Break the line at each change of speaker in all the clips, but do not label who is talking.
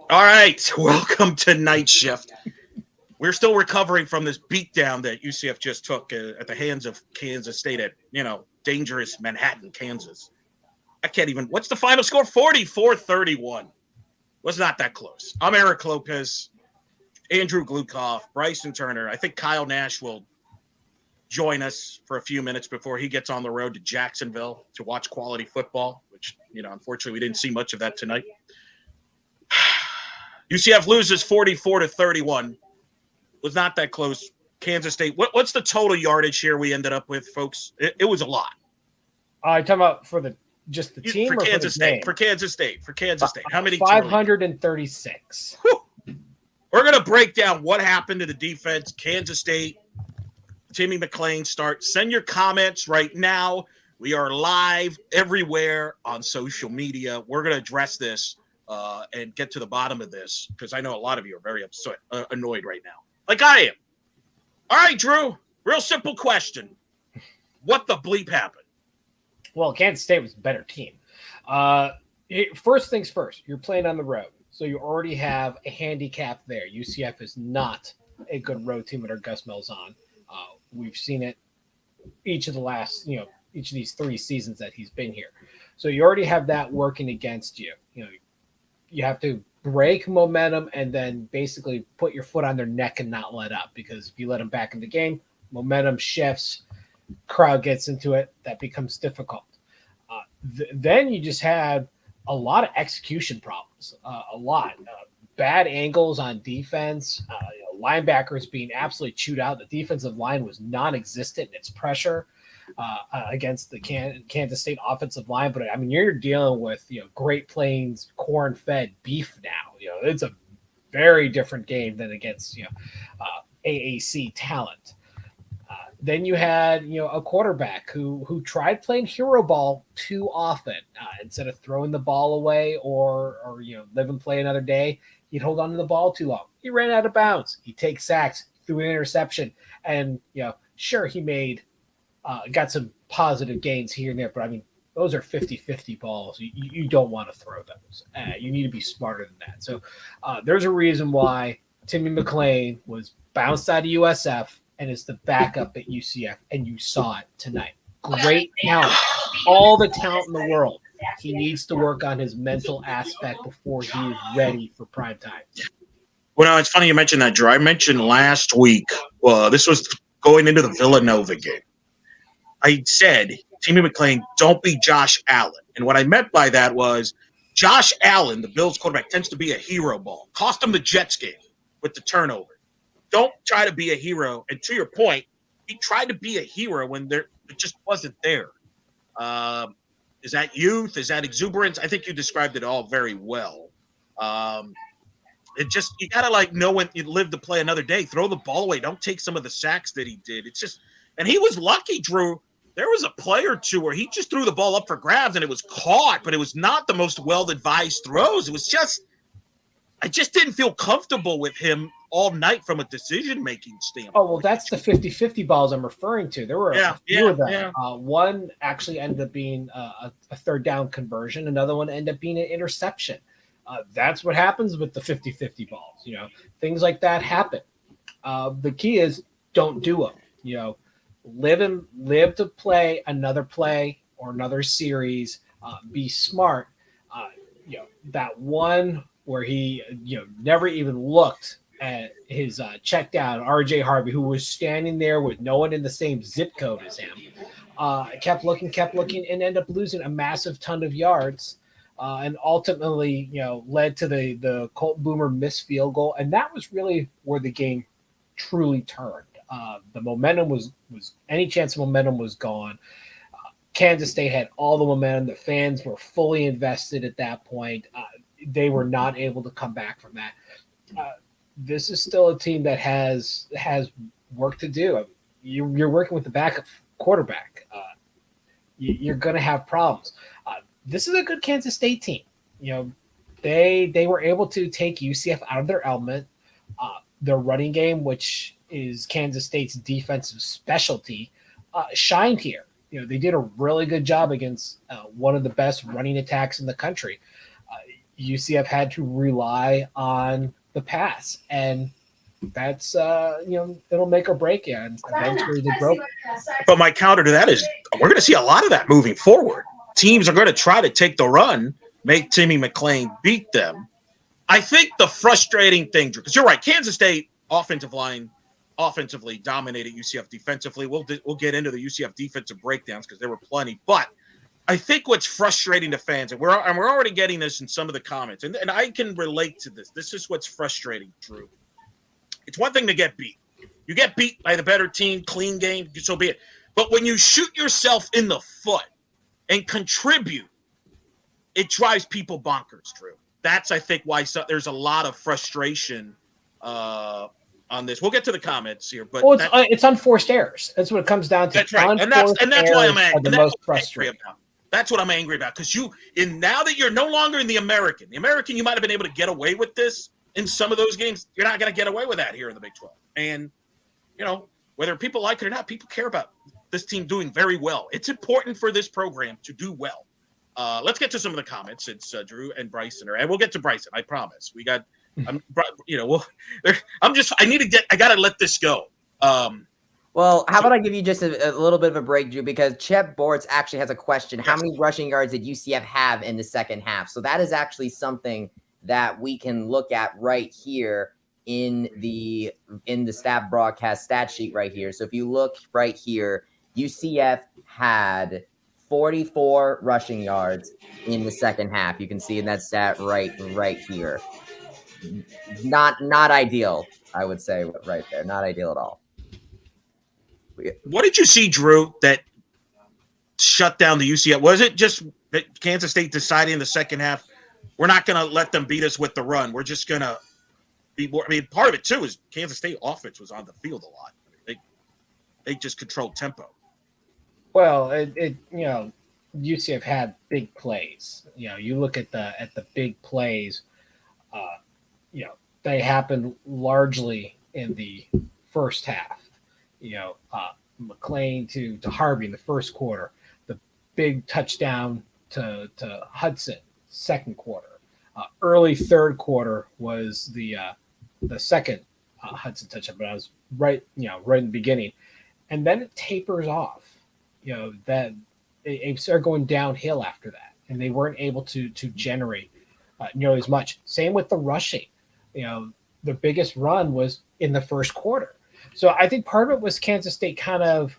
All right, welcome to Night Shift. We're still recovering from this beatdown that UCF just took at the hands of Kansas State at, dangerous Manhattan, Kansas. I can't even – what's the final score? 44-31. Was not that close. I'm Eric Lopez, Andrew Glukov, Bryson Turner. I think Kyle Nash will join us for a few minutes before he gets on the road to Jacksonville to watch quality football, which, unfortunately we didn't see much of that tonight. UCF loses 44-31. Was not that close. Kansas State. What's the total yardage here we ended up with, folks? It was a lot.
Are you talking about for the team
for
or
Kansas
for the
State?
game?
For Kansas State. For Kansas State. How many?
536.
We're going to break down what happened to the defense. Kansas State, Timmy McLean start. Send your comments right now. We are live everywhere on social media. We're going to address this and get to the bottom of this because I know a lot of you are very upset, annoyed right now. Like I am. All right, Drew, real simple question. What the bleep happened?
Well, Kansas State was a better team. First things first, you're playing on the road. So you already have a handicap there. UCF is not a good road team under Gus Malzahn. We've seen it each of these 3 seasons that he's been here. So you already have that working against you. You have to break momentum and then basically put your foot on their neck and not let up, because if you let them back in the game, momentum shifts, crowd gets into it, that becomes difficult. Then you just had a lot of execution problems, bad angles on defense, linebackers being absolutely chewed out. The defensive line was non-existent in its pressure against the Kansas State offensive line. But I mean, you're dealing with Great Plains corn-fed beef now. It's a very different game than against AAC talent. Then you had a quarterback who tried playing hero ball too often. Instead of throwing the ball away or live and play another day, he'd hold on to the ball too long. He ran out of bounds. He takes sacks, threw an interception, and sure, he made got some positive gains here and there, but I mean, those are 50-50 balls. You don't want to throw those. You need to be smarter than that. So there's a reason why Timmy McLean was bounced out of USF and is the backup at UCF, and you saw it tonight. Great talent. All the talent in the world. He needs to work on his mental aspect before he is ready for prime time.
Well, it's funny you mentioned that, Drew. I mentioned last week, this was going into the Villanova game. I said, Timmy McLean, don't be Josh Allen. And what I meant by that was Josh Allen, the Bills quarterback, tends to be a hero ball. Cost him the Jets game with the turnover. Don't try to be a hero. And to your point, he tried to be a hero when it just wasn't there. Is that youth? Is that exuberance? I think you described it all very well. You got to know when you live to play another day. Throw the ball away. Don't take some of the sacks that he did. It's just – and he was lucky, Drew. There was a play or two where he just threw the ball up for grabs and it was caught, but it was not the most well-advised throws. It was just – I just didn't feel comfortable with him all night from a decision-making standpoint.
Oh, well, that's the 50-50 balls I'm referring to. There were a few of them. Yeah. One actually ended up being a third down conversion. Another one ended up being an interception. That's what happens with the 50-50 balls. Things like that happen. The key is don't do them. Live to play another play or another series. Be smart. That one where he never even looked at his check down, RJ Harvey, who was standing there with no one in the same zip code as him, kept looking, and ended up losing a massive ton of yards, and ultimately, led to the Colt Boomer missed field goal, and that was really where the game truly turned. The momentum was any chance of momentum was gone. Kansas State had all the momentum. The fans were fully invested at that point. They were not able to come back from that. This is still a team that has work to do. You're working with the backup quarterback. You're going to have problems. This is a good Kansas State team. They were able to take UCF out of their element. Their running game, which is Kansas State's defensive specialty, shined here. they did a really good job against one of the best running attacks in the country. UCF had to rely on the pass, and that's it'll make or break you, and eventually they broke.
But my counter to that is we're going to see a lot of that moving forward. Teams are going to try to take the run, make Timmy McLean beat them. I think the frustrating thing, because you're right, Kansas State offensively dominated UCF defensively. We'll get into the UCF defensive breakdowns because there were plenty, but I think what's frustrating to fans, and we're already getting this in some of the comments, and I can relate to this. This is what's frustrating, Drew. It's one thing to get beat. You get beat by the better team, clean game, so be it. But when you shoot yourself in the foot and contribute, it drives people bonkers, Drew. That's, I think, why there's a lot of frustration on this. We'll get to the comments here, but
it's unforced errors. That's what it comes down to.
That's right, and that's why I'm angry. That's what I'm angry about, because now that you're no longer in the American, you might have been able to get away with this in some of those games. You're not going to get away with that here in the Big 12, and whether people like it or not, people care about this team doing very well. It's important for this program to do well. Let's get to some of the comments. It's Drew and Bryson, and we'll get to Bryson. I promise. We got. I got to let this go.
Well, how about I give you just a little bit of a break, Drew, because Chet Bortz actually has a question. Yes. How many rushing yards did UCF have in the second half? So that is actually something that we can look at right here in the staff broadcast stat sheet right here. So if you look right here, UCF had 44 rushing yards in the second half. You can see in that stat right here. Not ideal, I would say, right there. Not ideal at all.
What did you see, Drew, that shut down the UCF? Was it just that Kansas State decided in the second half, we're not going to let them beat us with the run. We're just going to be more. I mean, part of it, too, is Kansas State offense was on the field a lot. They just controlled tempo.
Well, UCF had big plays. You look at the big plays, they happened largely in the first half. McLean to Harvey in the first quarter, the big touchdown to Hudson, second quarter. Early third quarter was the second Hudson touchdown, but I was right in the beginning. And then it tapers off. That it started going downhill after that, and they weren't able to generate nearly as much. Same with the rushing. The biggest run was in the first quarter. So I think part of it was Kansas State kind of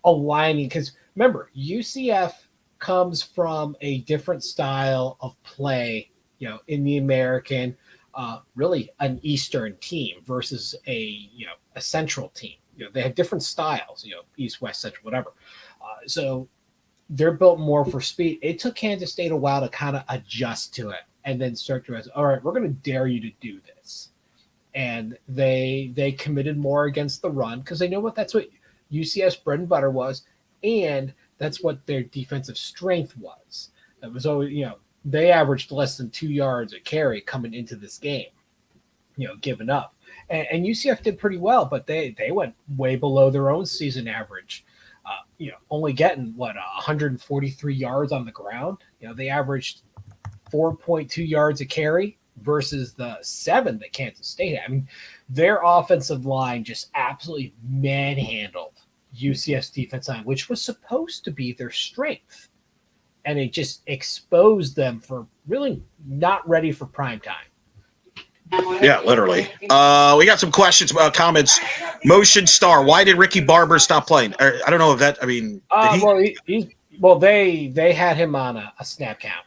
aligning, because remember, UCF comes from a different style of play, in the American, really an Eastern team versus a Central team. They have different styles, East, West, Central, whatever. So they're built more for speed. It took Kansas State a while to kind of adjust to it and then start to realize, all right, we're going to dare you to do this. And they committed more against the run because they know that's what UCF's bread and butter was, and that's what their defensive strength was. It was always, they averaged less than 2 yards a carry coming into this game, giving up. And UCF did pretty well, but they went way below their own season average, only getting, 143 yards on the ground. They averaged 4.2 yards a carry versus the 7 that Kansas State had. I mean, their offensive line just absolutely manhandled UCF's defense line, which was supposed to be their strength. And it just exposed them for really not ready for prime time.
Yeah, literally. We got some questions about comments. Motion Star, why did Ricky Barber stop playing? I don't know if that,
they had him on a snap count.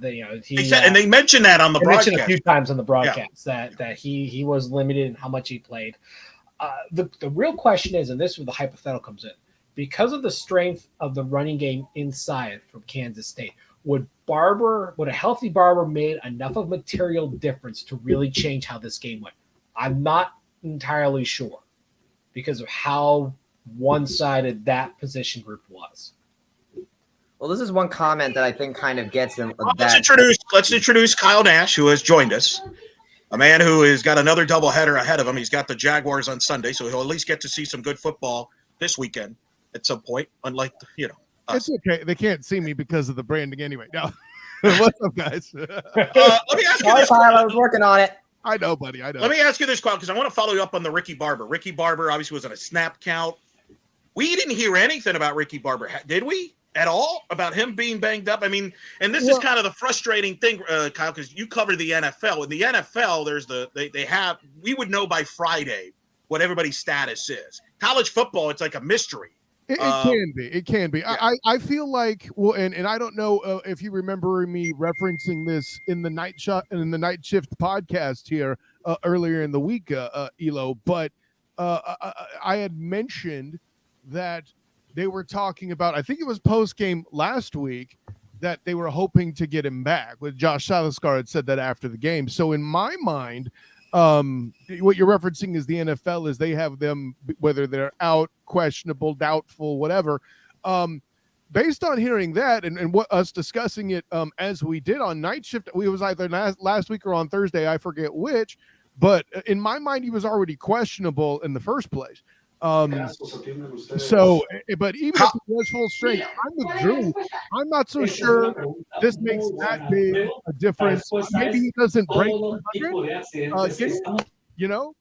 They mentioned that on the broadcast.
Mentioned a few times on the broadcast that he was limited in how much he played. The real question is, and this is where the hypothetical comes in, because of the strength of the running game inside from Kansas State, would a healthy Barber made enough of material difference to really change how this game went? I'm not entirely sure because of how one-sided that position group was.
Well, this is one comment that I think kind of gets him.
Let's introduce Kyle Nash, who has joined us. A man who has got another doubleheader ahead of him. He's got the Jaguars on Sunday, so he'll at least get to see some good football this weekend. at some point, unlike
It's okay. They can't see me because of the branding anyway. No. What's up, guys?
Let me ask you this.
I was working on it.
I know, buddy. I know.
Let me ask you this, because I want to follow you up on the Ricky Barber. Ricky Barber obviously was on a snap count. We didn't hear anything about Ricky Barber, did we? At all? About him being banged up? I mean, and this is kind of the frustrating thing, Kyle, because you cover the NFL. In the NFL, there's we would know by Friday what everybody's status is. College football, it's like a mystery.
It can be. Yeah. I feel like, well, and I don't know if you remember me referencing this in the night shift podcast here earlier in the week, Elo, but I had mentioned that they were talking about, I think it was Postgame last week, that they were hoping to get him back. With Josh Salaskar had said that after the game. So in my mind, what you're referencing is the NFL is they have them, whether they're out, questionable, doubtful, whatever. Based on hearing that and what us discussing it as we did on night shift, it was either last week or on Thursday, I forget which, but in my mind, he was already questionable in the first place. But even if it was full strength, I'm with Drew. I'm not so sure this makes that big a difference. Maybe he doesn't break 100,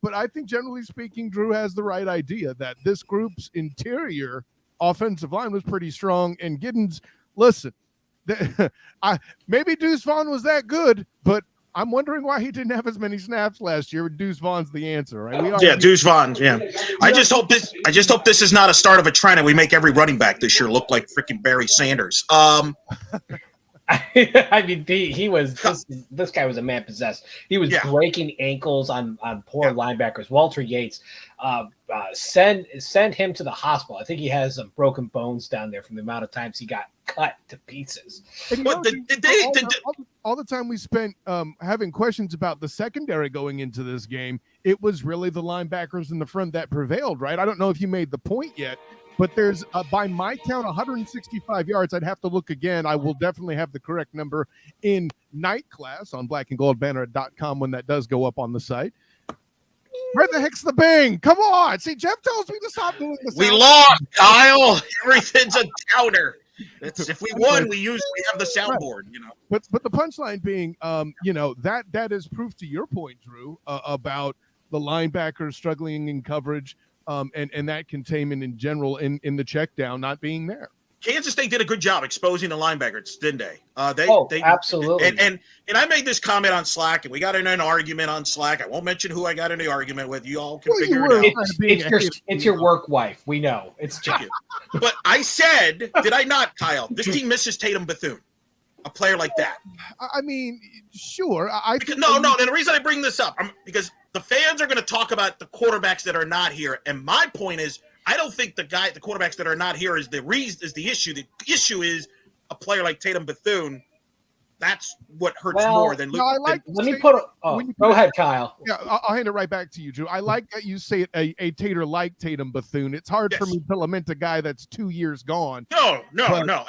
but I think generally speaking, Drew has the right idea that this group's interior offensive line was pretty strong. And Giddens, listen, maybe Deuce Vaughn was that good, but I'm wondering why he didn't have as many snaps last year. Deuce Vaughn's the answer, right?
Deuce Vaughn. Yeah, I just hope this is not a start of a trend, and we make every running back this year look like freaking Barry Sanders.
I mean, he was this guy was a man possessed. He was breaking ankles on poor linebackers. Walter Yates, send him to the hospital. I think he has some broken bones down there from the amount of times he got cut to pieces.
All the time we spent having questions about the secondary going into this game, it was really the linebackers in the front that prevailed, right? I don't know if you made the point yet, but there's, by my count, 165 yards. I'd have to look again. I will definitely have the correct number in night class on blackandgoldbanneret.com when that does go up on the site. Where the heck's the bang? Come on. See, Jeff tells me to stop doing this.
We lost, Kyle. Everything's a counter. If we won, we have the soundboard,
But the punchline being, that is proof to your point, Drew, about the linebackers struggling in coverage, and that containment in general in the check down not being there.
Kansas State did a good job exposing the linebackers, didn't they? They
absolutely.
And I made this comment on Slack, and we got in an argument on Slack. I won't mention who I got in the argument with. You all can figure it out.
It's your work wife. We know. It's Jack.
But I said, did I not, Kyle? This team misses Tatum Bethune, a player like that.
I mean, sure. And
the reason I bring this up, because the fans are going to talk about the quarterbacks that are not here, and my point is, I don't think the quarterbacks that are not here is the issue. The issue is a player like Tatum Bethune. That's what hurts more than Luke.
Go ahead, Kyle.
Yeah, I'll hand it right back to you, Drew. I like that you say a Tater like Tatum Bethune. It's hard for me to lament a guy that's 2 years gone.
No.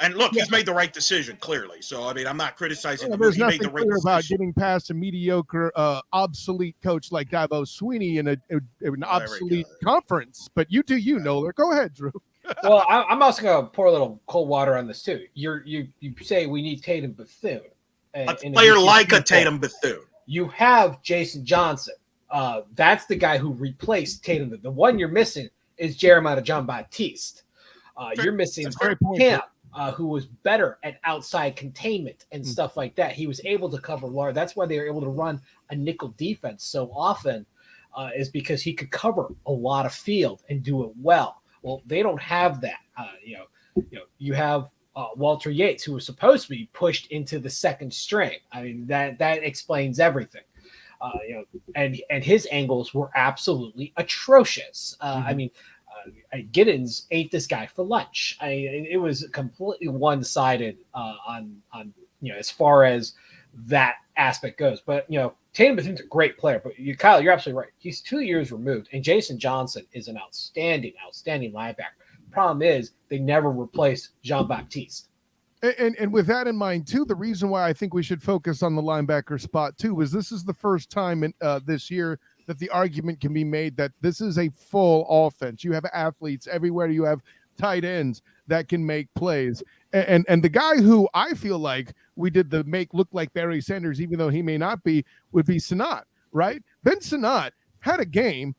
And look, he's made the right decision, clearly. So, I mean, I'm not criticizing him.
There's nothing clear about getting past a mediocre, obsolete coach like Dabo Sweeney in an obsolete conference. But you Nolan. Go ahead, Drew.
Well, I'm also going to pour a little cold water on this, too. You say we need Tatum Bethune.
A player like a Tatum Bethune.
You have Jason Johnson. That's the guy who replaced Tatum. The one you're missing is Jeremiah Jean-Baptiste. You're missing him, who was better at outside containment and stuff like that. He was able to cover large. That's why they were able to run a nickel defense so often, is because he could cover a lot of field and do it well. Well, they don't have that. You have Walter Yates, who was supposed to be pushed into the second string. I mean, that explains everything. And his angles were absolutely atrocious. I mean, Giddens ate this guy for lunch. It was completely one-sided on as far as that aspect goes. But Tatum Bethune's a great player. But Kyle, you're absolutely right. He's 2 years removed, and Jason Johnson is an outstanding linebacker. Problem is they never replaced Jean-Baptiste.
And with that in mind, too, the reason why I think we should focus on the linebacker spot, too, is this is the first time this year that the argument can be made that this is a full offense. You have athletes everywhere. You have tight ends that can make plays. And the guy who I feel like we did the make look like Barry Sanders, even though he may not be, would be Sanat, right? Ben Sanat had a game.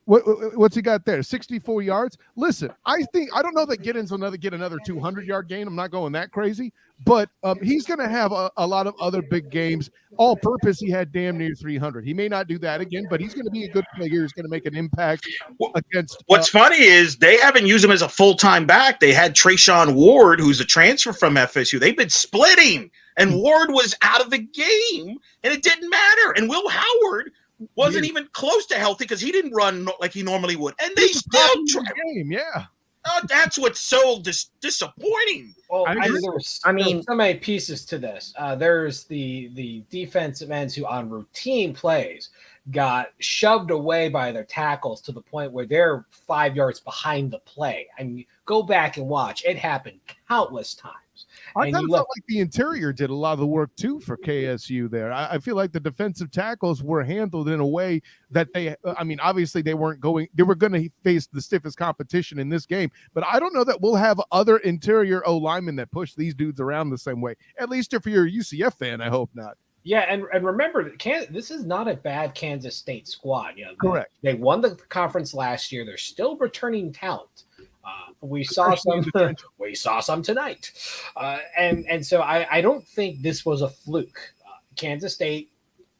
What's he got there? 64 yards. Listen, I don't know that Giddens will get another 200-yard game. I'm not going that crazy, but he's going to have a lot of other big games. All purpose, he had damn near 300. He may not do that again, but he's going to be a good player. He's going to make an impact against.
What's funny is they haven't used him as a full-time back. They had Trayshawn Ward, who's a transfer from FSU. They've been splitting, and Ward was out of the game, and it didn't matter. And Will Howard wasn't even close to healthy because he didn't run like he normally would, and they still tried.
Yeah.
Oh, that's what's so disappointing.
Well, there's so many pieces to this. There's the defensive ends who on routine plays got shoved away by their tackles to the point where they're 5 yards behind the play. I mean, go back and watch. It happened countless times.
I kind of felt like the interior did a lot of the work too for KSU there. I feel like the defensive tackles were handled in a way that obviously they were going to face the stiffest competition in this game, but I don't know that we'll have other interior O linemen that push these dudes around the same way. At least if you're a UCF fan, I hope not.
Yeah, and remember, this is not a bad Kansas State squad.
Correct.
They won the conference last year. They're still returning talent. We saw some tonight, and so I don't think this was a fluke. Kansas State,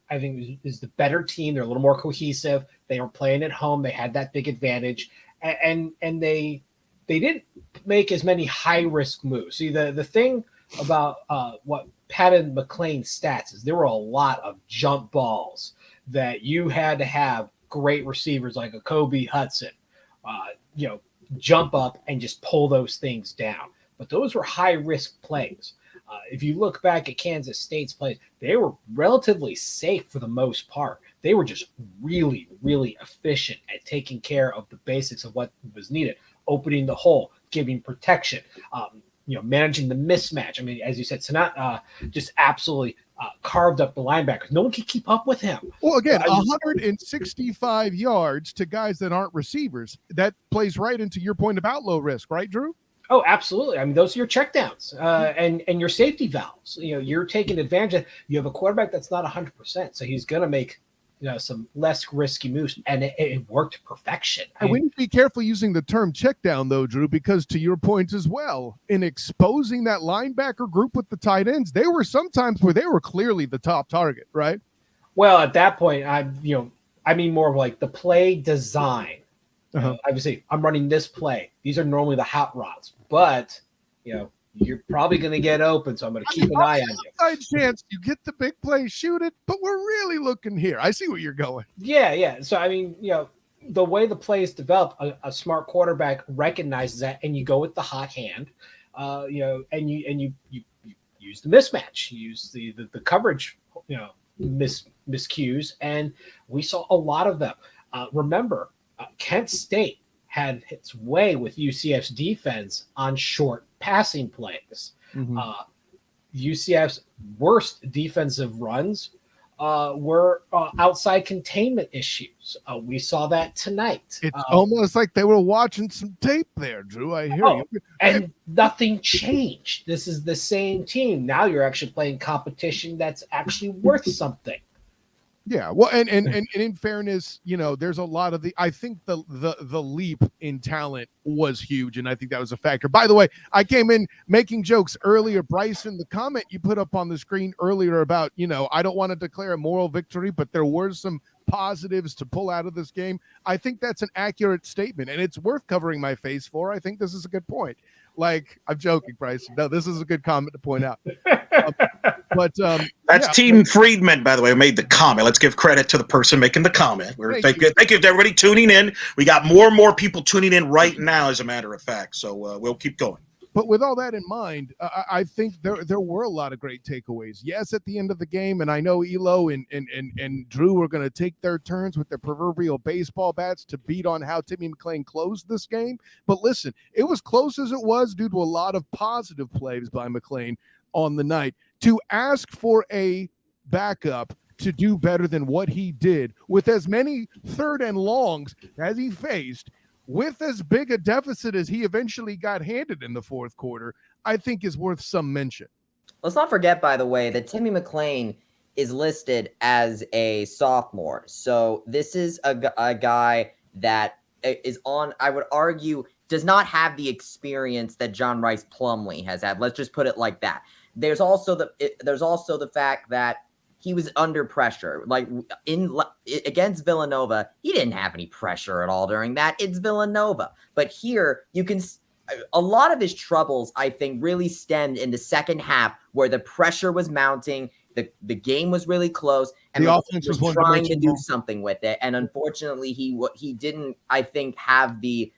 I think, is the better team. They're a little more cohesive. They were playing at home. They had that big advantage, and they didn't make as many high risk moves. See, the thing about what padded McLean's stats is there were a lot of jump balls that you had to have great receivers like a Kobe Hudson, jump up and just pull those things down. But those were high-risk plays. If you look back at Kansas State's plays, they were relatively safe for the most part. They were just really, really efficient at taking care of the basics of what was needed, opening the hole, giving protection, managing the mismatch. I mean, as you said, Sanat just absolutely carved up the linebackers. No one can keep up with him.
Well, again, 165 yards to guys that aren't receivers. That plays right into your point about low risk, right, Drew?
Oh, absolutely. I mean, those are your checkdowns and your safety valves. You're taking advantage of. You have a quarterback that's not 100%, so he's going to make some less risky moves, and it worked to perfection.
And we need to be careful using the term check down, though, Drew, because to your point as well, in exposing that linebacker group with the tight ends, they were sometimes where they were clearly the top target, right?
Well, at that point, I mean more of like the play design. Obviously, I'm running this play. These are normally the hot routes, but you're probably going to get open, so I'm going to keep an eye on you.
Side chance you get the big play, shoot it, but we're really looking here. I see where you're going.
Yeah. So I mean, the way the plays develop, a smart quarterback recognizes that, and you go with the hot hand, and you use the mismatch, you use the coverage, miscues, and we saw a lot of them. Remember, Kent State had its way with UCF's defense on short passing plays. Mm-hmm. UCF's worst defensive runs were outside containment issues. We saw that tonight.
It's almost like they were watching some tape there, Drew. I hear you.
And nothing changed. This is the same team. Now you're actually playing competition that's actually worth something.
Yeah, well, and in fairness, there's a lot of I think the leap in talent was huge, and I think that was a factor. By the way, I came in making jokes earlier, Bryson. The comment you put up on the screen earlier about I don't want to declare a moral victory, but there were some positives to pull out of this game. I think that's an accurate statement, and it's worth covering my face for. I think this is a good point. Like, I'm joking, Bryson. No, this is a good comment to point out. That's
Team Friedman, by the way, who made the comment. Let's give credit to the person making the comment. Thank you to everybody tuning in. We got more and more people tuning in right now, as a matter of fact. So we'll keep going.
But with all that in mind, I think there were a lot of great takeaways. Yes, at the end of the game, and I know Elo and Drew were going to take their turns with their proverbial baseball bats to beat on how Timmy McLean closed this game. But listen, it was close as it was due to a lot of positive plays by McLean on the night. To ask for a backup to do better than what he did with as many third and longs as he faced with as big a deficit as he eventually got handed in the fourth quarter, I think is worth some mention.
Let's not forget, by the way, that Timmy McLean is listed as a sophomore. So this is a guy that is on, I would argue, does not have the experience that John Rice Plumlee has had. Let's just put it like that. There's also the fact that he was under pressure. Like against Villanova, he didn't have any pressure at all during that. It's Villanova. But here, you can a lot of his troubles, I think, really stemmed in the second half where the pressure was mounting. The game was really close, and the offense was trying to do something with it. And unfortunately, he didn't, I think, have the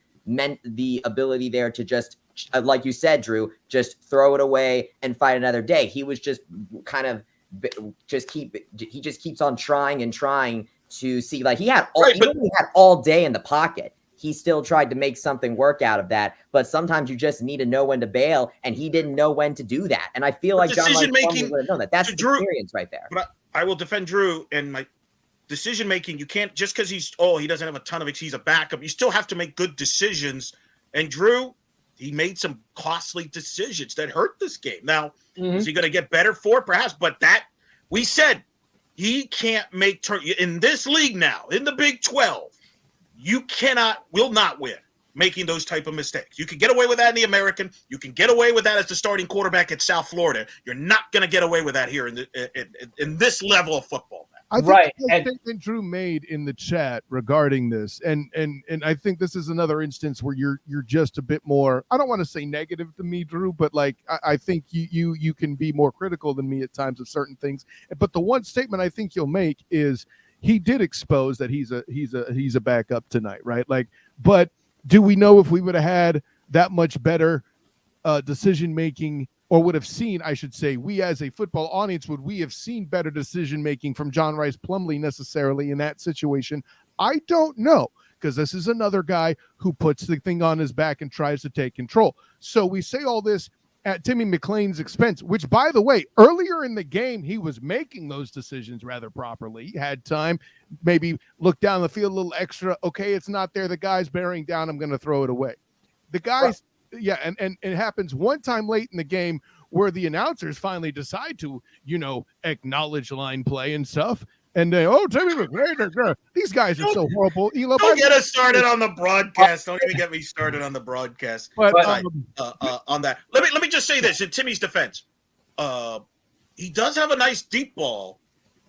ability there to just, like you said, Drew, just throw it away and fight another day. He was just kind of he just keeps on trying and trying to see, like he only had all day in the pocket. He still tried to make something work out of that, but sometimes you just need to know when to bail, and he didn't know when to do that. And I feel like John Rice Plumlee would have known that. That's the experience right there.
But I will defend Drew and my decision making. You can't just because he doesn't have a ton of he's a backup. You still have to make good decisions. And Drew, he made some costly decisions that hurt this game. Now, is he going to get better for it? Perhaps, but that we said he can't make in this league now in the Big 12. You will not win making those type of mistakes. You can get away with that in the American. You can get away with that as the starting quarterback at South Florida. You're not going to get away with that here in this level of football.
I think the statement Drew made in the chat regarding this, and I think this is another instance where you're just a bit more, I don't want to say negative to me, Drew, but like I think you can be more critical than me at times of certain things. But the one statement I think you'll make is he did expose that he's a backup tonight, right? Like, but do we know if we would have had that much better decision making, or would have seen, I should say, we as a football audience, would we have seen better decision making from John Rice Plumlee necessarily in that situation? I don't know, because this is another guy who puts the thing on his back and tries to take control. So we say all this at Timmy McLean's expense, which, by the way, earlier in the game, he was making those decisions rather properly. He had time, maybe look down the field a little extra. Okay, it's not there. The guy's bearing down. I'm going to throw it away. The guys, and it happens one time late in the game where the announcers finally decide to, acknowledge line play and stuff. And Timmy McLean, these guys are so horrible.
Don't get us started on the broadcast. Don't even get me started on the broadcast. But on that, let me just say this in Timmy's defense. He does have a nice deep ball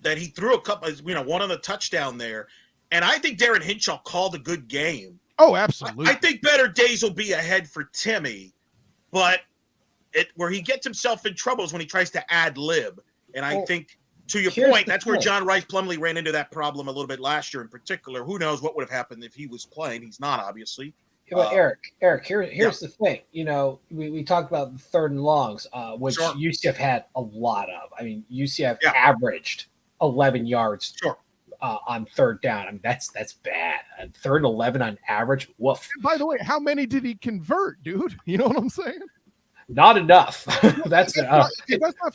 that he threw a couple, one on the touchdown there. And I think Darren Hinshaw called a good game.
Oh, absolutely.
I think better days will be ahead for Timmy, but where he gets himself in trouble is when he tries to ad lib. And I think, to your point, that's where John Rice Plumlee ran into that problem a little bit last year in particular. Who knows what would have happened if he was playing? He's not, obviously.
Yeah, but Eric, here's the thing. We talked about the third and longs, which UCF had a lot of. I mean, UCF averaged 11 yards on third down. I mean, that's bad. Third and 11 on average. Woof.
And by the way, how many did he convert, dude? You know what I'm saying?
Not enough. That's
not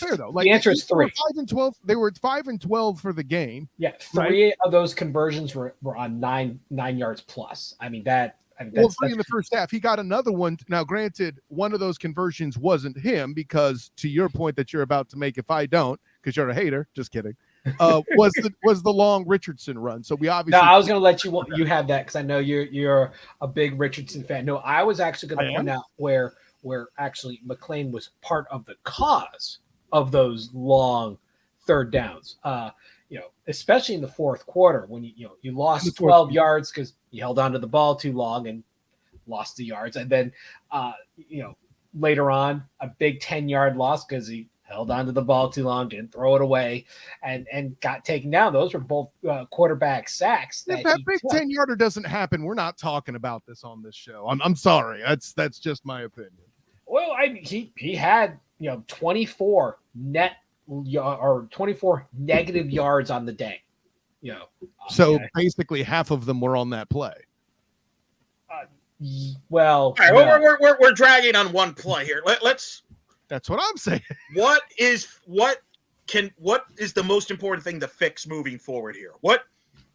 fair though. Like,
the answer is 3.
5 and 12. They were 5 and 12 for the game.
Yeah, 3 of those conversions were on 9 yards plus. I mean that's
3 in the first half. He got another one. Now, granted, one of those conversions wasn't him because, to your point that you're about to make, if I don't, because you're a hater, just kidding. Was the long Richardson run? So we obviously.
No, I was going to let you have that because I know you're a big Richardson fan. No, I was actually going to point out where actually McLean was part of the cause of those long third downs. Especially in the fourth quarter when you lost 12 yards because you held onto the ball too long and lost the yards, and then later on a big 10-yard loss because he held onto the ball too long, didn't throw it away, and got taken down. Those were both quarterback sacks.
That big 10-yarder doesn't happen. We're not talking about this on this show. I'm sorry. That's just my opinion.
Well, he had 24 net or 24 negative yards on the day.
So basically half of them were on that play.
Well,
all right, we're dragging on one play here. Let's.
That's what I'm saying.
What is the most important thing to fix moving forward here?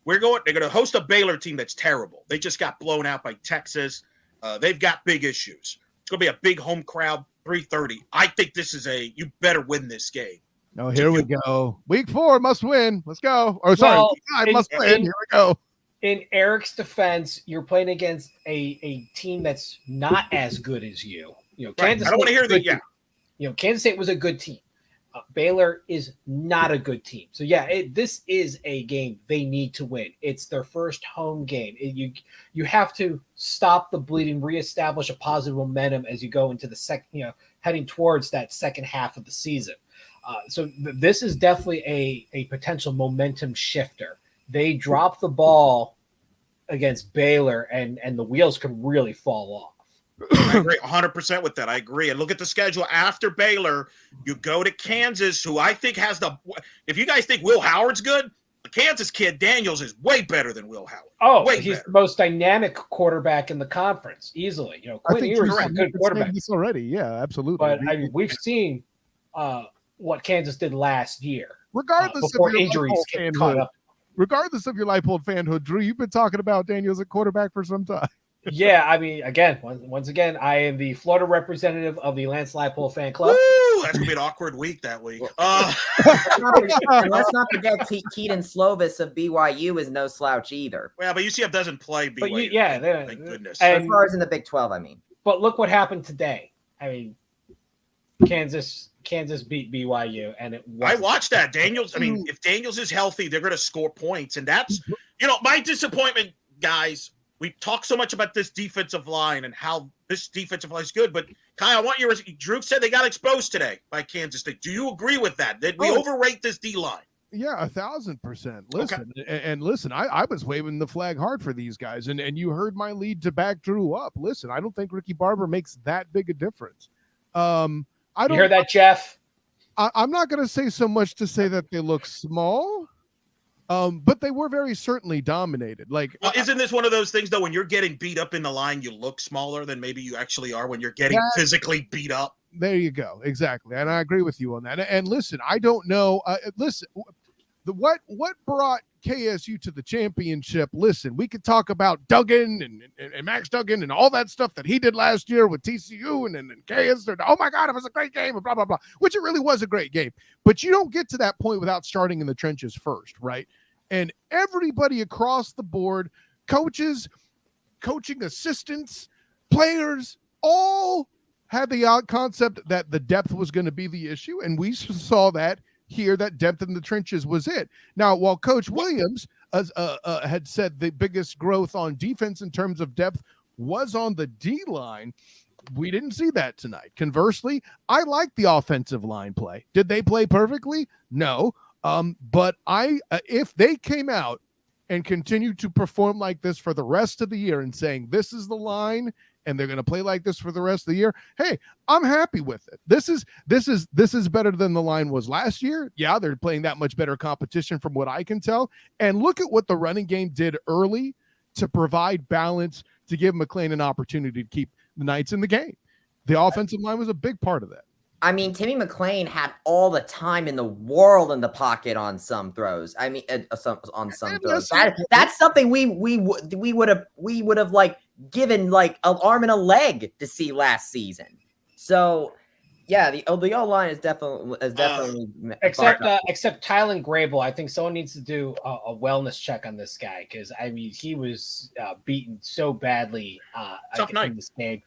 They're going to host a Baylor team that's terrible. They just got blown out by Texas. They've got big issues. It's going to be a big home crowd, 3:30. I think this is you better win this game.
Oh, here we go. Week 4 must win. Let's go. Or sorry, week 5 must win. Here we go.
In Eric's defense, you're playing against a team that's not as good as you. Kansas
I don't want to hear that.
Yeah. Kansas State was a good team. Baylor is not a good team. So, this is a game they need to win. It's their first home game. You have to stop the bleeding, reestablish a positive momentum as you go into the second, heading towards that second half of the season. So this is definitely a potential momentum shifter. They drop the ball against Baylor, and the wheels can really fall off.
I agree 100% with that. I agree. And look at the schedule after Baylor. You go to Kansas, who I think has if you guys think Will Howard's good, the Kansas kid Daniels is way better than Will Howard.
Oh, he's the most dynamic quarterback in the conference, easily.
Quinn Ewers
is a good quarterback.
This already, yeah, absolutely.
But we've seen what Kansas did last year.
Regardless
before
of your
injuries get caught up.
Regardless of your Leipold fanhood, Drew, you've been talking about Daniels at quarterback for some time.
Yeah, once again, I am the Florida representative of the Lance Leipold fan club.
Woo! That's gonna be an awkward week that week.
Let's not forget Keaton Slovis of BYU is no slouch either.
Well, but UCF doesn't play BYU.
But
thank goodness.
As far as in the Big 12, I mean.
But look what happened today. Kansas beat BYU, and
I watched that. Daniels. If Daniels is healthy, they're going to score points, and that's my disappointment, guys. We talk so much about this defensive line and how this defensive line is good, but Kai, I want Drew said they got exposed today by Kansas State. Do you agree with that? Did we overrate this D line?
Yeah, 1,000%. Listen, and listen, I was waving the flag hard for these guys, and you heard my lead to back Drew up. Listen, I don't think Ricky Barber makes that big a difference.
You hear that, Jeff?
I'm not going to say so much to say that they look small. But they were very certainly dominated.
Isn't this one of those things though? When you're getting beat up in the line, you look smaller than maybe you actually are when you're getting physically beat up.
There you go, exactly, and I agree with you on that. And listen, I don't know. What brought KSU to the championship? Listen, we could talk about Duggan and Max Duggan and all that stuff that he did last year with TCU and KSU. Oh my God, it was a great game and blah blah blah. Which it really was a great game. But you don't get to that point without starting in the trenches first, right? And everybody across the board, coaches, coaching assistants, players, all had the concept that the depth was going to be the issue. And we saw that here, that depth in the trenches was it. Now, while Coach Williams had said the biggest growth on defense in terms of depth was on the D-line, we didn't see that tonight. Conversely, I like the offensive line play. Did they play perfectly? No. But if they came out and continued to perform like this for the rest of the year and saying this is the line and they're going to play like this for the rest of the year, hey, I'm happy with it. This is better than the line was last year. Yeah, they're playing that much better competition from what I can tell. And look at what the running game did early to provide balance, to give McLean an opportunity to keep the Knights in the game. The offensive line was a big part of that.
Timmy McLean had all the time in the world in the pocket on some throws. On some throws. That's something we would have given an arm and a leg to see last season. So yeah, the O line is definitely
except Tylen Grable. I think someone needs to do a wellness check on this guy because he was beaten so badly in this game.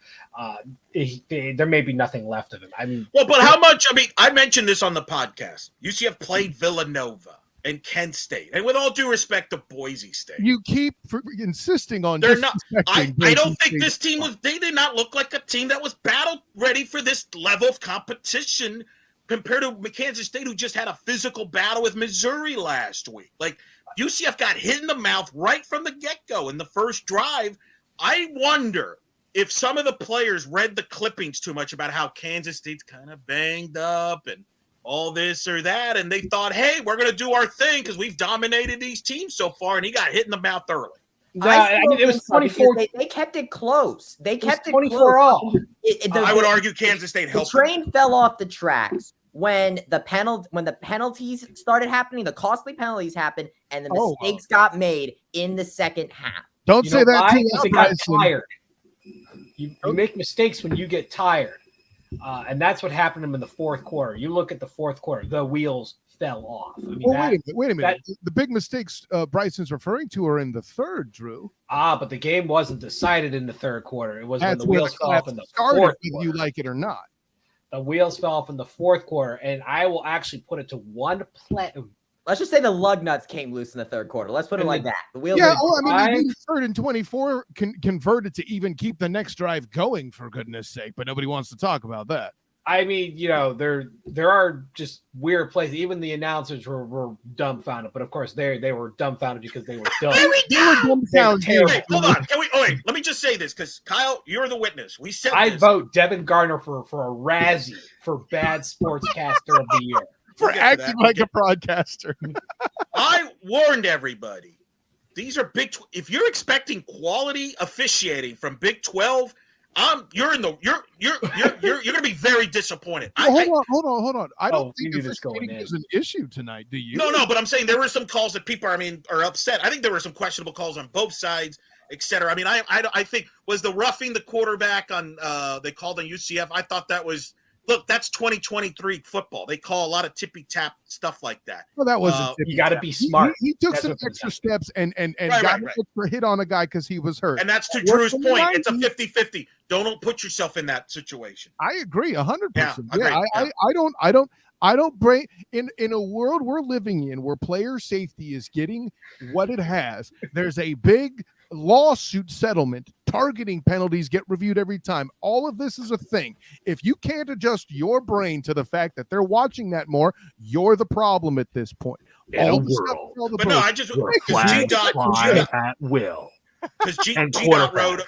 There may be nothing left of him.
But how much? I mentioned this on the podcast. UCF played Villanova and Kent State, and with all due respect to Boise State,
you keep insisting on
they're not. I don't think this team was. They did not look like a team that was battle ready for this level of competition compared to Kansas State, who just had a physical battle with Missouri last week. UCF got hit in the mouth right from the get-go in the first drive. I wonder if some of the players read the clippings too much about how Kansas State's kind of banged up and all this or that, and they thought, hey, we're going to do our thing because we've dominated these teams so far, and he got hit in the mouth early.
It was 24.
They kept it close. They kept it
24 all.
I
would argue Kansas State helped.
The train fell off the tracks when the penalties started happening, the costly penalties happened, and the mistakes got made in the second half.
Don't say that too
loud, got tired. You make mistakes when you get tired. And that's what happened to him in the fourth quarter. You look at the fourth quarter, the wheels fell off. I mean,
wait a minute. The big mistakes Bryson's referring to are in the third, Drew.
But the game wasn't decided in the third quarter. It was when the wheels fell off in the fourth quarter.
Whether you like it or not.
The wheels fell off in the fourth quarter, and I will actually put it to one play.
Let's just say the lug nuts came loose in the third quarter. Let's put it like that. The wheels.
Yeah, they need third and 24 converted to even keep the next drive going, for goodness sake. But nobody wants to talk about that.
I mean, there are just weird plays. Even the announcers were dumbfounded, but of course they were dumbfounded because they were dumb.
Wait, hold on. Wait, let me just say this because Kyle, you're the witness. We said
I vote Devin Garner for a Razzie for bad sportscaster of the year.
For acting like a broadcaster.
I warned everybody. These are if you're expecting quality officiating from Big 12, you're going to be very disappointed.
Hold on. I don't think officiating is an issue tonight, do you?
No, but I'm saying there were some calls that people are upset. I think there were some questionable calls on both sides, etc. I mean, I think was the roughing the quarterback on they called on UCF. I thought that was. Look, that's 2023 football. They call a lot of tippy tap stuff like that.
Well, that wasn't.
You got to be smart.
He took some extra steps and got an extra hit on a guy because he was hurt.
And that's to Drew's point. It's a 50-50. Don't put yourself in that situation.
I agree 100%. I don't break in a world we're living in where player safety is getting what it has. There's a big lawsuit settlement targeting penalties get reviewed every time. All of this is a thing. If you can't adjust your brain to the fact that they're watching that more, you're the problem at this point.
At will.
Because G-Dot wrote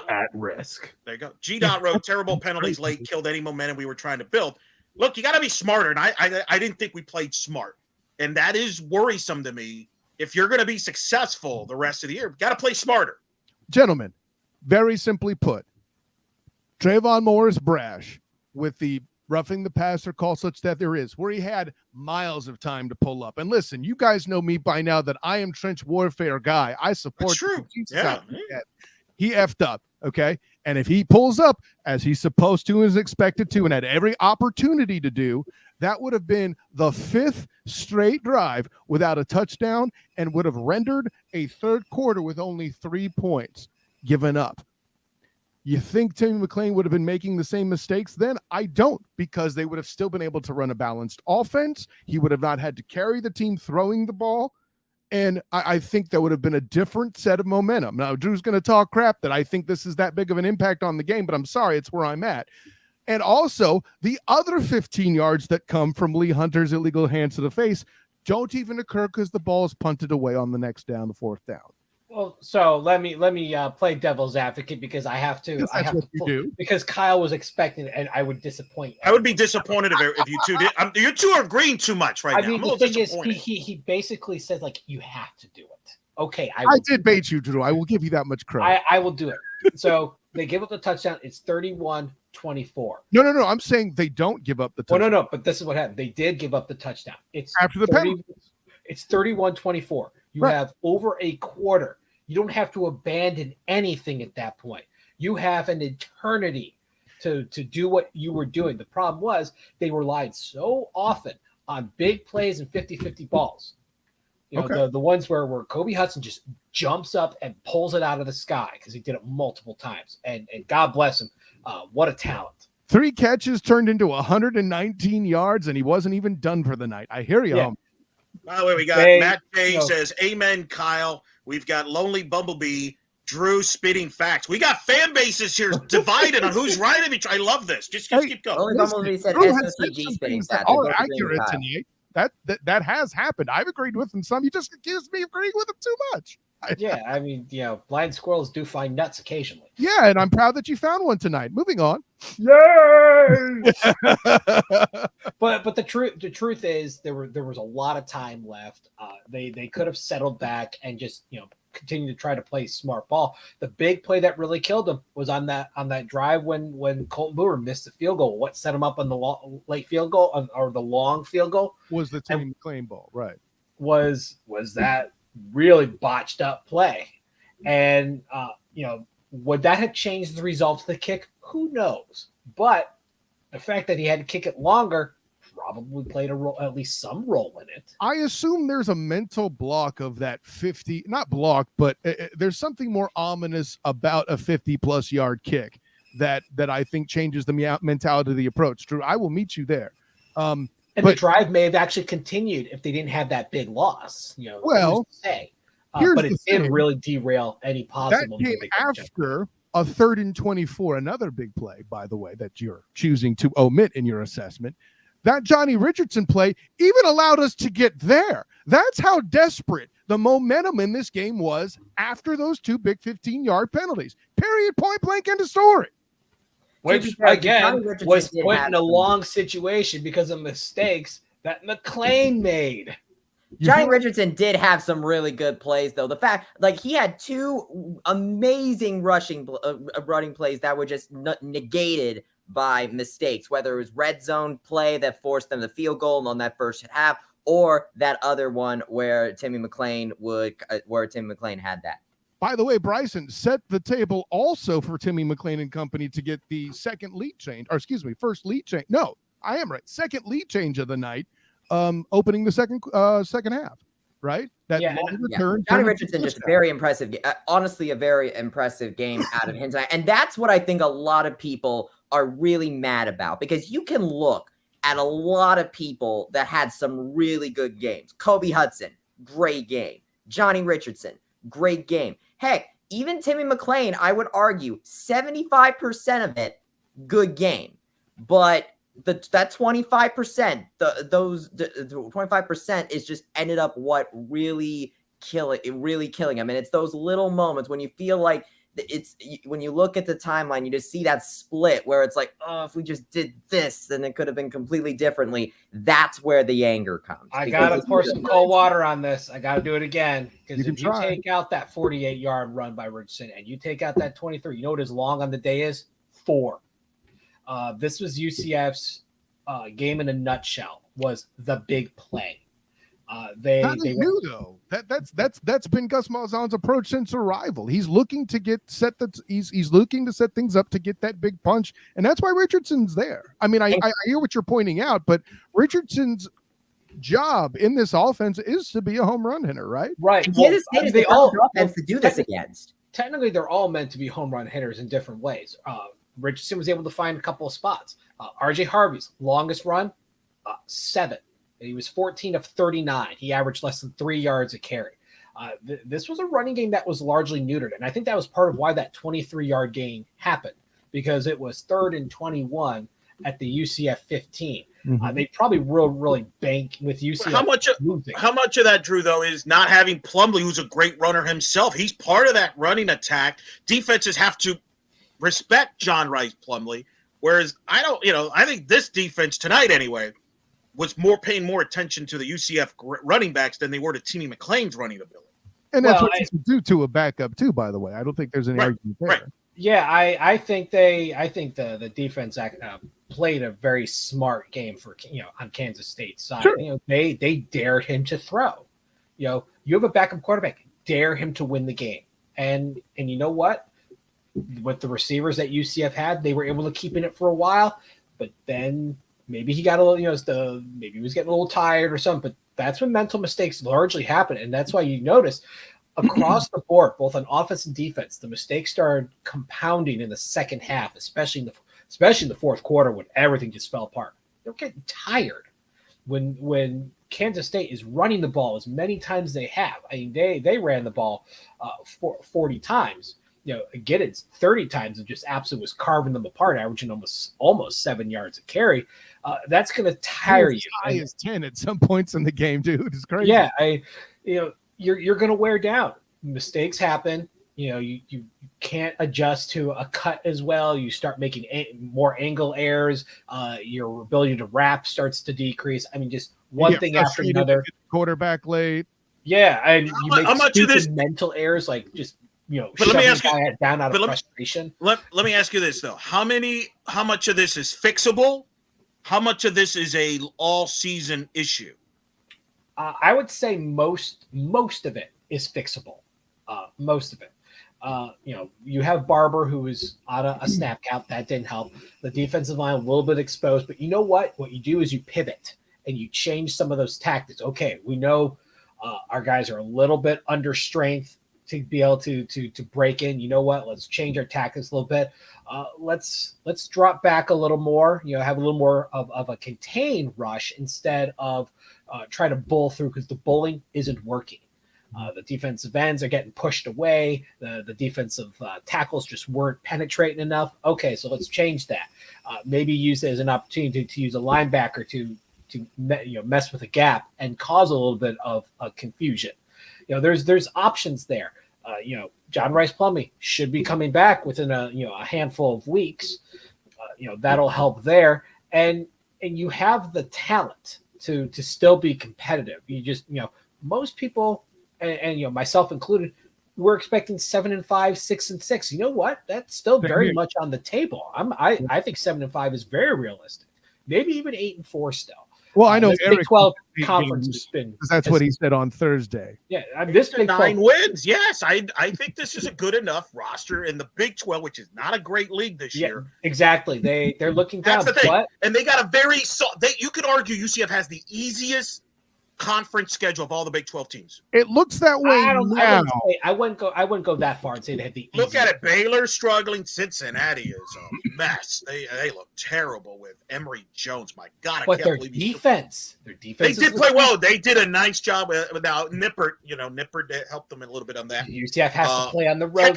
at risk.
There you go. G-Dot wrote terrible penalties late, killed any momentum we were trying to build. Look, you got to be smarter, and I didn't think we played smart, and that is worrisome to me. If you're going to be successful the rest of the year, you've got to play smarter.
Gentlemen, very simply put, Trayvon Moore is brash with the roughing the passer call such that there is, where he had miles of time to pull up. And listen, you guys know me by now that I am trench warfare guy. I support.
That's true.
Yeah. He effed up, okay? And if he pulls up as he's supposed to and is expected to and had every opportunity to do, that would have been the fifth straight drive without a touchdown and would have rendered a third quarter with only 3 points given up. You think Timmy McLean would have been making the same mistakes then? I don't, because they would have still been able to run a balanced offense. He would have not had to carry the team throwing the ball. And I think that would have been a different set of momentum. Now, Drew's going to talk crap that I think this is that big of an impact on the game, but I'm sorry, it's where I'm at. And also, the other 15 yards that come from Lee Hunter's illegal hands to the face don't even occur because the ball is punted away on the next down, the fourth down.
Well, so let me play devil's advocate because I have to. Because Kyle was expecting it, and I would disappoint.
I would be disappointed if you two did. You two are agreeing too much right now.
I mean, the thing is, he basically said like you have to do it. Okay,
I did bait you, Drew. I will give you that much credit.
I will do it. So they give up the touchdown. It's 31-24.
No. I'm saying they don't give up the touchdown.
No. But this is what happened. They did give up the touchdown. It's
after the penalty.
It's 31-24. You have over a quarter. You don't have to abandon anything at that point. You have an eternity to do what you were doing. The problem was they relied so often on big plays and 50-50 balls. You know, the ones where Kobe Hudson just jumps up and pulls it out of the sky because he did it multiple times. And God bless him. What a talent.
3 catches turned into 119 yards, and he wasn't even done for the night. I hear you.
Yeah. By the way, we got Matt J says, "Amen, Kyle." We've got Lonely Bumblebee, Drew spitting facts. We got fan bases here divided on who's right of each. I love this. Just keep going.
Lonely Bumblebee said SOTG spitting facts.
All accurate tonight. That has happened. I've agreed with him some. You just accused me of agreeing with him too much.
Yeah, I mean, blind squirrels do find nuts occasionally.
Yeah, and I'm proud that you found one tonight. Moving on.
Yay! But the truth is there was a lot of time left. They could have settled back and just continue to try to play smart ball. The big play that really killed him was on that drive when Colton Brewer missed the field goal. What set him up on the late field goal or the long field goal
was the Timmy McLean ball, right?
Was that really botched up play, and would that have changed the result of the kick? Who knows? But the fact that he had to kick it longer probably played a role, at least some role in it.
I assume there's a mental block of that 50, not block, but there's something more ominous about a 50-plus yard kick that I think changes the mentality of the approach. Drew, I will meet you there.
And the drive may have actually continued if they didn't have that big loss. But it did really derail any possible.
That came after a 3rd and 24, another big play, by the way, that you're choosing to omit in your assessment. That Johnny Richardson play even allowed us to get there. That's how desperate the momentum in this game was after those 2 big 15-yard penalties. Period, point blank, end of story.
Which, again, was put in a long situation because of mistakes that McLean made.
Johnny Richardson did have some really good plays, though. The fact, he had 2 amazing running plays that were just negated by mistakes, whether it was red zone play that forced them the field goal on that first half, or that other one where Timmy McLean had that.
By the way, Bryson set the table also for Timmy McLean and company to get the first lead change. No, I am right. Second lead change of the night, opening the second half, right? Long return.
Johnny Richardson, just very impressive. Honestly, a very impressive game out of him tonight. And that's what I think a lot of people are really mad about, because you can look at a lot of people that had some really good games. Kobe Hudson, great game. Johnny Richardson, great game. Heck, even Timmy McLean, I would argue 75% of it, good game. But that 25%, the 25% is just ended up what really killing him. And it's those little moments when you feel like when you look at the timeline, you just see that split where it's like, oh, if we just did this, then it could have been completely differently. That's where the anger comes.
I got to pour some cold water on this. I got to do it again. Because if you take out that 48-yard run by Richardson and you take out that 23, you know what his long on the day is? 4. This was UCF's game in a nutshell, was the big play. They
knew though. That's been Gus Malzahn's approach since arrival. He's looking to he's looking to set things up to get that big punch, and that's why Richardson's there. I mean, I hear what you're pointing out, but Richardson's job in this offense is to be a home run hitter, right?
Right.
They all offense to do this against.
Technically, they're all meant to be home run hitters in different ways. Richardson was able to find a couple of spots. RJ Harvey's longest run, 7. He was 14 of 39. He averaged less than 3 yards a carry. This was a running game that was largely neutered, and I think that was part of why that 23-yard gain happened, because it was 3rd and 21 at the UCF 15. Mm-hmm. They probably really bank with UCF.
How much of that, Drew, though, is not having Plumlee, who's a great runner himself? He's part of that running attack. Defenses have to respect John Rice Plumlee, whereas I think this defense tonight anyway was paying more attention to the UCF running backs than they were to Timmy McLean's running ability.
And that's what you can do to a backup too, by the way. I don't think there's any argument there. Right.
Yeah, I think the defense played a very smart game on Kansas State's side. Sure. They dared him to throw. You have a backup quarterback, dare him to win the game. And you know what? With the receivers that UCF had, they were able to keep in it for a while, but then maybe he got a little, maybe he was getting a little tired or something, but that's when mental mistakes largely happen. And that's why you notice across the board, both on offense and defense, the mistakes started compounding in the second half, especially in the fourth quarter when everything just fell apart. They're getting tired when Kansas State is running the ball as many times as they have. I mean, they ran the ball 40 times. Giddens 30 times and just absolutely was carving them apart, averaging almost 7 yards a carry. That's going to tire you.
High as 10 at some points in the game, dude. It's crazy.
Yeah, you're going to wear down. Mistakes happen. You can't adjust to a cut as well. You start making more angle errors. Your ability to wrap starts to decrease. I mean, just one thing after another.
Quarterback late.
Yeah, and you make
how much of this
mental errors, like just
But let me ask you,
down out of frustration.
Let me ask you this though: how much of this is fixable? How much of this is a all season issue?
I would say most of it is fixable. Most of it. You have Barber, who is on a snap count. That didn't help. The defensive line a little bit exposed, but you know what? What you do is you pivot and you change some of those tactics. Okay, we know our guys are a little bit under strength to be able to break in. You know what? Let's change our tactics a little bit. Let's drop back a little more. Have a little more of a contained rush instead of try to bull through, because the bullying isn't working. The defensive ends are getting pushed away. The defensive tackles just weren't penetrating enough. Okay, so let's change that. Maybe use it as an opportunity to use a linebacker to mess with a gap and cause a little bit of confusion. There's options there. John Rice Plumlee should be coming back within a handful of weeks. That'll help there, and you have the talent to still be competitive. You just most people, and myself included, we're expecting 7-5, 6-6. You know what? That's still very much on the table. I think 7-5 is very realistic. Maybe even 8-4 still.
Well, I know
Big 12 conference has been.
That's what he said on Thursday.
Yeah, this Big
9 wins. Yes, I think this is a good enough roster in the Big 12, which is not a great league this year.
Exactly. They're looking down.
That's the thing. And they got a very you could argue UCF has the easiest conference schedule of all the Big 12 teams.
It looks that way now.
I wouldn't go that far and say they have the
look at it. Baylor struggling. Cincinnati is a mess. They look terrible with Emory Jones. My God, I can't believe
their defense.
They did play well. They did a nice job without Nippert. Nippert helped them a little bit on that.
UCF has to play on the road.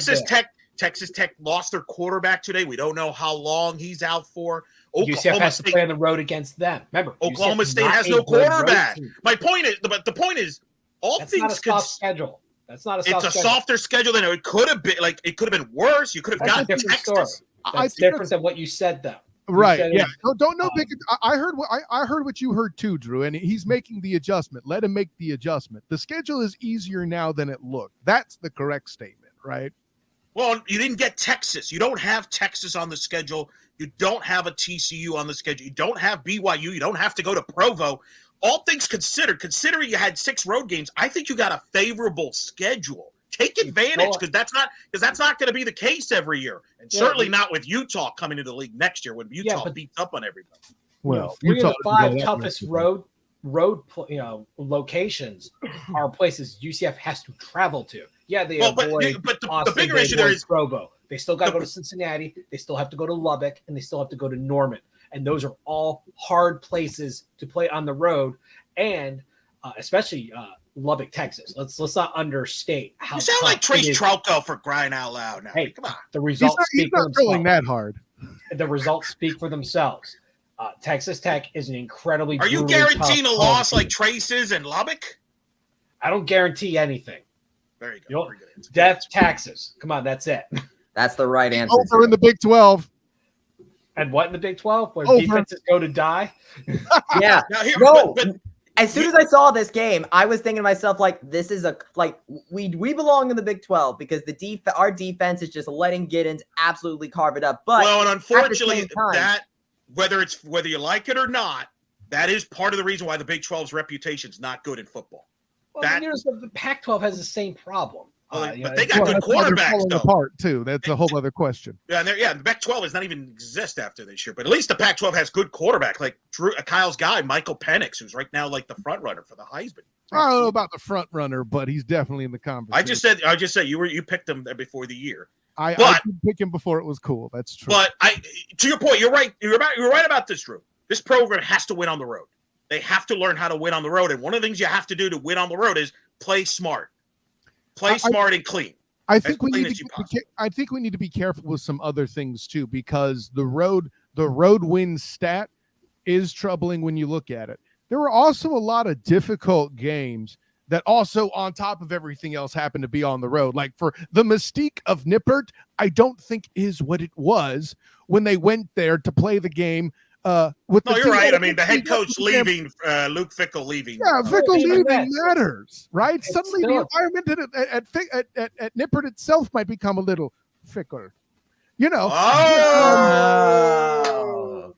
Texas Tech lost their quarterback today. We don't know how long he's out for.
UCF has to play on the road against them. Remember,
Oklahoma State has no quarterback. My point is, but the point is,
that's not a soft schedule. That's not a soft schedule.
It's a softer schedule than it could have been. Like, it could have been worse. You could have gotten Texas.
That's different than what you said, though.
Right. Yeah. Don't know. I heard what you heard too, Drew, and he's making the adjustment. Let him make the adjustment. The schedule is easier now than it looked. That's the correct statement, right?
Well, you didn't get Texas. You don't have Texas on the schedule. You don't have a TCU on the schedule. You don't have BYU. You don't have to go to Provo. All things considered, considering you had 6 road games, I think you got a favorable schedule. Take advantage, because that's not going to be the case every year, and certainly not with Utah coming into the league next year when Utah beats up on everybody.
Well,
3 of the 5 toughest road locations are places UCF has to travel to. Yeah, they avoid
but the bigger issue there is
Provo. They still got to go to Cincinnati. They still have to go to Lubbock, and they still have to go to Norman. And those are all hard places to play on the road, and especially Lubbock, Texas. Let's not understate how.
You sound like Trace Trauco for crying out loud now. Hey, come on.
The results speak for themselves.
He's not drilling that hard.
The results speak for themselves. Texas Tech is an incredibly.
Are you guaranteeing a loss like Trace is in Lubbock?
I don't guarantee anything.
Very good. Very good.
Death, taxes. Come on, that's it.
That's the right answer.
Over in the Big 12.
And what in the Big 12? Where defenses go to die?
Yeah. As soon as I saw this game, I was thinking to myself, this is we belong in the Big 12 because our defense is just letting Giddens absolutely carve it up. But
and unfortunately, whether you like it or not, that is part of the reason why the Big 12's reputation is not good in football.
Well, the Pac-12 has the same problem.
But they got good quarterbacks, though.
Apart too. That's a whole other question.
Yeah, the Pac-12 does not even exist after this year. But at least the Pac-12 has good quarterbacks, like Kyle's guy, Michael Penix, who's right now like the front runner for the Heisman.
I don't know about the front runner, but he's definitely in the conversation.
I just said you picked him there before the year.
I did pick him before it was cool. That's true.
But to your point, you're right. You're right about this, Drew. This program has to win on the road. They have to learn how to win on the road, and one of the things you have to do to win on the road is play smart. Play smart and clean.
I think we need to be careful with some other things too, because the road win stat is troubling when you look at it. There were also a lot of difficult games that also, on top of everything else, happened to be on the road. Like, for the mystique of Nippert, I don't think is what it was when they went there to play the game With
No,
the
you're
team-
right. I mean, the head coach leaving, Luke Fickell leaving.
Yeah, Fickell
even
leaving
that.
matters, right?
It's
Suddenly
still-
the environment at Nippert itself might become a little fickler. You know.
Oh!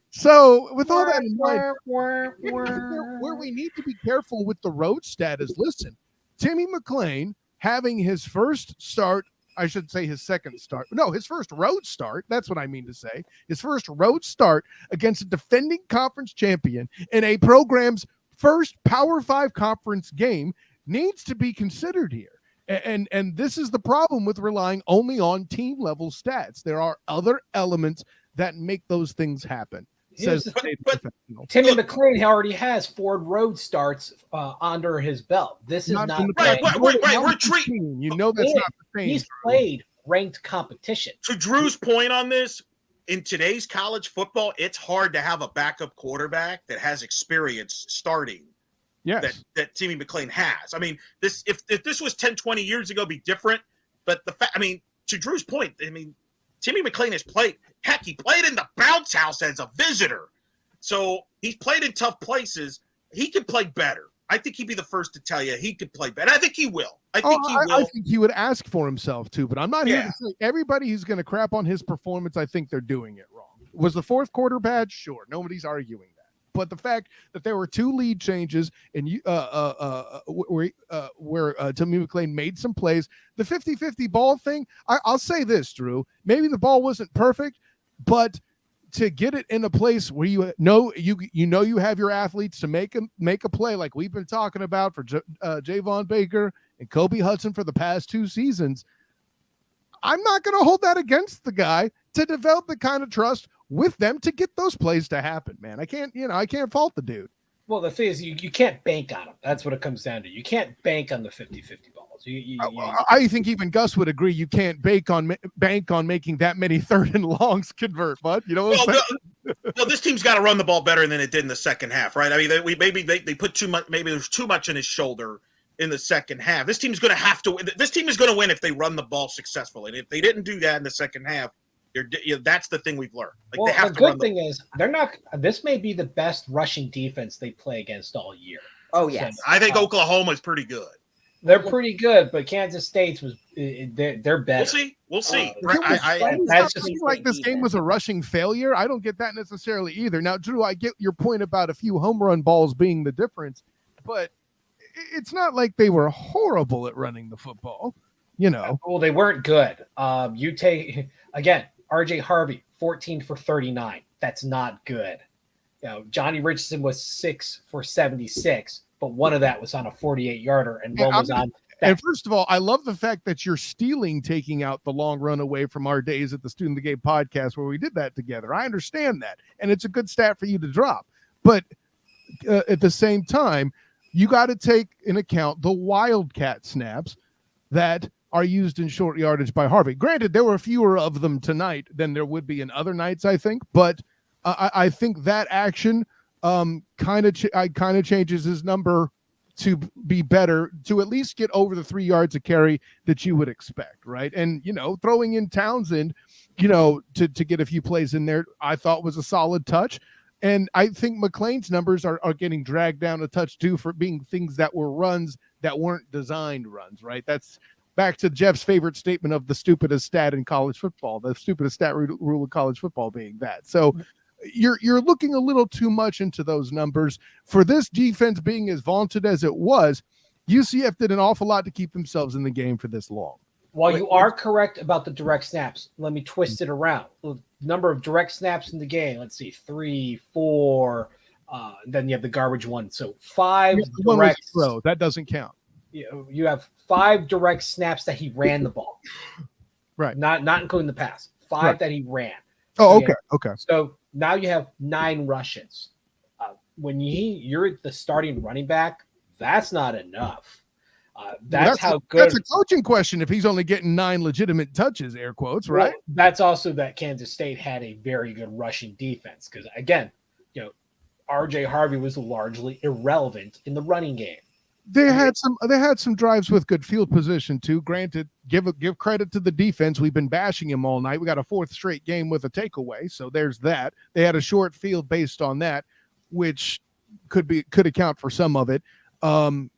So with all that in mind, where we need to be careful with the road stat is, listen, Timmy McLean having his first start, I should say his second start. No, his first road start. That's what I mean to say. His first road start against a defending conference champion in a program's first Power 5 conference game needs to be considered here. And this is the problem with relying only on team level stats. There are other elements that make those things happen. Says the state professional.
Timmy McLean already has 4 road starts under his belt. This is not
Right. We're treating.
You know that's not the same.
He's played ranked competition.
To Drew's point on this, in today's college football, it's hard to have a backup quarterback that has experience starting.
Yes.
That Timmy McLean has. I mean, if this was 10, 20 years ago, it'd be different. But to Drew's point, I mean, Timmy McLean has played. Heck, he played in the bounce house as a visitor. So he's played in tough places. He could play better. I think he'd be the first to tell you he could play better. I think he will. I think
he would ask for himself too, but I'm not here to say everybody who's going to crap on his performance, I think they're doing it wrong. Was the fourth quarter bad? Sure. Nobody's arguing that. But the fact that there were 2 lead changes and where Timmy McLean made some plays, the 50-50 ball thing, I'll say this, Drew, maybe the ball wasn't perfect, but to get it in a place where you know you have your athletes to make a play like we've been talking about for Javon Baker and Kobe Hudson for the past 2 seasons, I'm not going to hold that against the guy to develop the kind of trust with them to get those plays to happen, man. I can't fault the dude.
Well, the thing is, you can't bank on him. That's what it comes down to. You can't bank on the 50-50 balls.
I think even Gus would agree you can't bank on making that many 3rd and longs convert, bud. You know what I'm saying?
Well, this team's got to run the ball better than it did in the second half, right? I mean, they put too much. Maybe there's too much in his shoulder in the second half. This team's going to have to win. This team is going to win if they run the ball successfully. And if they didn't do that in the second half, that's the thing we've learned. Like,
well, the good thing is they're not. This may be the best rushing defense they play against all year.
Oh yes,
so, I think Oklahoma's pretty good.
They're pretty good, but Kansas State's they're better.
We'll see.
That's just like this game was a rushing failure. I don't get that necessarily either. Now, Drew, I get your point about a few home run balls being the difference, but it's not like they were horrible at running the football. You know,
well, they weren't good. You take again. RJ Harvey, 14 for 39. That's not good. You know, Johnny Richardson was 6 for 76, but one of that was on a 48-yarder, and one was on.
And first of all, I love the fact that you're taking out the long run away from our days at the Student of the Game podcast where we did that together. I understand that, and it's a good stat for you to drop. But at the same time, you got to take in account the wildcat snaps that are used in short yardage by Harvey. Granted, there were fewer of them tonight than there would be in other nights, I think, but I think that action kind of changes his number to be better, to at least get over the 3 yards of carry that you would expect, right? And, throwing in Townsend, to get a few plays in there, I thought was a solid touch. And I think McLean's numbers are getting dragged down a touch too for being things that were runs that weren't designed runs, right? That's back to Jeff's favorite statement of the stupidest stat in college football, the stupidest stat rule of college football being that. So you're looking a little too much into those numbers. For this defense being as vaunted as it was, UCF did an awful lot to keep themselves in the game for this long.
While you are correct about the direct snaps, let me twist it around. The number of direct snaps in the game, let's see, 3, 4, then you have the garbage one. So 5 direct
throw. That doesn't count.
You have 5 direct snaps that he ran the ball,
right?
Not including the pass. 5 that he ran.
Oh,
so
okay.
So now you have 9 rushes. When you're the starting running back, that's not enough. That's how good.
That's a coaching question. If he's only getting 9 legitimate touches, air quotes, right?
Well, that's also that Kansas State had a very good rushing defense because again, RJ Harvey was largely irrelevant in the running game.
They had some drives with good field position too. Granted, give credit to the defense. We've been bashing him all night. We got a fourth straight game with a takeaway, so there's that. They had a short field based on that, which could account for some of it.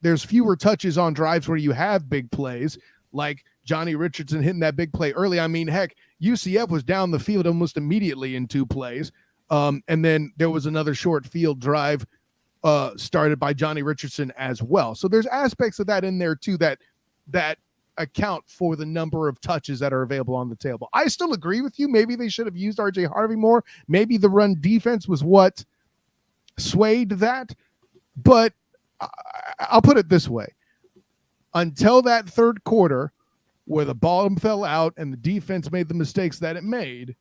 There's fewer touches on drives where you have big plays, like Johnny Richardson hitting that big play early. I mean, heck, UCF was down the field almost immediately in 2 plays. And then there was another short field drive started by Johnny Richardson as well. So there's aspects of that in there too that account for the number of touches that are available on the table. I still agree with you. Maybe they should have used RJ Harvey more. Maybe the run defense was what swayed that. But I'll put it this way. Until that third quarter where the ball fell out and the defense made the mistakes that it made,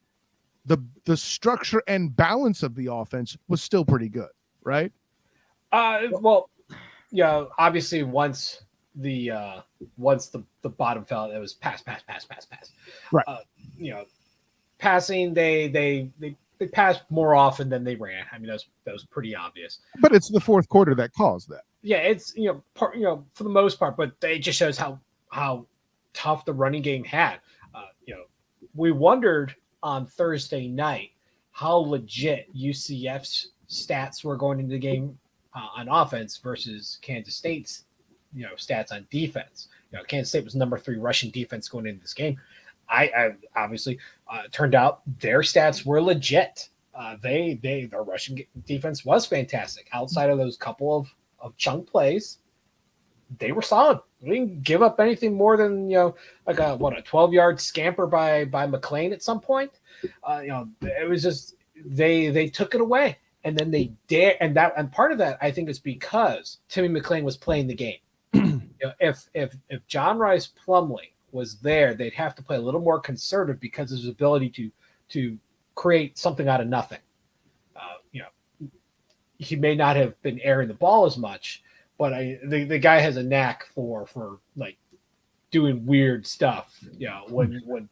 the structure and balance of the offense was still pretty good, right?
Well, yeah, obviously once the bottom fell, it was pass.
Right.
Passing, they passed more often than they ran. I mean, that was pretty obvious.
But it's the fourth quarter that caused that.
Yeah, it's for the most part, but it just shows how tough the running game had. We wondered on Thursday night how legit UCF's stats were going into the game on offense versus Kansas State's stats on defense. Kansas State was number 3 rushing defense going into this game. I obviously turned out their stats were legit. Their rushing defense was fantastic. Outside of those couple of chunk plays, they were solid. We didn't give up anything more than like a 12-yard scamper by McLean at some point. It was just they took it away, and then they dare, and part of that I think is because Timmy McLean was playing the game. If John Rice Plumlee was there, they'd have to play a little more conservative because of his ability to create something out of nothing. He may not have been airing the ball as much, but the guy has a knack for like doing weird stuff. When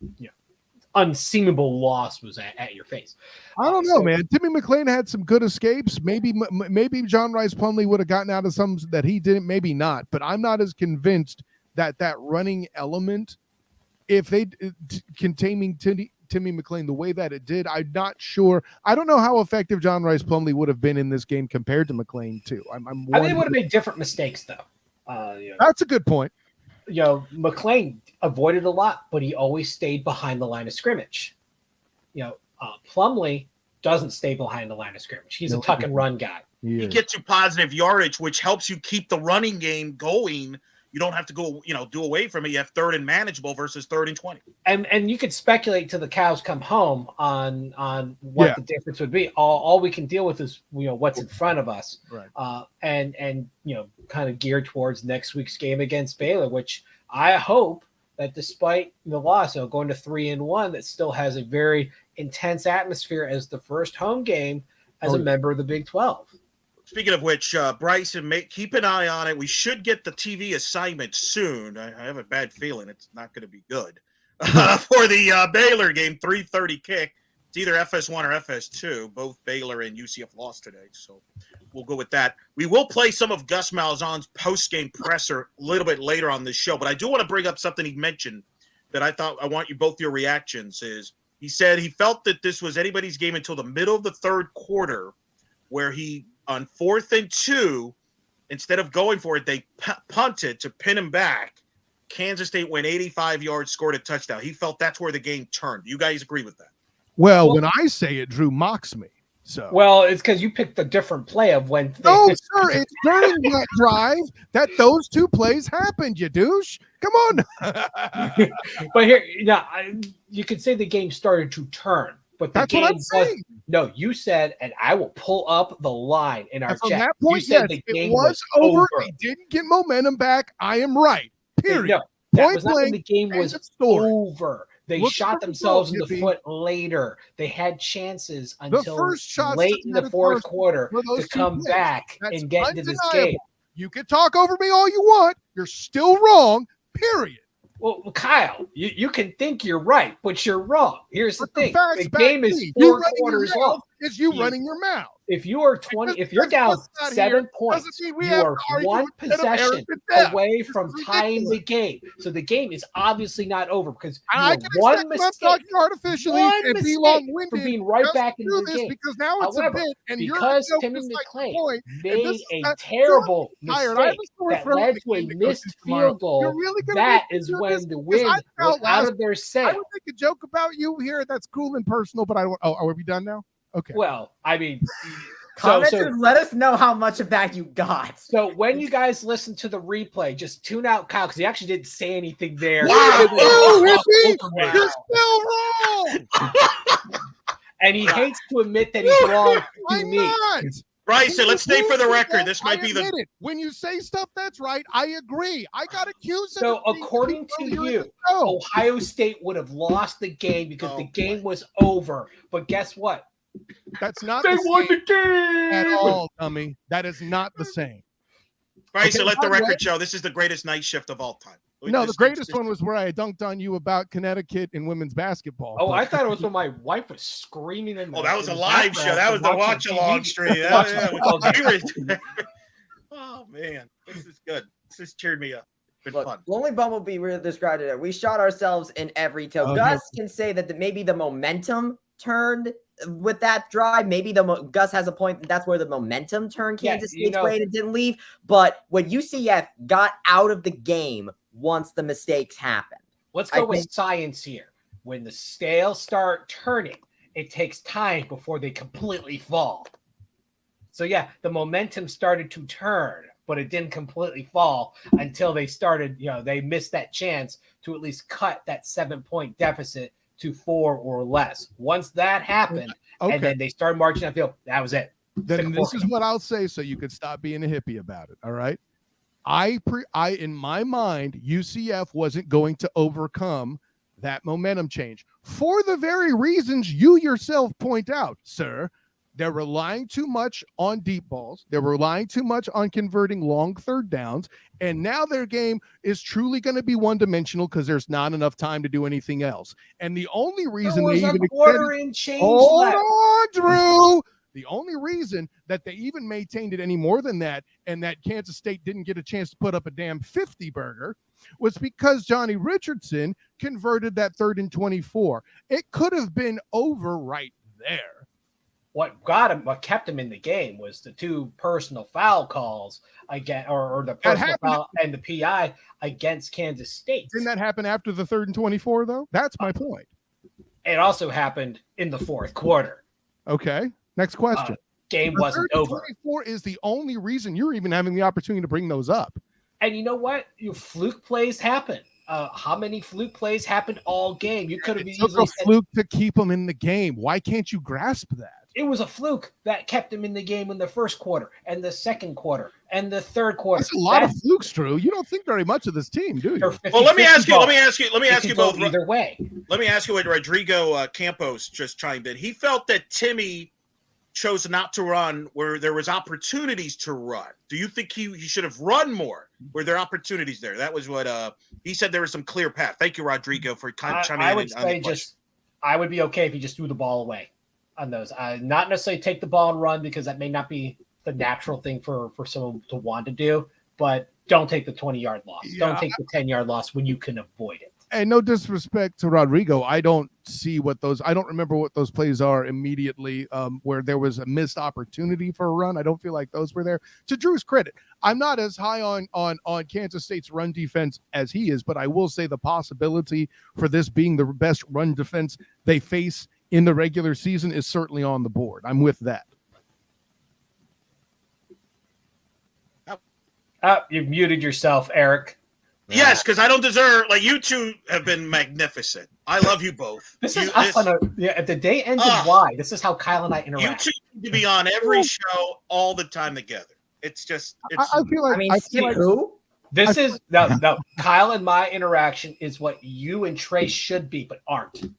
unseemable loss was at your face.
I don't know, man. Timmy McLean had some good escapes. Maybe John Rice Plumlee would have gotten out of some that he didn't. Maybe not. But I'm not as convinced that running element, if they containing Timmy McLean the way that it did, I'm not sure. I don't know how effective John Rice Plumlee would have been in this game compared to McLean too. I think
they would have made different mistakes though.
That's a good point.
McLean avoided a lot, but he always stayed behind the line of scrimmage. Plumlee doesn't stay behind the line of scrimmage. He's a tuck and run guy.
He gets you positive yardage, which helps you keep the running game going. You don't have to go, do away from it. You have 3rd and manageable versus 3rd and 20.
And you could speculate till the cows come home on what the difference would be. All we can deal with is what's in front of us,
right?
And kind of geared towards next week's game against Baylor, which I hope that despite the loss, going to 3-1, that still has a very intense atmosphere as the first home game as a member of the Big 12.
Speaking of which, Bryson, keep an eye on it. We should get the TV assignment soon. I have a bad feeling it's not going to be good. For the Baylor game, 3:30 kick. It's either FS1 or FS2. Both Baylor and UCF lost today, so we'll go with that. We will play some of Gus Malzahn's post-game presser a little bit later on this show, but I do want to bring up something he mentioned that I want you both your reactions is. He said he felt that this was anybody's game until the middle of the third quarter, where he – on 4th and 2, instead of going for it, they punted to pin him back. Kansas State went 85 yards, scored a touchdown. He felt that's where the game turned. You guys agree with that?
Well, when I say it, Drew mocks me. So
it's because you picked a different play of when.
No, sir, it's during that drive that those 2 plays happened. You douche. Come on.
But here, you could say the game started to turn. But that's what I'm saying. No, you said, and I will pull up the line in our chat.
That point,
you said the game was over.
They didn't get momentum back. I am right. Period.
No, that was not when the game was over. They shot themselves in the foot later. They had chances until late in the fourth quarter to come back and get into this game.
You can talk over me all you want. You're still wrong. Period.
Well, Kyle, you can think you're right, but you're wrong. Here's the thing. The game is 4 quarters long.
is you running your mouth.
If you are 20, if you're down 7 points, you are one possession away from tying the game. So the game is obviously not over because one mistake,
artificially and be long-winded
from being right back into the game.
Because now it's
However,
a bit, and
because Timmy McLean made a terrible mistake that led to a missed field goal, that is when the wind was out of their sail.
I would make a joke about you here. That's cool and personal, but I don't. Oh, are we done now? Okay.
Well, I mean,
commenters, let us know how much of that you got.
So when you guys listen to the replay, just tune out Kyle because he actually didn't say anything there.
Wow, you're still wrong.
And he hates to admit that he's wrong to me.
Right, so let's stay for the record. This might be the
when you say stuff that's right. I agree. I got accused.
So according to you, Ohio State would have lost the game because the game was over. But guess what?
That's not
they won the game
at all, dummy. That is not the same.
Right, so let the record show this is the greatest night shift of all time.
No, the greatest one was where I dunked on you about Connecticut and women's basketball.
Oh, I thought it was when my wife was screaming in the
that was a live show. That was the watch-along stream. Oh, man. This is good. This has cheered me up. Fun.
Lonely Bumblebee really described it. We shot ourselves in every toe. Gus can say that maybe the momentum turned with that drive. Maybe Gus has a point. That's where the momentum turned Kansas State's way and it didn't leave. But when UCF got out of the game once the mistakes happened.
Let's go with science here. When the scales start turning, it takes time before they completely fall. So yeah, the momentum started to turn, but it didn't completely fall until they started, they missed that chance to at least cut that 7-point deficit to 4 or less. Once that happened, and then they started marching upfield, that was it.
Then this is what I'll say so you could stop being a hippie about it, all right? I in my mind, UCF wasn't going to overcome that momentum change for the very reasons you yourself point out, sir. They're relying too much on deep balls. They're relying too much on converting long third downs. And now their game is truly going to be one-dimensional because there's not enough time to do anything else. And the only reason they even hold on, Drew. The only reason that they even maintained it any more than that and that Kansas State didn't get a chance to put up a damn 50-burger was because Johnny Richardson converted that 3rd and 24. It could have been over right there.
What kept him in the game was the 2 personal foul calls again, or the personal foul and the PI against Kansas State.
Didn't that happen after the 3rd and 24, though? That's my point.
It also happened in the 4th quarter.
Okay. Next question.
Game wasn't over.
24 is the only reason you're even having the opportunity to bring those up.
And you know what? Fluke plays happen. How many fluke plays happened all game? You could have
easily a fluke to keep them in the game. Why can't you grasp that?
It was a fluke that kept him in the game in the 1st quarter and the 2nd quarter and the 3rd quarter.
That's a lot of flukes, Drew. You don't think very much of this team, do you?
Well, let me ask you both.
Either way.
Let me ask you what Rodrigo Campos just chimed in. He felt that Timmy chose not to run where there was opportunities to run. Do you think he should have run more? Were there opportunities there? That was what he said. There was some clear path. Thank you, Rodrigo, for chiming in.
I would say I would be okay if he just threw the ball away on those. Not necessarily take the ball and run because that may not be the natural thing for someone to want to do, but don't take the 20-yard loss. Yeah. Don't take the 10-yard loss when you can avoid it.
And no disrespect to Rodrigo, I don't remember what those plays are immediately where there was a missed opportunity for a run. I don't feel like those were there. To Drew's credit, I'm not as high on Kansas State's run defense as he is, but I will say the possibility for this being the best run defense they face in the regular season is certainly on the board. I'm with that.
You've muted yourself, Eric.
Yes, because I don't deserve, you two have been magnificent. I love you both.
This is us if the day ends in Y, this is how Kyle and I interact.
You two need to be on every show all the time together. It's just,
I feel like,
who?
This is, no, Kyle and my interaction is what you and Trey should be, but aren't.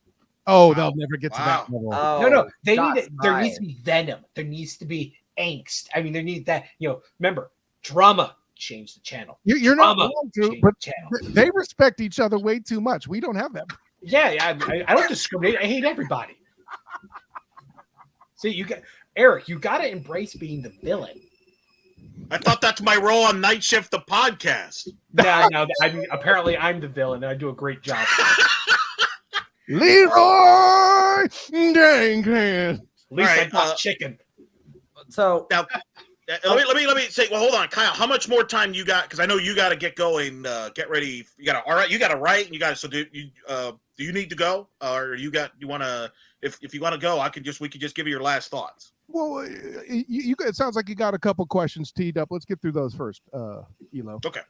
Oh, they'll never get to that level.
No, there needs to be venom. There needs to be angst. I mean, there needs that, remember, drama. Change the channel.
You're not wrong, Drew, but they respect each other way too much. We don't have that.
Yeah, I don't discriminate. I hate everybody. See, Eric, you got to embrace being the villain.
I thought that's my role on Night Shift, the podcast.
No, apparently I'm the villain, and I do a great job.
Leroy Jenkins.
At least I got chicken.
So
now, let me say. Well, hold on, Kyle. How much more time you got? Because I know you got to get going. Get ready. You got to. You got to write. You got to. So do you need to go, or you want to? If you want to go, we could just give you your last thoughts.
Well, it sounds like you got a couple questions teed up. Let's get through those first, Elo.
Okay.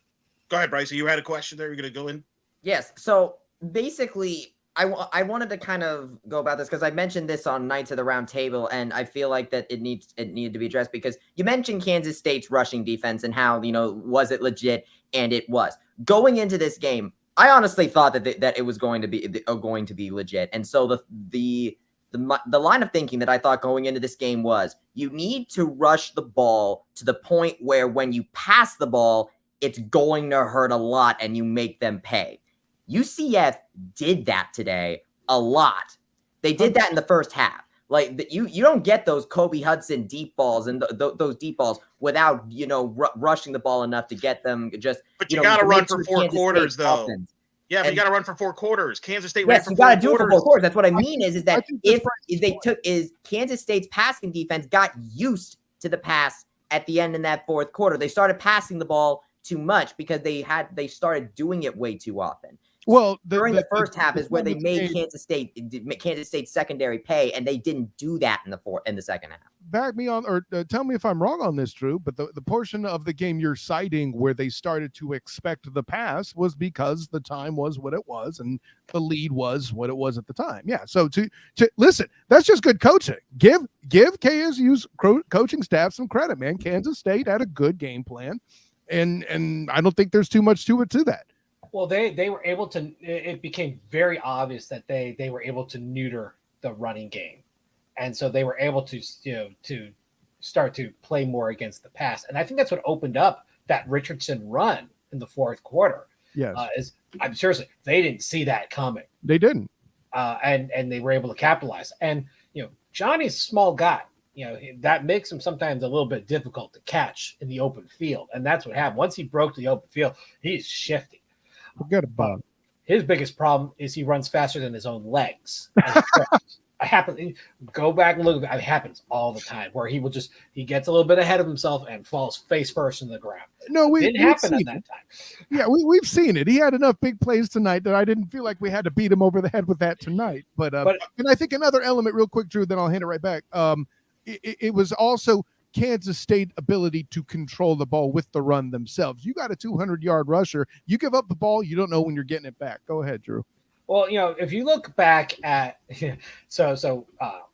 Go ahead, Bryce. You had a question there. You're going to go in?
Yes. So basically, I wanted to kind of go about this because I mentioned this on Knights of the Round Table, and I feel like that it needed to be addressed because you mentioned Kansas State's rushing defense and how, was it legit? And it was. Going into this game, I honestly thought that it was going to be legit. And so the line of thinking that I thought going into this game was you need to rush the ball to the point where when you pass the ball, it's going to hurt a lot and you make them pay. UCF did that today a lot. They did that in the first half. Like you don't get those Kobe Hudson deep balls and those deep balls without rushing the ball enough to get them just.
But you got to run for 4 quarters though. Offense. Yeah, but you got to run for 4 quarters. Kansas State ran for 4 quarters. Yes, you got to do it for 4 quarters.
That's what I mean is that if Kansas State's passing defense got used to the pass at the end in that 4th quarter, they started passing the ball too much because they started doing it way too often.
Well,
during the first half is where they made Kansas State's secondary pay, and they didn't do that in the second half.
Back me on, or tell me if I'm wrong on this, Drew. But the portion of the game you're citing where they started to expect the pass was because the time was what it was, and the lead was what it was at the time. Yeah. So to listen, that's just good coaching. Give KSU's coaching staff some credit, man. Kansas State had a good game plan, and I don't think there's too much to that.
Well, they were able to. It became very obvious that they were able to neuter the running game, and so they were able to to start to play more against the pass. And I think that's what opened up that Richardson run in the 4th quarter.
Yes,
I'm seriously, they didn't see that coming.
They didn't,
and they were able to capitalize. And Johnny's a small guy. That makes him sometimes a little bit difficult to catch in the open field, and that's what happened. Once he broke the open field, he's shifty.
Forget about it.
His biggest problem is he runs faster than his own legs. Go back and look. It happens all the time where he gets a little bit ahead of himself and falls face first in the ground.
No,
it didn't happen at that time.
Yeah, we've seen it. He had enough big plays tonight that I didn't feel like we had to beat him over the head with that tonight. But and I think another element, real quick, Drew, then I'll hand it right back. It was also Kansas State ability to control the ball with the run themselves. You got a 200-yard rusher. You give up the ball, you don't know when you're getting it back. Go ahead, Drew.
Well, if you look back at so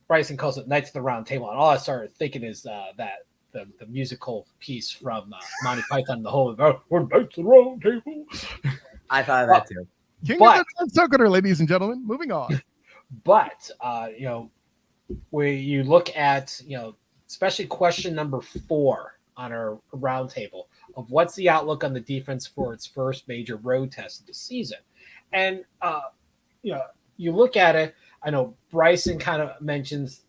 Bryson calls it Knights of the Round Table, and all I started thinking is that the musical piece from Monty Python and the whole we're Knights of the Round Table.
I thought of that too.
King of the Sucker, ladies and gentlemen. Moving on.
But where you look at especially question number 4 on our roundtable of what's the outlook on the defense for its first major road test of the season. And, you look at it, I know Bryson kind of mentions,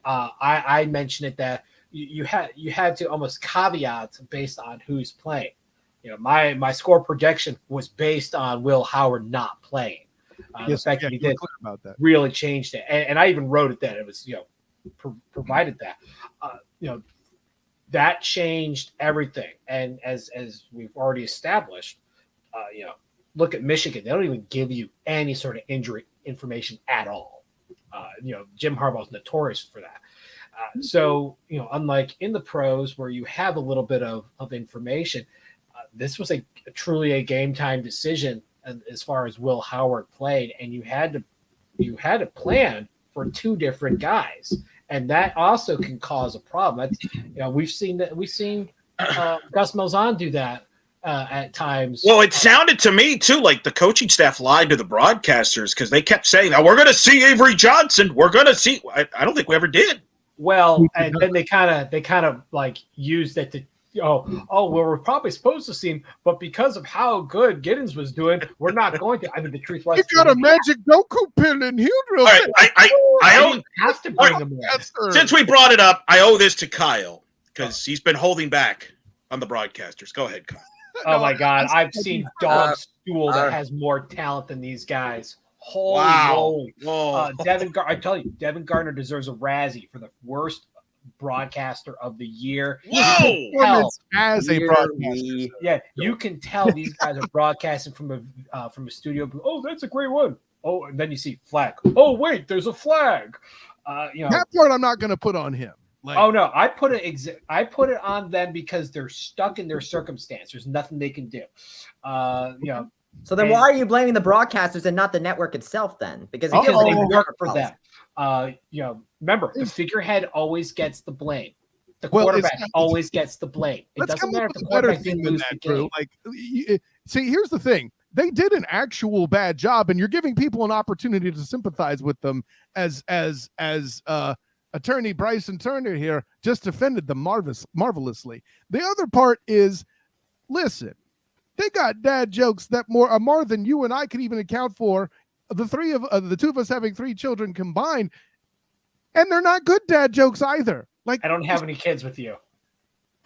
I mentioned it that you had to almost caveat based on who's playing. My score projection was based on Will Howard not playing. The fact that he did
about that
really changed it. And I even wrote it that it was, provided that, that changed everything. And as we've already established, look at Michigan. They don't even give you any sort of injury information at all. Jim Harbaugh's notorious for that. So, unlike in the pros where you have a little bit of information, this was truly a game time decision as far as Will Howard played. And you had to plan for 2 different guys. And that also can cause a problem. That's, we've seen Gus Malzahn do that at times.
Well, it sounded to me too like the coaching staff lied to the broadcasters because they kept saying, "Oh, we're going to see Avery Johnson. We're going to see." I don't think we ever did.
Well, and then they kind of like used it well, we're probably supposed to see him, but because of how good Giddens was doing, we're not going to. I mean, the truth was,
he got a magic Goku pin and he'll real
All right, I owe
have to bring him in.
Since we brought it up, I owe this to Kyle because he's been holding back on the broadcasters. Go ahead, Kyle.
Oh my God, I've seen dog stool that has more talent than these guys. Holy moly. I tell you, Devin Gardner deserves a Razzie for the worst broadcaster of the year.
Whoa!
As a broadcaster.
Yeah, you can tell these guys are broadcasting from a studio. Oh, that's a great one. Oh, and then you see flag. Oh, wait, there's a flag.
That part I'm not going to put on him.
Oh no, I put it on them because they're stuck in their circumstance. There's nothing they can do.
So then why are you blaming the broadcasters and not the network itself then? Because
they work for them. Remember, the figurehead always gets the blame. The quarterback always gets the blame. It doesn't matter if the quarterback didn't lose the game.
See, here's the thing. They did an actual bad job, and you're giving people an opportunity to sympathize with them as attorney Bryson Turner here just defended them marvelously. The other part is, listen, they got dad jokes that are more than you and I could even account for. The two of us having 3 children combined, and they're not good dad jokes either. Like,
I don't have any kids with you.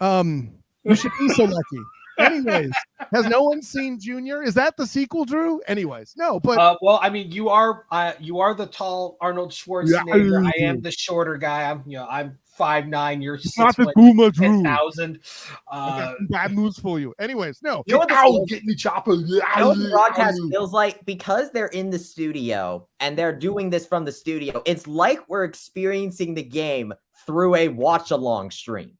You should be so lucky. Anyways, has no one seen Junior? Is that the sequel, Drew? Anyways, no, but
well, I mean, you are the tall Arnold Schwarzenegger. I am the shorter guy. I'm 5'9". You're 6'10,000.
Bad news for you. Anyways, no.
Get me chopper. You know what the broadcast feels like? Because they're in the studio and they're doing this from the studio, it's like we're experiencing the game through a watch-along stream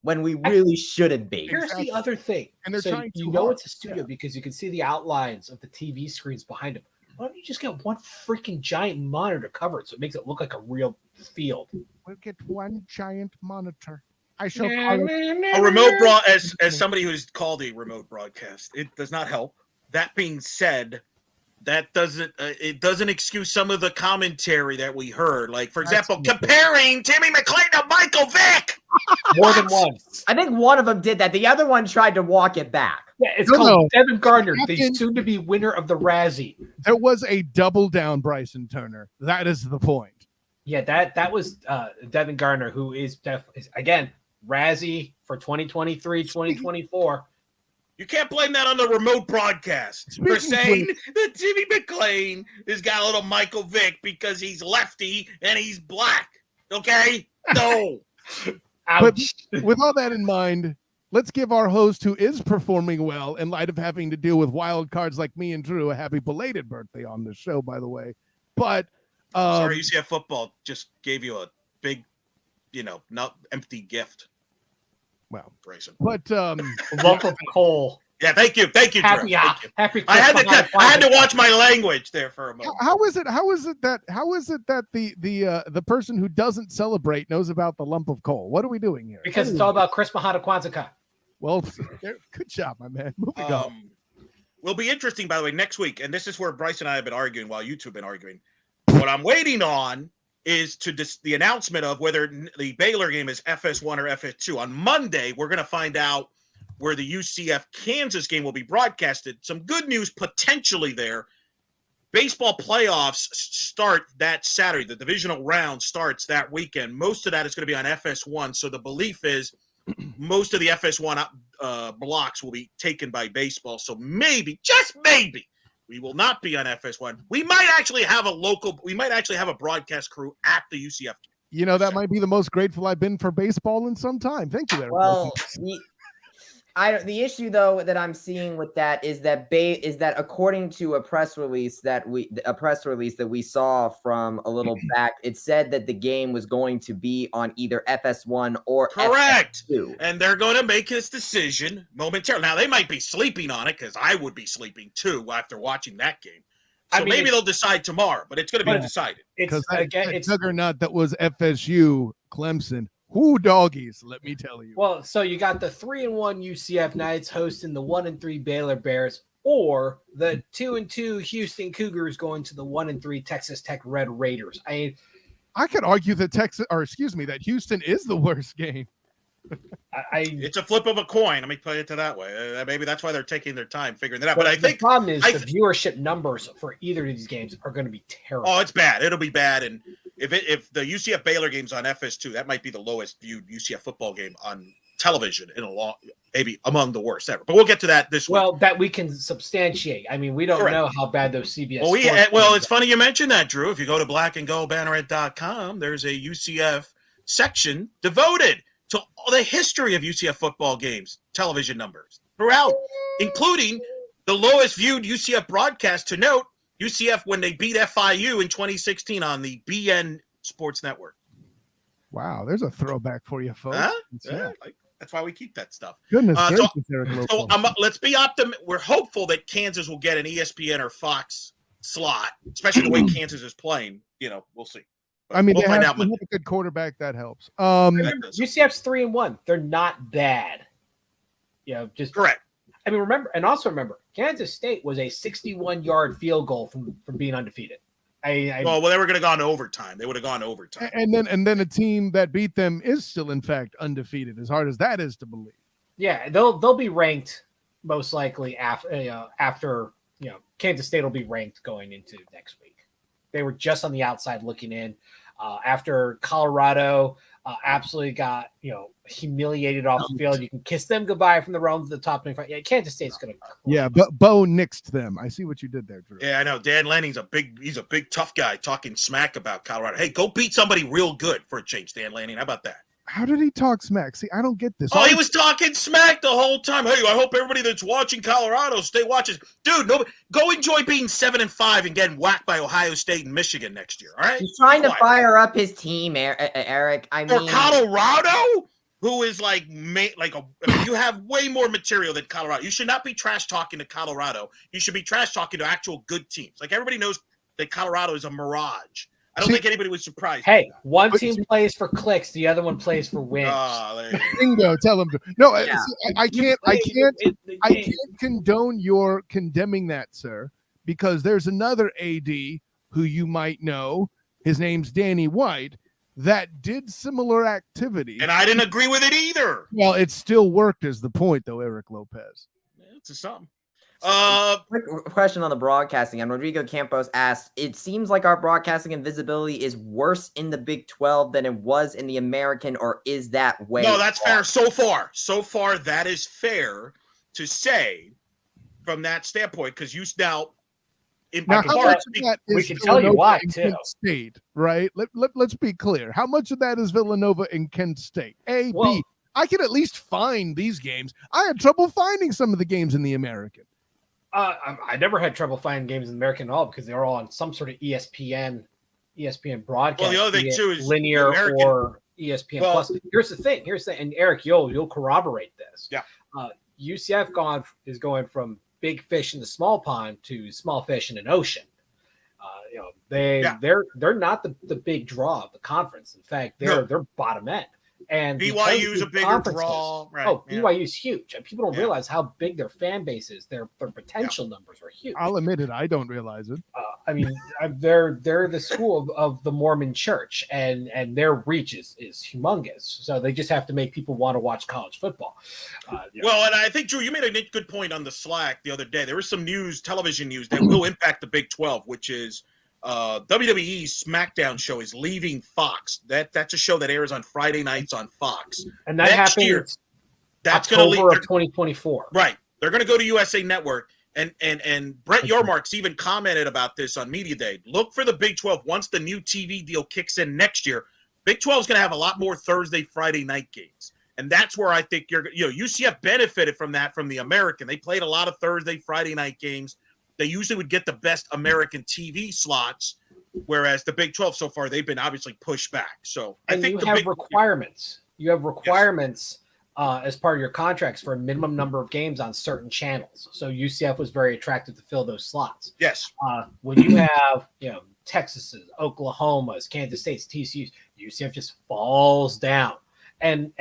when we really shouldn't be.
Here's the other thing.
And they're trying to
it's a studio because you can see the outlines of the TV screens behind them. Why don't you just get one freaking giant monitor covered so it makes it look like a real field?
We'll get one giant monitor. I shall
a remote as somebody who's called a remote broadcast. It does not help. That being said, that doesn't excuse some of the commentary that we heard. Like, for example, comparing Timmy McLean to Michael Vick.
More than once.
I think one of them did that. The other one tried to walk it back.
Yeah, it's called Devin Gardner, the soon-to-be winner of the Razzie.
There was a double down Bryson Turner. That is the point.
Yeah, that was Devin Gardner, who is again Razzie for 2023, 2024.
You can't blame that on the remote broadcast for saying that Timmy McLean has got a little Michael Vick because he's lefty and he's black. Okay? No.
But with all that in mind, let's give our host, who is performing well in light of having to deal with wild cards like me and Drew, a happy belated birthday on this show, by the way. But
sorry, UCF football just gave you a big, not empty gift.
Well,
Grayson.
But
lump of coal.
Yeah, thank you, Drew. Thank you.
Happy
I had to watch my language there for a moment.
How is it that the person who doesn't celebrate knows about the lump of coal? What are we doing here?
Because it's all about Chris Mahana Kwanzaa.
Well, good job, my man. Moving on.
Will be interesting, by the way, next week, and this is where Bryce and I have been arguing while you two have been arguing. What I'm waiting on is the announcement of whether the Baylor game is FS1 or FS2. On Monday, we're going to find out where the UCF Kansas game will be broadcasted. Some good news potentially there. Baseball playoffs start that Saturday. The divisional round starts that weekend. Most of that is going to be on FS1. So the belief is most of the FS1 blocks will be taken by baseball. So maybe, just maybe, we will not be on FS1. We might actually have a broadcast crew at the UCF game.
That might be the most grateful I've been for baseball in some time. Thank you, everybody.
Well, the issue though that I'm seeing with that is that according to a press release that we saw from a little back, it said that the game was going to be on either FS1 or
correct.
FS2.
And they're going to make this decision momentarily. Now they might be sleeping on it because I would be sleeping too after watching that game. So maybe they'll decide tomorrow, but it's going to be decided.
Because that juggernaut that was FSU, Clemson. Who doggies, let me tell you.
Well, so you got the 3-1 UCF Knights hosting the 1-3 Baylor Bears, or the 2-2 Houston Cougars going to the 1-3 Texas Tech Red Raiders.
I could argue that that Houston is the worst game.
It's a flip of a coin. Let me put it that way. Maybe that's why they're taking their time figuring that out.
But
I think
the problem is the viewership numbers for either of these games are going to be terrible.
Oh, it's bad. It'll be bad. And if the UCF Baylor game's on FS2, that might be the lowest viewed UCF football game on television in a long, maybe among the worst ever. But we'll get to that this week.
Well, that we can substantiate. I mean, we don't know how bad those CBS.
Well, it's funny you mentioned that, Drew. If you go to blackandgoldbanneret.com, there's a UCF section devoted to all the history of UCF football games, television numbers throughout, including the lowest viewed UCF broadcast. To note, UCF when they beat FIU in 2016 on the BN Sports Network.
Wow, there's a throwback for you, folks.
Huh? Yeah, that's why we keep that stuff.
Goodness gracious, Eric Lopez.
Let's be optimistic. We're hopeful that Kansas will get an ESPN or Fox slot, especially the way Kansas is playing. We'll see.
I mean, they have a good quarterback. That helps.
UCF's 3-1. They're not bad. Just
correct.
I mean, remember, Kansas State was a 61-yard field goal from being undefeated.
Well, they were going to go to overtime. They would have gone to overtime.
And then a team that beat them is still, in fact, undefeated. As hard as that is to believe.
Yeah, they'll be ranked most likely after Kansas State will be ranked going into next week. They were just on the outside looking in after Colorado absolutely got humiliated off the field. You can kiss them goodbye from the realms of the top 25. Yeah, Kansas State's going to.
Yeah, but Bo nixed them. I see what you did there, Drew.
Yeah, I know. Dan Lanning's he's a big tough guy talking smack about Colorado. Hey, go beat somebody real good for a change, Dan Lanning. How about that?
How did he talk smack? See, I don't get this.
Oh, he was talking smack the whole time. Hey, I hope everybody that's watching Colorado stay watching. Dude, go enjoy being 7-5 and getting whacked by Ohio State and Michigan next year. All right.
He's trying to fire up his team, Eric. I mean,
Colorado, who is you have way more material than Colorado. You should not be trash talking to Colorado. You should be trash talking to actual good teams. Like everybody knows that Colorado is a mirage. I don't think anybody was surprised.
Hey, one team plays for clicks, the other one plays for wins.
Bingo, tell them to. No, yeah. I can't condone your condemning that, sir, because there's another AD who you might know. His name's Danny White that did similar activity.
And I didn't agree with it either.
Well, it still worked is the point, though, Eric Lopez.
It's a something.
Quick question on the broadcasting. And Rodrigo Campos asked, it seems like our broadcasting and visibility is worse in the Big 12 than it was in the American, or is that way?
No, that's fair. So far, that is fair to say from that standpoint, because you now, in
now, how much of that
we
is
can tell you why, too.
Kent State, right? Let's be clear. How much of that is Villanova and Kent State? B. I can at least find these games. I had trouble finding some of the games in the American.
I never had trouble finding games in the American at all because they were all on some sort of ESPN broadcast.
Well, the other thing too is
linear or ESPN Plus. Here's the thing. And Eric, you'll corroborate this.
Yeah.
UCF is going from big fish in the small pond to small fish in an ocean. They're not the big draw of the conference. In fact, they're bottom end. And
BYU is a bigger draw. Right.
BYU is huge. And people don't realize how big their fan base is. Their potential numbers are huge.
I'll admit it. I don't realize it.
I mean, they're the school of the Mormon Church, and their reach is humongous. So they just have to make people want to watch college football.
Well, and I think, Drew, you made a good point on the Slack the other day. There was some television news that will impact the Big 12, which is WWE's SmackDown show is leaving Fox. That's a show that airs on Friday nights on Fox.
And that happens
that's going to leave
of 2024.
Right. They're going to go to USA Network. And Brett Yormark's even commented about this on Media Day. Look for the Big 12 once the new TV deal kicks in next year. Big 12 is going to have a lot more Thursday, Friday night games. And that's where I think UCF benefited from that from the American. They played a lot of Thursday, Friday night games. They usually would get the best American TV slots, whereas the Big 12 so far, they've been obviously pushed back. So I think
you have requirements. You have requirements as part of your contracts for a minimum number of games on certain channels. So UCF was very attractive to fill those slots.
Yes.
When you have Texas's, Oklahoma's, Kansas State's, TCU's, UCF just falls down. And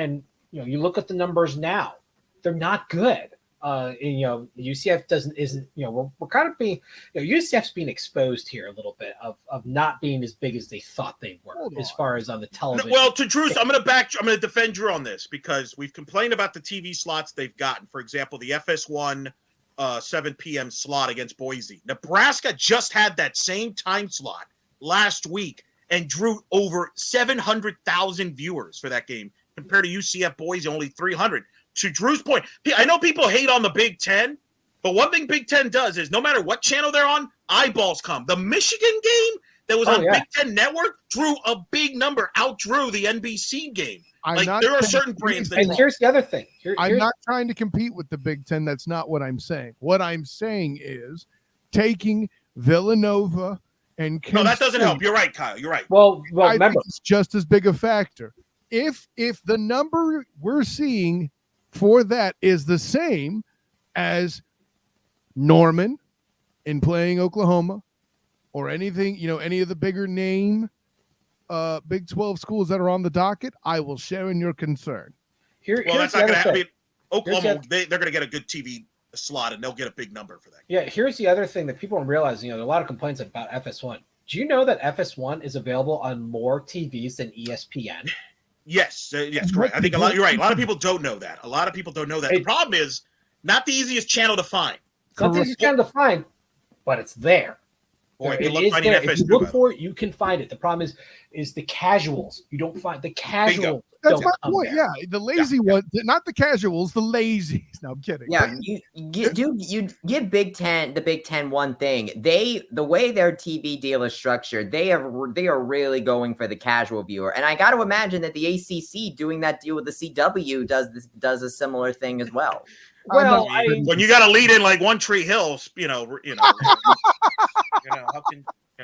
you look at the numbers now; they're not good. UCF isn't we're kind of being UCF's being exposed here a little bit of not being as big as they thought they were as far as on the television.
Well, to Drew's, I'm going to defend Drew on this because we've complained about the TV slots they've gotten. For example, the FS1 7 p.m. slot against Boise. Nebraska just had that same time slot last week and drew over 700,000 viewers for that game compared to UCF Boise only 300. To Drew's point, I know people hate on the Big Ten, but one thing Big Ten does is no matter what channel they're on, eyeballs come. The Michigan game that was on Big Ten Network drew a big number, outdrew the NBC game. There are certain brands that.
And here's the other thing.
I'm not trying to compete with the Big Ten. That's not what I'm saying. What I'm saying is taking Villanova and
no, that doesn't help. You're right, Kyle. You're right.
Well,
I
remember,
think it's just as big a factor. If the number we're seeing for that is the same as Norman in playing Oklahoma or anything, any of the bigger name Big 12 schools that are on the docket, I will share in your concern.
That's not going to happen. Oklahoma, they're going to get a good TV slot and they'll get a big number for that.
Yeah, here's the other thing that people don't realize. There are a lot of complaints about FS1. Do you know that FS1 is available on more TVs than ESPN?
Yes, correct. I think you're right. A lot of people don't know that. The problem is not the easiest channel to find.
It's not the easiest channel to find, but it's there.
Or
if you look for it, you can find it. The problem is the casuals. You don't find the casuals.
That's my point. Yeah, the lazy ones, not the casuals, the lazies. No, I'm kidding.
Yeah, you give Big Ten the Big Ten one thing. The way their TV deal is structured, they are really going for the casual viewer. And I got to imagine that the ACC doing that deal with the CW does a similar thing as well.
Well,
when you got to lead in like One Tree Hill,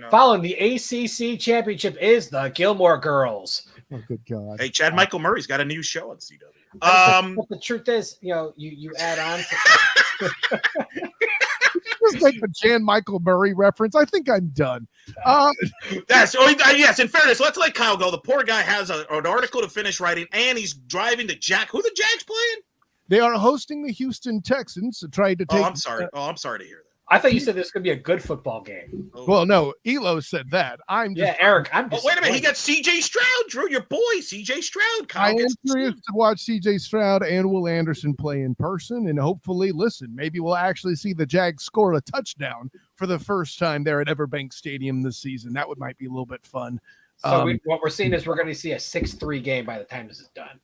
following the ACC championship is the Gilmore Girls.
Oh, good God!
Hey, Chad Michael Murray's got a new show on CW.
But the truth is, you add on to
just like the Jan Michael Murray reference. I think I'm done.
Yes. In fairness, let's let Kyle go. The poor guy has an article to finish writing, and he's driving to Jack. Who the Jags playing?
They are hosting the Houston Texans to try to take.
I'm sorry to hear that.
I thought you said this could be a good football game.
Oh.
Well, no, Elo said that.
Eric.
Wait a minute. He got C.J. Stroud, Drew, your boy, C.J. Stroud.
I am curious to watch C.J. Stroud and Will Anderson play in person, and hopefully, maybe we'll actually see the Jags score a touchdown for the first time there at Everbank Stadium this season. That might be a little bit fun.
So what we're seeing is we're going to see a 6-3 game by the time this is done.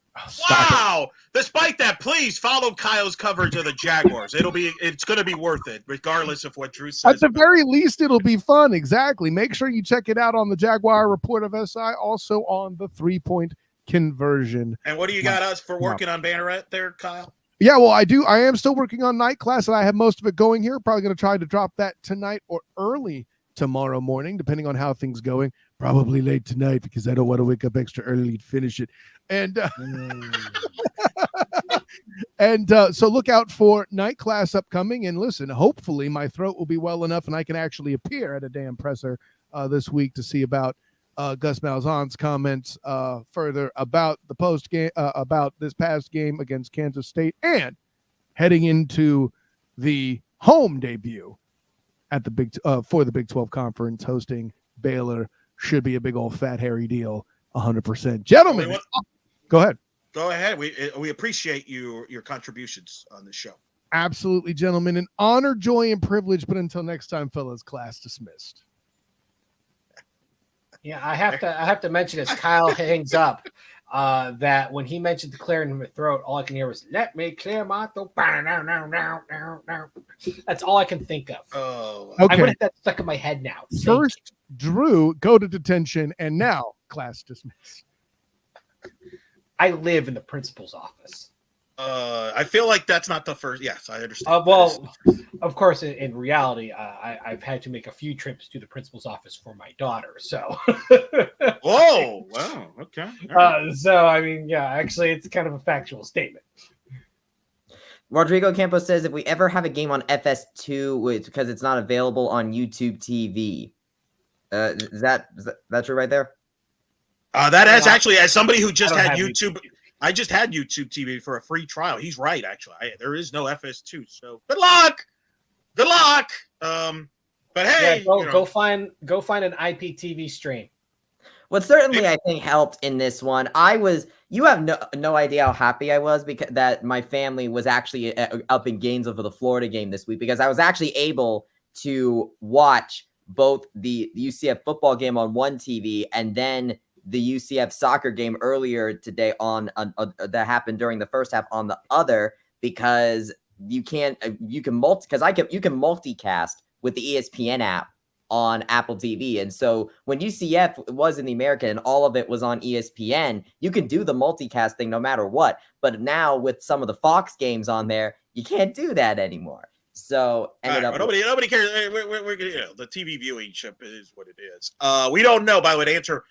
Wow! Despite that, please follow Kyle's coverage of the Jaguars. It's going to be worth it, regardless of what Drew says.
At the very least, it'll be fun. Exactly. Make sure you check it out on the Jaguar Report of SI, also on the 3-point conversion.
And what do you got us for working on Banneret there, Kyle?
Yeah, well, I do. I am still working on night class, and I have most of it going here. Probably going to try to drop that tonight or early tomorrow morning, depending on how things going. Probably late tonight because I don't want to wake up extra early to finish it. And so look out for night class upcoming. And listen, hopefully my throat will be well enough and I can actually appear at a damn presser this week to see about Gus Malzahn's comments further about the post game, about this past game against Kansas State, and heading into the home debut at the for the Big 12 Conference, hosting Baylor. Should be a big old fat hairy deal, 100%. Gentlemen, go ahead.
Go ahead. We appreciate your contributions on this show.
Absolutely, gentlemen. An honor, joy, and privilege. But until next time, fellas, class dismissed.
Yeah, I have to mention as Kyle hangs up that when he mentioned clearing my throat, all I can hear was "Let me clear my throat." That's all I can think of.
Oh,
okay.
I'm gonna have that stuck in my head now.
First, Drew, go to detention, and now class dismissed.
I live in the principal's office.
I feel like that's not the first. Yes, I understand.
Well, of course, in reality, I've had to make a few trips to the principal's office for my daughter. So.
Whoa! Wow. Okay.
Right. So I mean, yeah, actually, it's kind of a factual statement.
Rodrigo Campos says if we ever have a game on FS2, it's because it's not available on YouTube TV. Is that true right there?
That has actually, as somebody who just had YouTube. I just had YouTube TV for a free trial. He's right, actually. There is no FS2, so good luck. Good luck. But hey,
go find an IPTV stream.
What certainly I think helped in this one, you have no idea how happy I was because that my family was actually up in Gainesville for the Florida game this week, because I was actually able to watch both the UCF football game on one TV and then the UCF soccer game earlier today on that happened during the first half on the other, because you can multicast with the ESPN app on Apple TV. And so when UCF was in the American and all of it was on ESPN, you can do the multicast thing no matter what. But now with some of the Fox games on there, you can't do that anymore. So
nobody cares. The TV viewing ship is what it is. We don't know, by the way, to answer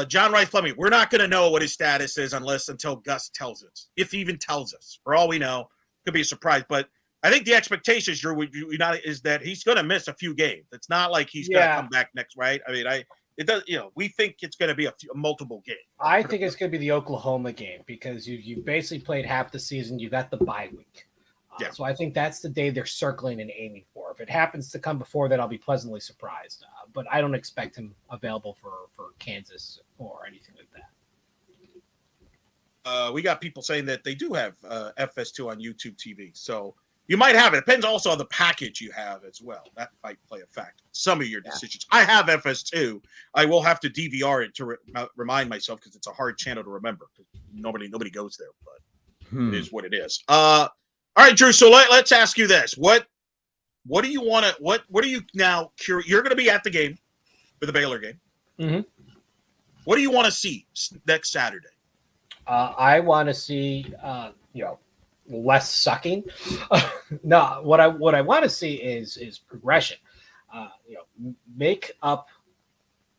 John Rice Fleming. We're not going to know what his status is until Gus tells us, if he even tells us. For all we know, could be a surprise. But I think the expectation is that he's going to miss a few games. It's not like he's going to come back next, right? I mean, we think it's going to be a multiple game.
I think it's going to be the Oklahoma game because you basically played half the season. You got the bye week. So I think that's the day they're circling and aiming for. If it happens to come before that, I'll be pleasantly surprised. But I don't expect him available for Kansas or anything like that.
We got people saying that they do have FS2 on YouTube TV. So you might have it. Depends also on the package you have as well. That might play a factor. Some of your decisions. I have FS2. I will have to DVR it to remind myself because it's a hard channel to remember. Nobody goes there, but it is what it is. All right, Drew. So let's ask you this: What do you want to? What are you now? You're going to be at the game for the Baylor game.
Mm-hmm.
What do you want to see next Saturday?
I want to see, less sucking. No, what I want to see is progression. Make up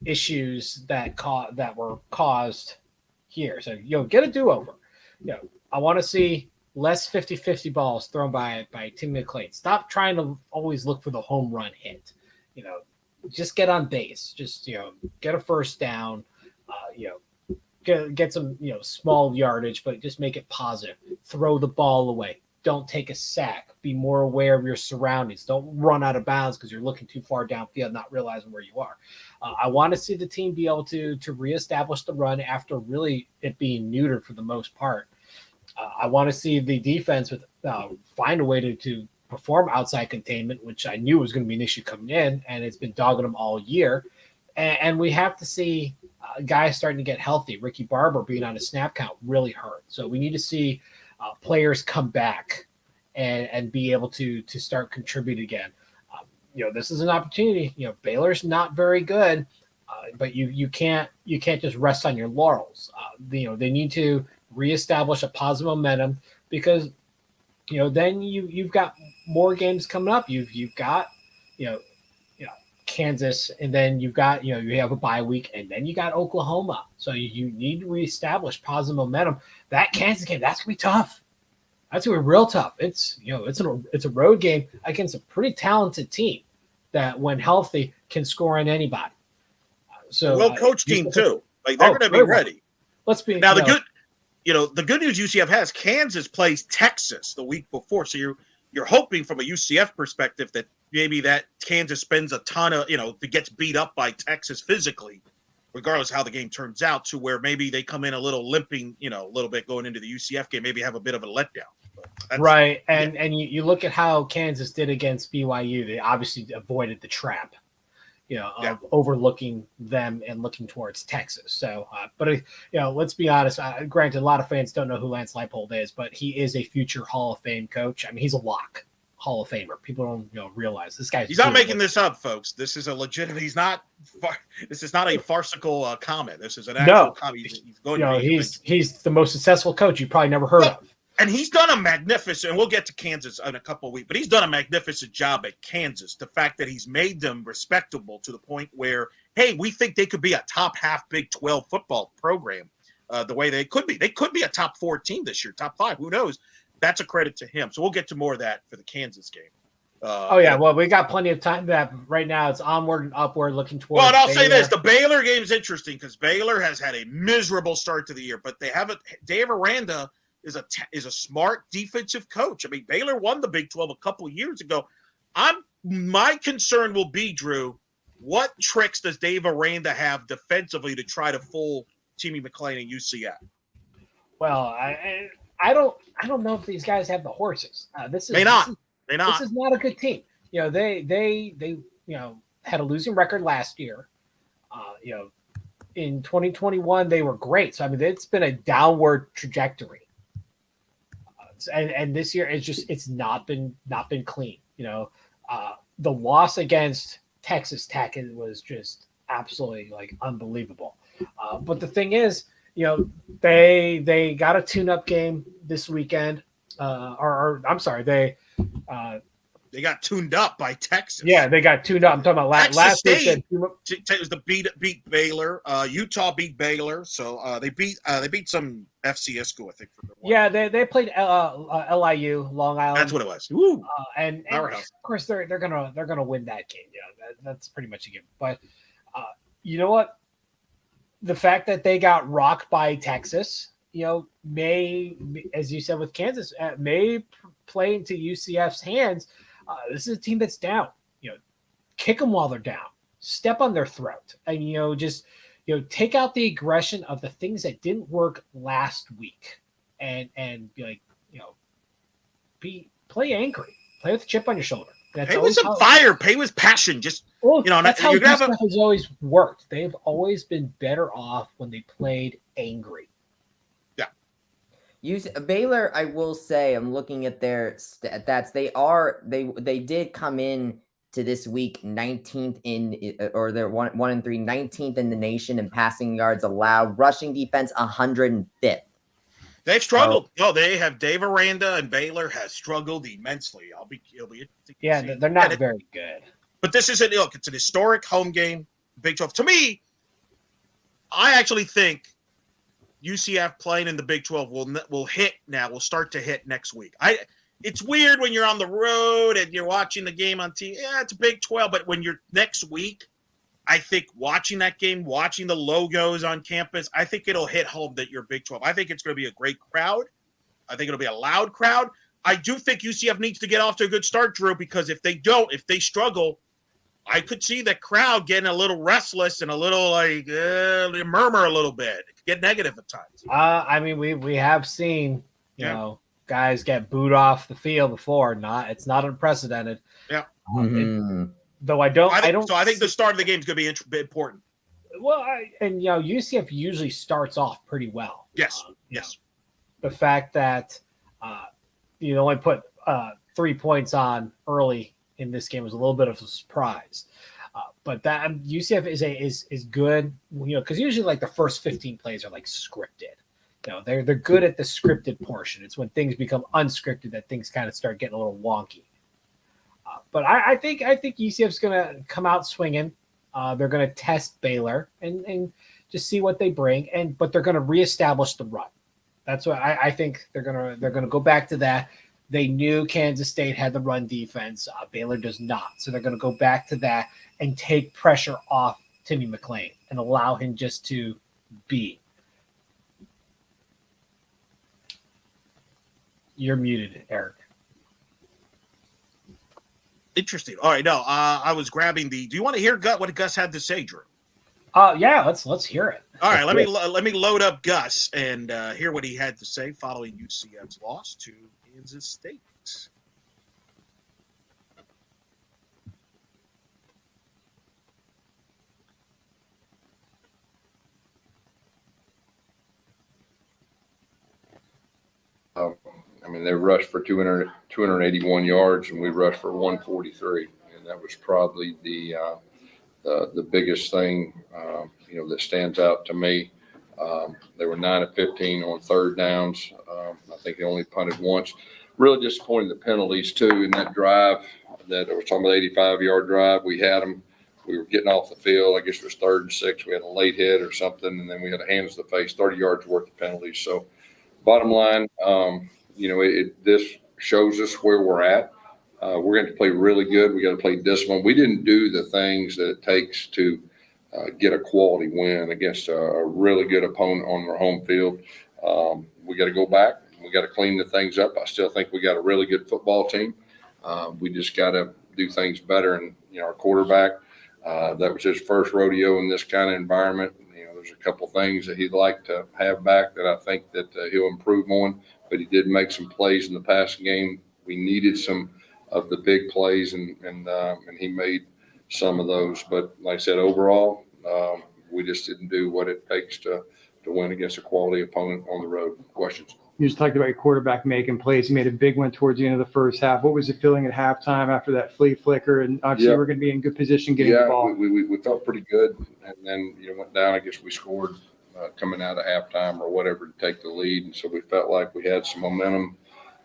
issues that were caused here. So get a do-over. I want to see less 50-50 balls thrown by Tim McLean. Stop trying to always look for the home run hit. Just get on base. Just get a first down. Get some small yardage, but just make it positive. Throw the ball away. Don't take a sack. Be more aware of your surroundings. Don't run out of bounds because you're looking too far downfield, not realizing where you are. I want to see the team be able to reestablish the run after really it being neutered for the most part. I want to see the defense find a way to perform outside containment, which I knew was going to be an issue coming in, and it's been dogging them all year. And we have to see guys starting to get healthy. Ricky Barber being on a snap count really hurt. So we need to see players come back and be able to start contributing again. This is an opportunity. Baylor's not very good, but you can't just rest on your laurels. They need to reestablish a positive momentum because then you've got more games coming up. You've got Kansas, and then you've got you have a bye week, and then you got Oklahoma. So you need to reestablish positive momentum. That Kansas game, that's gonna be tough. That's gonna be real tough. It's it's a road game against a pretty talented team that, when healthy, can score on anybody. So
well-coached team too. Like they're gonna be ready.
Let's be
now. The good news UCF has, Kansas plays Texas the week before, so you're hoping from a UCF perspective that maybe that Kansas spends a ton of, gets beat up by Texas physically, regardless of how the game turns out, to where maybe they come in a little limping, a little bit going into the UCF game, maybe have a bit of a letdown.
Right. And you look at how Kansas did against BYU. They obviously avoided the trap, of overlooking them and looking towards Texas. So, let's be honest. Granted, a lot of fans don't know who Lance Leipold is, but he is a future Hall of Fame coach. I mean, he's a lock. Hall of Famer. People don't realize this guy's.
He's not making this up, folks. This is a legitimate. This is not a farcical comment. This is an actual comment. He's going to be.
He's the most successful coach you probably never heard of.
And he's done a magnificent. And we'll get to Kansas in a couple of weeks, but he's done a magnificent job at Kansas. The fact that he's made them respectable to the point where, hey, we think they could be a top half Big 12 football program. The way they could be a top 4 team this year, top 5. Who knows? That's a credit to him. So we'll get to more of that for the Kansas game.
Well, we got plenty of time. That right now it's onward and upward, looking towards.
Well, and I'll
Baylor.
say this: the Baylor game is interesting because Baylor has had a miserable start to the year, but they have Dave Aranda is a smart defensive coach. I mean, Baylor won the Big 12 a couple years ago. My concern will be, Drew, what tricks does Dave Aranda have defensively to try to fool Timmy McLean and UCF?
Well, I don't know if these guys have the horses. This is
not.
This is not a good team. They had a losing record last year. In 2021 they were great. So I mean, it's been a downward trajectory. And this year it's not been clean. The loss against Texas Tech was just absolutely unbelievable. But the thing is, they got a tune-up game this weekend.
They got tuned up by Texas.
Yeah, they got tuned up. I'm talking about last week.
It was the beat Baylor. Utah beat Baylor, so they beat some FCS school, I think.
Yeah, they played LIU, Long Island.
That's what it was. Woo.
And of course they're gonna win that game. That's pretty much a given. But you know what? The fact that they got rocked by Texas, may, as you said with Kansas, may play into UCF's hands. This is a team that's down. Kick them while they're down. Step on their throat, and just take out the aggression of the things that didn't work last week, and be like, play angry, play with a chip on your shoulder. That's
play with some fire, play with passion. Just
that's how UCF has always worked. They've always been better off when they played angry.
Baylor, I will say, I'm looking at their stats. They did come in to this week 19th or they're 1-3, 19th in the nation in passing yards allowed, rushing defense 105th.
They've struggled. They have Dave Aranda, and Baylor has struggled immensely. It'll be interesting.
They're not very good.
But this is it's an historic home game, Big 12. To me, I actually think UCF playing in the Big 12 will start to hit next week. It's weird when you're on the road and you're watching the game on TV. Yeah, it's a Big 12, but when you're next week, I think watching that game, watching the logos on campus, I think it'll hit home that you're Big 12. I think it's going to be a great crowd. I think it'll be a loud crowd. I do think UCF needs to get off to a good start, Drew, because if they struggle, I could see the crowd getting a little restless and a little murmur a little bit. It could get negative at times.
We have seen guys get booed off the field before. It's not unprecedented.
Yeah.
Though I don't.
So I think the start of the game is going to be important.
Well, UCF usually starts off pretty well.
Yes. Yes.
The fact that you only put 3 points on early in this game was a little bit of a surprise, but that UCF is good, because usually the first 15 plays are scripted. They're good at the scripted portion. It's when things become unscripted that things kind of start getting a little wonky. But I think UCF's going to come out swinging. They're going to test Baylor and just see what they bring, but they're going to reestablish the run. That's what I think they're going to go back to that. They knew Kansas State had the run defense. Baylor does not. So they're going to go back to that and take pressure off Timmy McLean and allow him just to be. You're muted, Eric.
Interesting. All right. No, I was grabbing do you want to hear what Gus had to say, Drew?
Yeah, let's hear it.
All right. Let me load up Gus and hear what he had to say following UCF's loss to Kansas State.
They rushed for 281 yards, and we rushed for 143, and that was probably the biggest thing, that stands out to me. They were 9 of 15 on third downs. I think they only punted once. Really disappointed the penalties too in that drive. That was talking about 85-yard drive. We had them. We were getting off the field. I guess it was 3rd and 6. We had a late hit or something, and then we had a hands to the face, 30 yards worth of penalties. So, bottom line, this shows us where we're at. We're going to play really good. We got to play discipline. We didn't do the things that it takes to get a quality win against a really good opponent on their home field. We got to go back. We got to clean the things up. I still think we got a really good football team. We just got to do things better. And, our quarterback, that was his first rodeo in this kind of environment. There's a couple things that he'd like to have back that I think that he'll improve on, but he did make some plays in the passing game. We needed some of the big plays, and he made some of those. But like I said, overall, we just didn't do what it takes to win against a quality opponent on the road. Questions?
You just talked about your quarterback making plays. He made a big one towards the end of the first half. What was the feeling at halftime after that flea flicker? And obviously, we're going to be in good position getting the ball.
We felt pretty good, and then went down. I guess we scored coming out of halftime or whatever to take the lead, and so we felt like we had some momentum.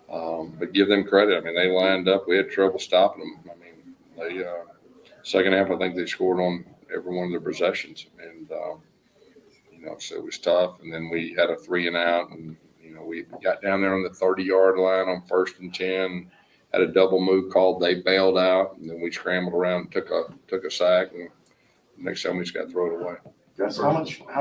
But give them credit. I mean, they lined up. We had trouble stopping them. I mean, they second half, I think they scored on every one of their possessions, and so it was tough. And then we had a 3-and-out, and we got down there on the 30-yard line on 1st and 10, had a double move called. They bailed out, and then we scrambled around and took a sack, and next time we just got to throw it away.
Gus, how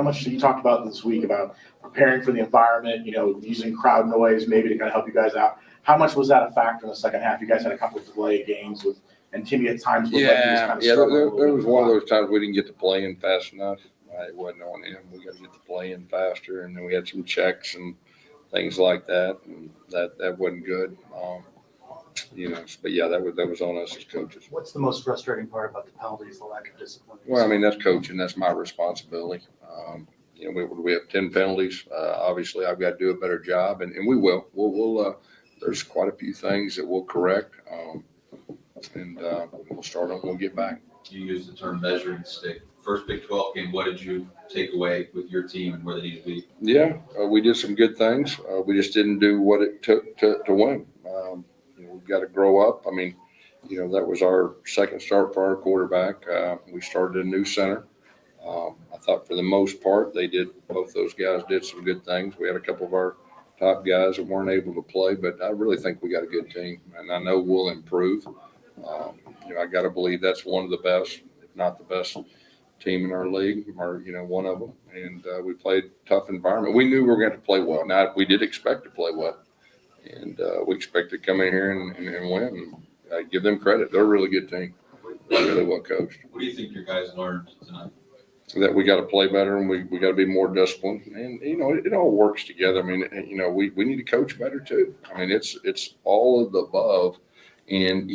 much you talked about this week about preparing for the environment, using crowd noise maybe to kind of help you guys out. How much was that a factor in the second half? You guys had a couple of delay games and Timmy at times.
There was one of those times we didn't get to play in fast enough. It wasn't on him. We got to get to play in faster, and then we had some checks and things like that, and that wasn't good. But yeah, that was on us as coaches.
What's the most frustrating part about the penalties, the lack of discipline?
Well, I mean, that's coaching. That's my responsibility. We have 10 penalties. Obviously, I've got to do a better job, and we will. We'll there's quite a few things that we'll correct, and we'll start on. We'll get back.
You used the term measuring stick. First Big 12 game, what did you take away with your team and where they need to be?
Yeah, we did some good things. We just didn't do what it took to win. We've got to grow up. I mean, that was our second start for our quarterback. We started a new center. I thought for the most part, both those guys did some good things. We had a couple of our top guys that weren't able to play, but I really think we got a good team, and I know we'll improve. I got to believe that's one of the best, if not the best team in our league, or one of them. And we played a tough environment. We knew we were going to play well. Now we did expect to play well, and we expect to come in here and win. And I give them credit; they're a really good team. They're really well coached.
What do you think your guys learned tonight?
That we got to play better, and we got to be more disciplined. And it all works together. I mean, we need to coach better too. I mean, it's all of the above. And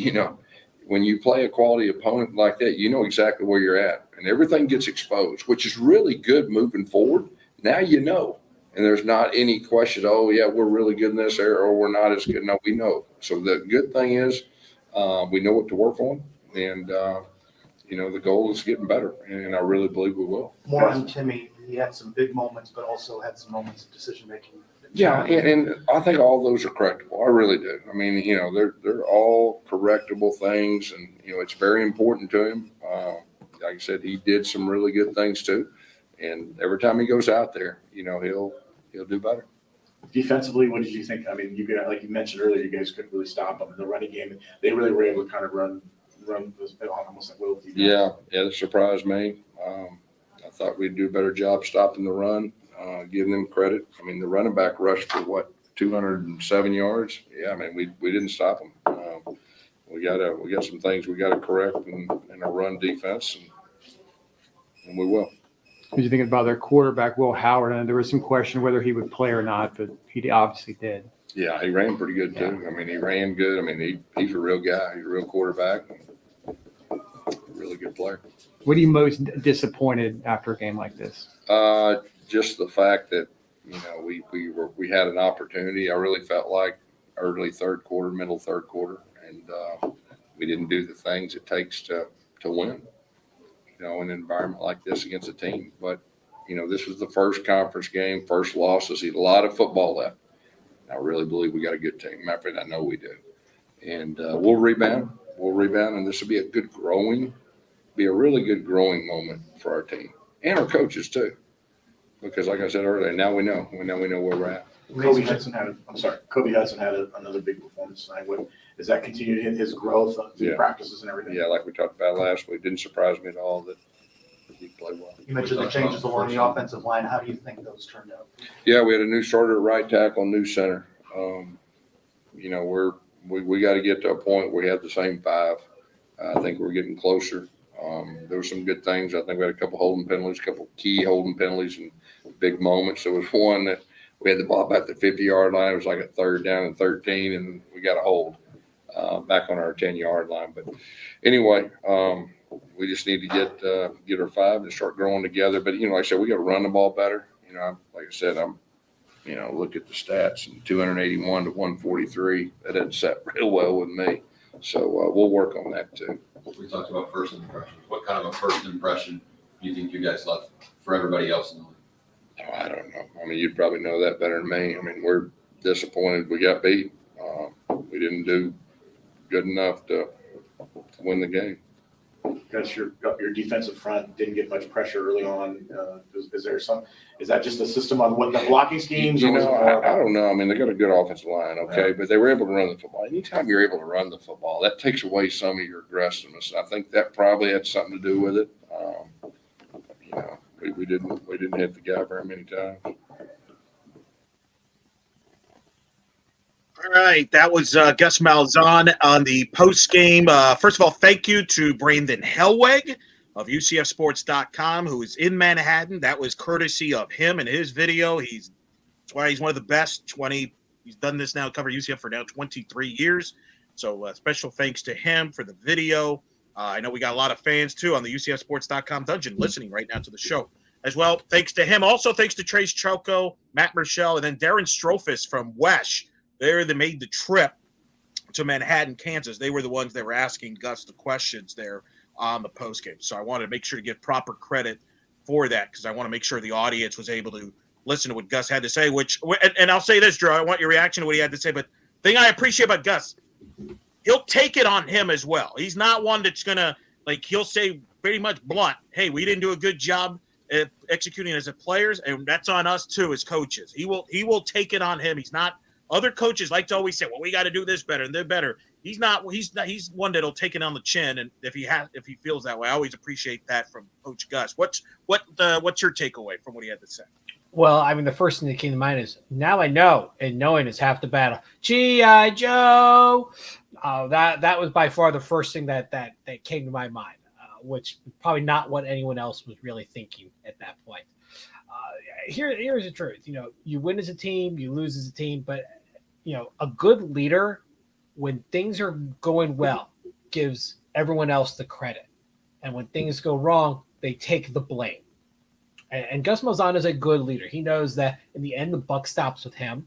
when you play a quality opponent like that, you know exactly where you're at, and everything gets exposed, which is really good moving forward. Now and there's not any questions. Oh yeah, we're really good in this area, or we're not as good. No, we know. So the good thing is, we know what to work on, and the goal is getting better, and I really believe we will.
More on Timmy, he had some big moments, but also had some moments of decision making.
Yeah, and I think all those are correctable. I really do. I mean, they're all correctable things, and it's very important to him. Like I said, he did some really good things too, and every time he goes out there, he'll do better.
Defensively, what did you think? I mean, like you mentioned earlier, you guys couldn't really stop them in the running game. They really were able to kind of run almost like Will.
Yeah, that surprised me. I thought we'd do a better job stopping the run. Give them credit. I mean, the running back rushed for 207 yards. Yeah, I mean, we didn't stop them. We got some things we got to correct in our run defense, and we will.
What do you think about their quarterback, Will Howard? And there was some question whether he would play or not, but he obviously did.
Yeah, he ran pretty good too. I mean, he ran good. I mean, he's a real guy. He's a real quarterback. A really good player.
What are you most disappointed after a game like this?
Just the fact that we had an opportunity. I really felt like early third quarter, middle third quarter, and we didn't do the things it takes to win. In an environment like this against a team. But this was the first conference game, first losses. He had a lot of football left. I really believe we got a good team. Matter of fact, I know we do. And we'll rebound. And this will be a really good growing moment for our team and our coaches too. Because like I said earlier, now we know where we're at.
Kobe Hudson had another big performance tonight. Is that continued his growth through practices and everything?
Yeah, like we talked about last week, didn't surprise me at all that he played well.
You mentioned the changes along the offensive line. How do you think those turned out?
Yeah, we had a new starter at right tackle, new center. You know, we got to get to a point where we have the same five. I think we're getting closer. There were some good things. I think we had a couple holding penalties, a couple key holding penalties and big moments. There was one that we had the ball back at the 50-yard line. It was like a 3rd down and 13, and we got a hold back on our 10-yard line. But anyway, we just need to get our five and start growing together. But, you know, like I said, we got to run the ball better. You know, like I said, look at the stats, and 281 to 143. That doesn't set real well with me. So we'll work on that too.
We talked about first impressions. What kind of a first impression do you think you guys left for everybody else in the league?
Oh, I don't know. I mean, you'd probably know that better than me. I mean, we're disappointed we got beat. We didn't do good enough to win the game.
Because your defensive front didn't get much pressure early on. Is that just a system on what the blocking schemes?
You know, I don't know. I mean, they got a good offensive line, okay, but they were able to run the football. Anytime you're able to run the football, that takes away some of your aggressiveness. I think that probably had something to do with it. You know, we didn't hit the guy very many times.
All right, that was Gus Malzahn on the post game. First of all, thank you to Brandon Helweg of UCFsports.com, who is in Manhattan. That was courtesy of him and his video. That's why he's one of the best. He's done this now, covered UCF for now 23 years. So special thanks to him for the video. I know we got a lot of fans too on the UCFsports.com dungeon listening right now to the show as well. Thanks to him. Also, thanks to Trace Choco, Matt Michelle, and then Darren Strophus from Wesh. They made the trip to Manhattan, Kansas. They were the ones that were asking Gus the questions there on the postgame. So I wanted to make sure to give proper credit for that because I want to make sure the audience was able to listen to what Gus had to say, and I'll say this, Drew, I want your reaction to what he had to say, but the thing I appreciate about Gus, he'll take it on him as well. He's not one that's going to, he'll say pretty much blunt, hey, we didn't do a good job at executing as a players, and that's on us too as coaches. He will take it on him. He's not. Other coaches like to always say, well, we got to do this better and they're better. He's not. He's one that'll take it on the chin. And if he feels that way, I always appreciate that from Coach Gus. What's your takeaway from what he had to say?
Well, I mean, the first thing that came to mind is now I know, and knowing is half the battle. G.I. Joe. That was by far the first thing that came to my mind, which probably not what anyone else was really thinking at that point. Here's the truth. You know, you win as a team, you lose as a team, but you know, a good leader, when things are going well, gives everyone else the credit, and when things go wrong, they take the blame. And Gus Malzahn is a good leader. He knows that in the end, the buck stops with him.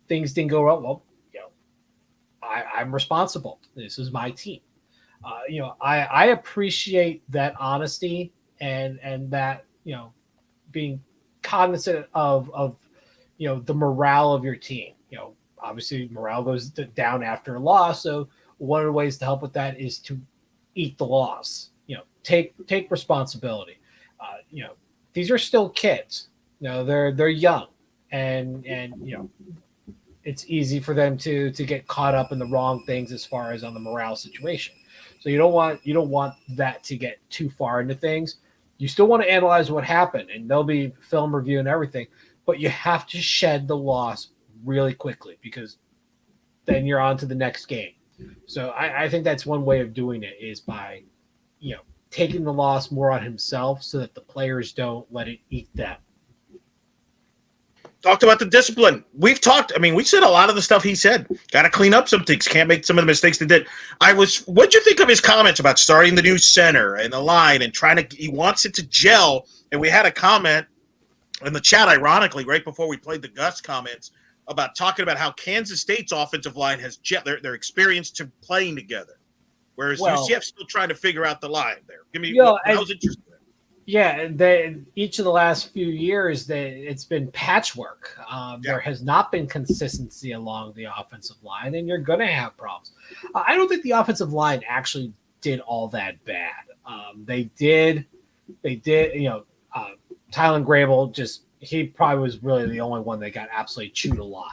Things didn't go well. Well, you know, I'm responsible. This is my team. You know, I appreciate that honesty and that, you know, being cognizant of you know, the morale of your team. You know, obviously morale goes down after a loss. So one of the ways to help with that is to eat the loss. You know, take responsibility. You know, these are still kids. You know, they're young, and you know, it's easy for them to get caught up in the wrong things as far as on the morale situation. So you don't want that to get too far into things. You still want to analyze what happened, and there'll be film review and everything, but you have to shed the loss really quickly because then you're on to the next game. So I think that's one way of doing it is by, you know, taking the loss more on himself so that the players don't let it eat them.
Talked about the discipline. We said a lot of the stuff he said. Got to clean up some things. Can't make some of the mistakes they did. What'd you think of his comments about starting the new center and the line and he wants it to gel? And we had a comment in the chat, ironically, right before we played the Gus comments about talking about how Kansas State's offensive line has they're experienced to playing together. Whereas UCF's still trying to figure out the line there. I was interested.
Yeah, each of the last few years, it's been patchwork. There has not been consistency along the offensive line, and you're going to have problems. I don't think the offensive line actually did all that bad. They did. You know, Tylen Grable he probably was really the only one that got absolutely chewed alive,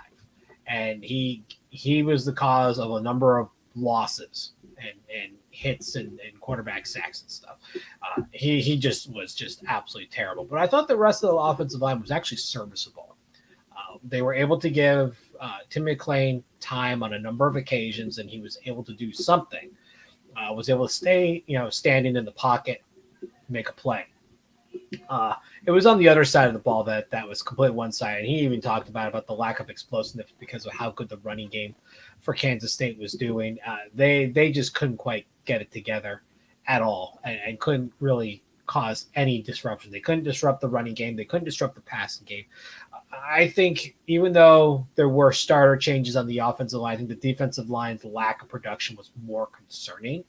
and he was the cause of a number of losses and hits and quarterback sacks and stuff. He just was absolutely terrible. But I thought the rest of the offensive line was actually serviceable. They were able to give Tim McLean time on a number of occasions, and he was able to do something. Was able to stay, standing in the pocket, make a play. It was on the other side of the ball that was completely one-sided. And he even talked about the lack of explosiveness because of how good the running game for Kansas State was doing. They just couldn't quite get it together at all and couldn't really cause any disruption. They couldn't disrupt the running game. They couldn't disrupt the passing game. I think even though there were starter changes on the offensive line, I think the defensive line's lack of production was more concerning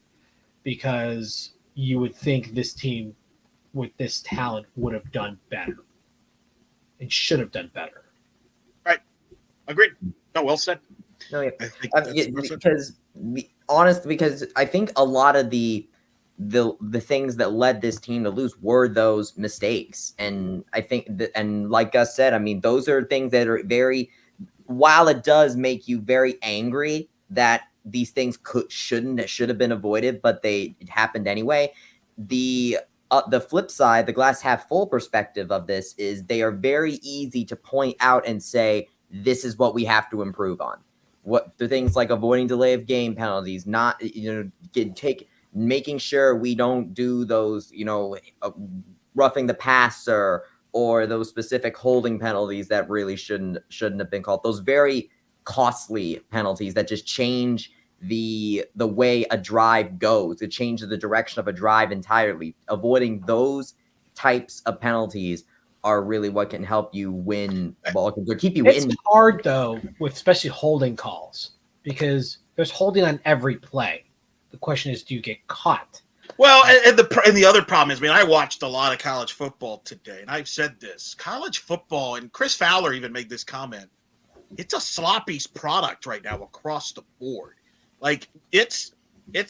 because you would think this team with this talent would have done better and should have done better.
Right. Agreed. No, well said.
No, yeah.
I think
because I think a lot of the things that led this team to lose were those mistakes. And I think and like Gus said, I mean, those are things that are while it does make you very angry that these things should have been avoided, but it happened anyway. The flip side, the glass half full perspective of this is they are very easy to point out and say, this is what we have to improve on. What the things like avoiding delay of game penalties, not, making sure we don't do those, roughing the passer or those specific holding penalties that really shouldn't have been called. Those very costly penalties that just change the way a drive goes. It changes the direction of a drive entirely. Avoiding those types of penalties are really what can help you win ball games or keep you in.
It's hard though, with especially holding calls, because there's holding on every play. The question is, do you get caught?
Well, and the other problem is, I watched a lot of college football today, and I've said this: college football, and Chris Fowler even made this comment. It's a sloppy product right now across the board. Like it's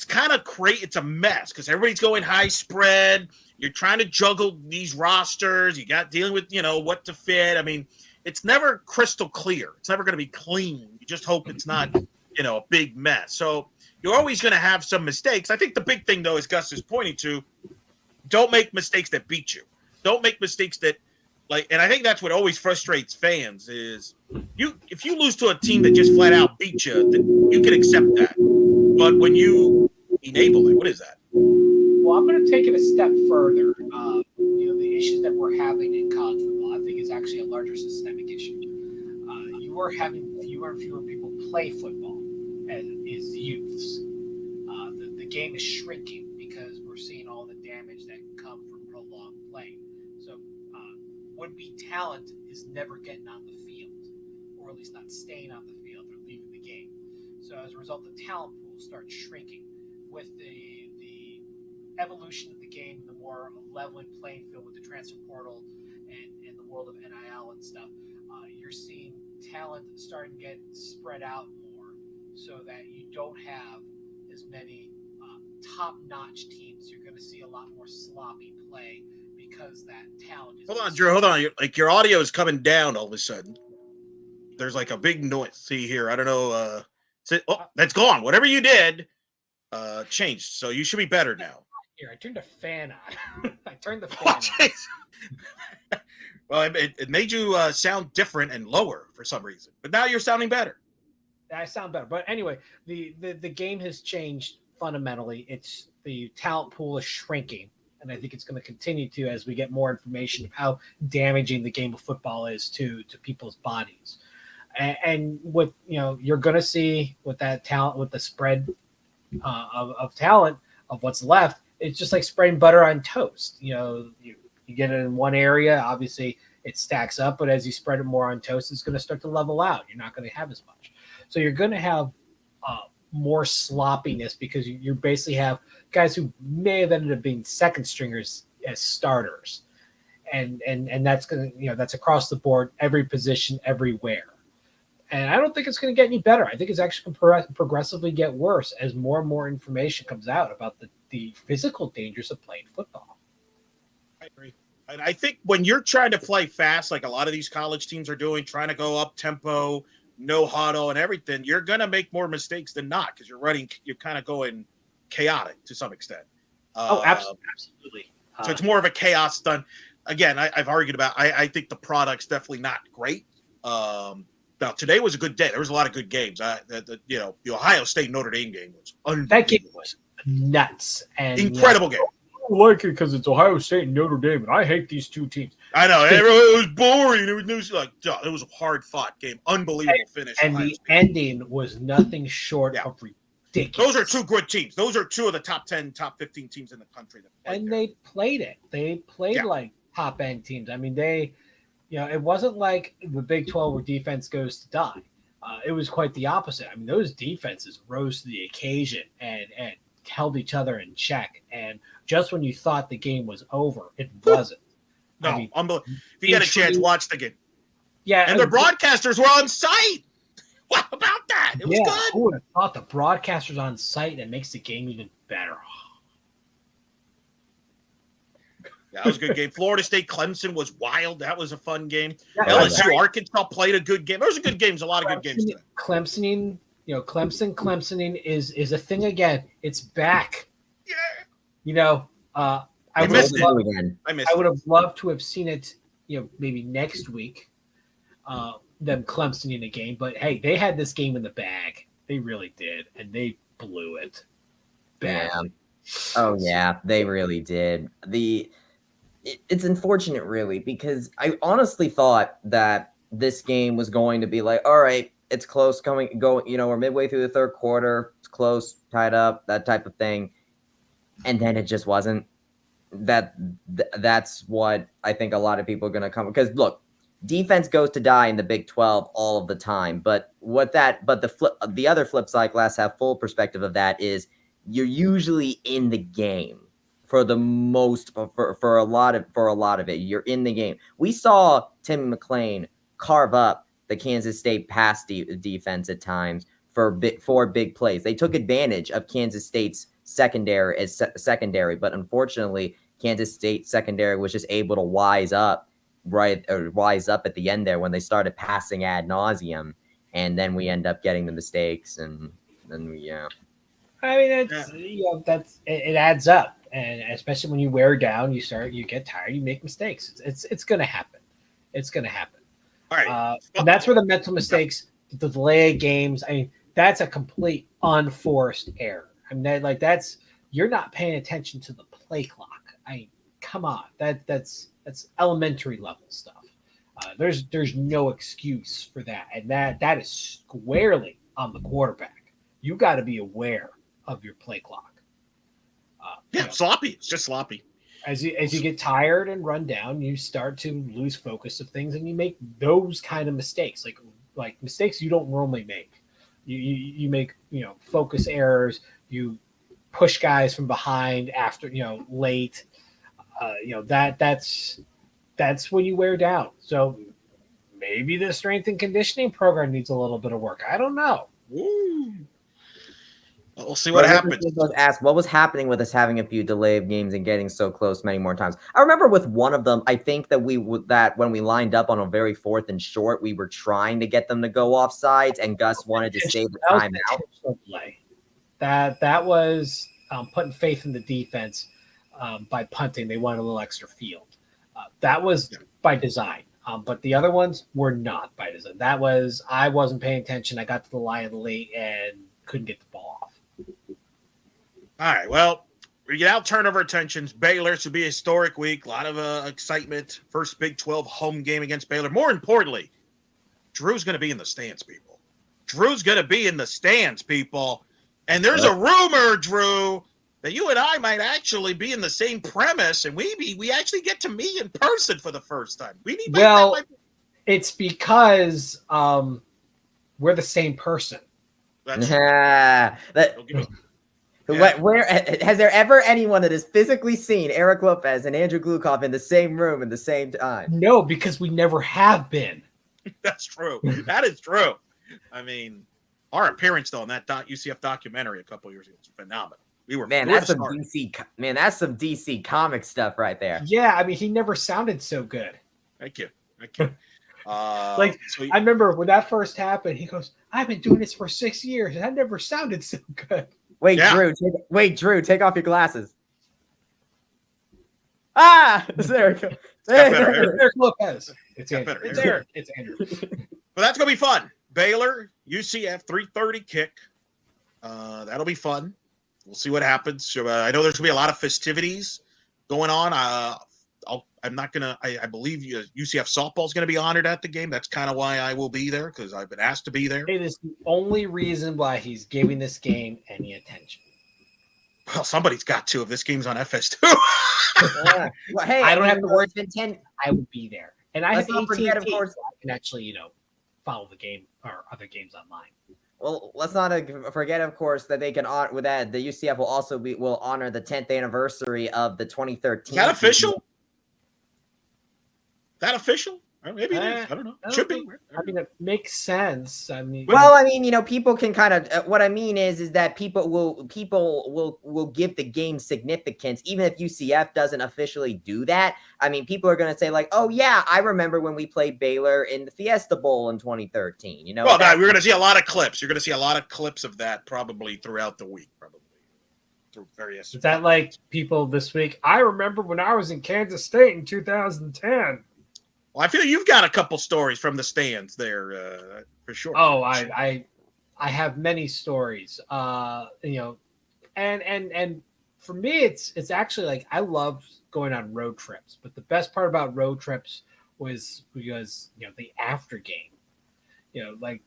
kind of crazy. It's a mess because everybody's going high spread. You're trying to juggle these rosters. You got dealing with, what to fit. I mean, it's never crystal clear. It's never going to be clean. You just hope it's not, a big mess. So you're always going to have some mistakes. I think the big thing, though, as Gus is pointing to, don't make mistakes that beat you. Don't make mistakes that, and I think that's what always frustrates fans is if you lose to a team that just flat out beat you, then you can accept that. But when you enable it, what is that?
Well, I'm going to take it a step further. The issues that we're having in college football, I think, is actually a larger systemic issue. You are having fewer and fewer people play football as youths. The game is shrinking because we're seeing all the damage that can come from prolonged play. So would-be talent is never getting on the field, or at least not staying on the field or leaving the game. So as a result, the talent pool starts shrinking with the evolution of the game, the more leveling playing field with the transfer portal and the world of NIL and stuff. You're seeing talent starting to get spread out more so that you don't have as many top-notch teams. You're going to see a lot more sloppy play because that talent is...
Hold on, Drew, hold on. Your audio is coming down all of a sudden. There's like a big noise. See here, I don't know. That's gone. Whatever you did changed, so you should be better now.
Here, I turned the fan on. I turned the fan on.
Well, it made you sound different and lower for some reason, but now you're sounding better.
I sound better, but anyway, the game has changed fundamentally. It's the talent pool is shrinking, and I think it's going to continue to as we get more information of how damaging the game of football is to people's bodies. And with you're going to see with that talent, with the spread of talent of what's left. It's just like spreading butter on toast. You get it in one area, obviously it stacks up, but as you spread it more on toast, it's going to start to level out. You're not going to have as much. So you're going to have more sloppiness because you basically have guys who may have ended up being second stringers as starters. And that's going to, that's across the board, every position, everywhere. And I don't think it's going to get any better. I think it's actually going to progressively get worse as more and more information comes out about the physical dangers of playing football.
I agree. And I think when you're trying to play fast, like a lot of these college teams are doing, trying to go up tempo, no huddle and everything, you're going to make more mistakes than not because you're kind of going chaotic to some extent.
Absolutely.
So it's more of a chaos done. Again, I've argued about. I think the product's definitely not great. Now today was a good day. There was a lot of good games. The Ohio State Notre Dame game was unbelievable.
That game was nuts and
incredible game.
I like it because it's Ohio State and Notre Dame, and I hate these two teams.
I know it was boring. It was a hard fought game. Unbelievable finish.
And the ending was nothing short of ridiculous.
Those are two good teams. Those are two of the top 10, top 15 teams in the country.
They played it. They played like top end teams. I mean, it wasn't like the Big 12 where defense goes to die. It was quite the opposite. I mean, those defenses rose to the occasion and held each other in check. And just when you thought the game was over, it wasn't.
No,
I mean,
unbelievable. If you get a chance, watch the game.
Yeah.
And the broadcasters were on site. What about that? It was good.
Who would have thought the broadcasters on site and makes the game even better?
That was a good game. Florida State Clemson was wild. That was a fun game.
Yeah,
LSU Arkansas played a good game. Those are good games. A lot of good games today.
Clemsoning is a thing again. It's back.
Yeah.
I
missed it.
I would have loved to have seen it, maybe next week, them Clemsoning a game. But, hey, they had this game in the bag. They really did, and they blew it. Badly.
Yeah. Oh, yeah, they really did. It's unfortunate, really, because I honestly thought that this game was going to be like, all right, it's close, we're midway through the third quarter, it's close, tied up, that type of thing. And then it just wasn't. That's what I think a lot of people are going to come, because look, defense goes to die in the Big 12 all of the time. But the other flip side, glass half full perspective of that is you're usually in the game for the most, for a lot of it. You're in the game. We saw Tim McLean carve up the Kansas State pass defense at times for big plays. They took advantage of Kansas State's secondary, but unfortunately, Kansas State secondary was just able to wise up at the end there when they started passing ad nauseum, and then we end up getting the mistakes, and then
I mean, it adds up, and especially when you wear down, you get tired, you make mistakes. It's going to happen. It's going to happen.
All right,
and that's where the mental mistakes, the delay of games. I mean, that's a complete unforced error. I mean, you're not paying attention to the play clock. I mean, come on, that's elementary level stuff. There's no excuse for that, and that is squarely on the quarterback. You got to be aware of your play clock.
Sloppy. It's just sloppy.
As you get tired and run down, you start to lose focus of things, and you make those kind of mistakes, like mistakes you don't normally make. You make focus errors. You push guys from behind after late. That's when you wear down. So maybe the strength and conditioning program needs a little bit of work. I don't know.
Ooh. We'll see what happens.
Asked what was happening with us having a few delayed games and getting so close many more times. I remember with one of them, I think that when we lined up on a very 4th and short, we were trying to get them to go off sides, and Gus wanted to save the time out.
That was putting faith in the defense by punting. They wanted a little extra field. That was by design. But the other ones were not by design. That was I wasn't paying attention. I got to the line late and couldn't get the ball off.
All right, well, we get out turnover attentions. Baylor should be a historic week. A lot of excitement. First Big 12 home game against Baylor. More importantly, Drew's going to be in the stands, people. Drew's going to be in the stands, people. And there's a rumor, Drew, that you and I might actually be in the same premise, and we actually get to meet in person for the first time.
It's because we're the same person.
Where has there ever anyone that has physically seen Eric Lopez and Andrew Glukov in the same room at the same time?
No, because we never have been.
That's true. That is true. I mean, our appearance though in that UCF documentary a couple years ago was phenomenal.
That's some DC comic stuff right there.
Yeah, I mean, he never sounded so good.
Thank you.
I remember when that first happened, he goes, "I've been doing this for 6 years, and I never sounded so good."
Wait, Drew, take off your glasses. There we go.
Eric Lopez. It's Andrew.
better.
It's Eric. It's Andrew.
Well, that's gonna be fun. Baylor, UCF, 3:30 kick. That'll be fun. We'll see what happens. So, I know there's gonna be a lot of festivities going on. I'm not gonna. I believe UCF softball is gonna be honored at the game. That's kind of why I will be there, because I've been asked to be there.
It is the only reason why he's giving this game any attention.
Well, somebody's got to if this game's on FS2.
Well, hey,
I don't have to worry.
It's been 10.
I would be there, and I have
Let's not
AT&T,
forget, of course.
so I can actually, follow the game or other games online.
Well, let's not forget, of course, that they can honor with that. The UCF will also will honor the 10th anniversary of the 2013.
Is that official? That official? Or maybe it is. I don't know. Should be.
I mean, it makes sense. I mean,
Well, I mean, people can kind of. What I mean is that people will give the game significance, even if UCF doesn't officially do that. I mean, people are going to say like, "Oh yeah, I remember when we played Baylor in the Fiesta Bowl in 2013."
Well, we're going to see a lot of clips. You're going to see a lot of clips of that probably throughout the week, probably through various.
Is that like people this week? I remember when I was in Kansas State in 2010.
Well, I feel you've got a couple stories from the stands there, for sure.
Oh, I have many stories. And for me, it's actually like I love going on road trips. But the best part about road trips was because the after game. Like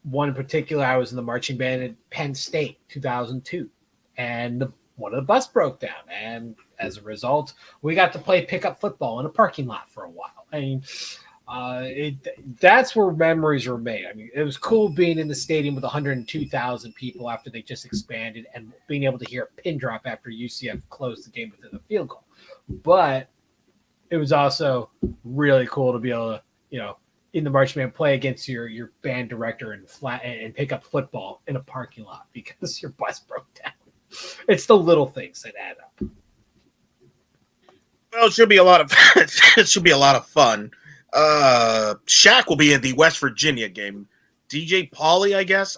one in particular, I was in the marching band at Penn State 2002, and one of the bus broke down, and as a result, we got to play pickup football in a parking lot for a while. I mean, that's where memories were made. I mean, it was cool being in the stadium with 102,000 people after they just expanded, and being able to hear a pin drop after UCF closed the game within a field goal. But it was also really cool to be able to, in the marching band, play against your band director and pick up football in a parking lot because your bus broke down. It's the little things that add up.
Well, it should be a lot of fun. Shaq will be in the West Virginia game. DJ Pauly, I guess,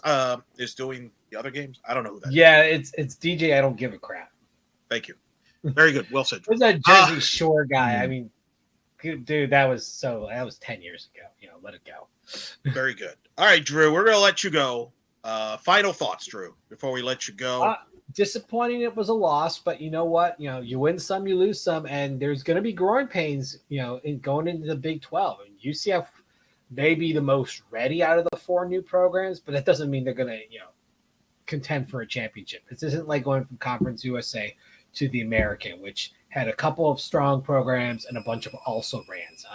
is doing the other games. I don't know who that is.
It's DJ. I don't give a crap.
Thank you. Very good. Well said.
Who's that Jersey Shore guy? I mean, dude, that was 10 years ago. Let it go.
Very good. All right, Drew, we're gonna let you go. Final thoughts, Drew, before we let you go.
Disappointing it was a loss, but you know what? You win some, you lose some, and there's going to be growing pains, in going into the Big 12. And UCF may be the most ready out of the 4 new programs, but that doesn't mean they're going to, contend for a championship. This isn't like going from Conference USA to the American, which had a couple of strong programs and a bunch of also-rans.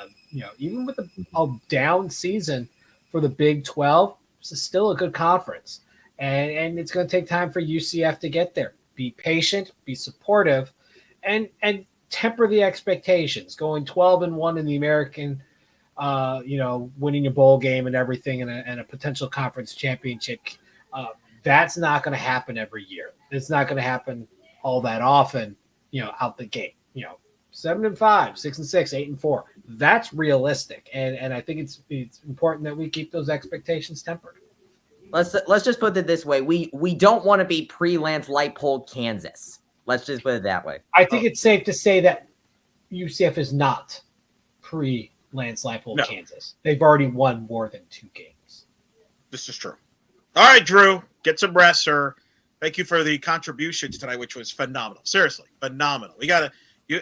Even with a down season for the Big 12, it's still a good conference. And it's going to take time for UCF to get there. Be patient, be supportive, and temper the expectations. Going 12-1 in the American, winning a bowl game and everything, and a potential conference championship. That's not going to happen every year. It's not going to happen all that often. Out the gate. 7-5, 6-6, 8-4. That's realistic, and I think it's important that we keep those expectations tempered.
Let's just put it this way. We don't want to be pre-Lance Leipold, Kansas. Let's just put it that way.
I think it's safe to say that UCF is not pre-Lance Leipold, Kansas. They've already won more than 2 games.
This is true. All right, Drew, get some rest, sir. Thank you for the contributions tonight, which was phenomenal. Seriously, phenomenal. We got to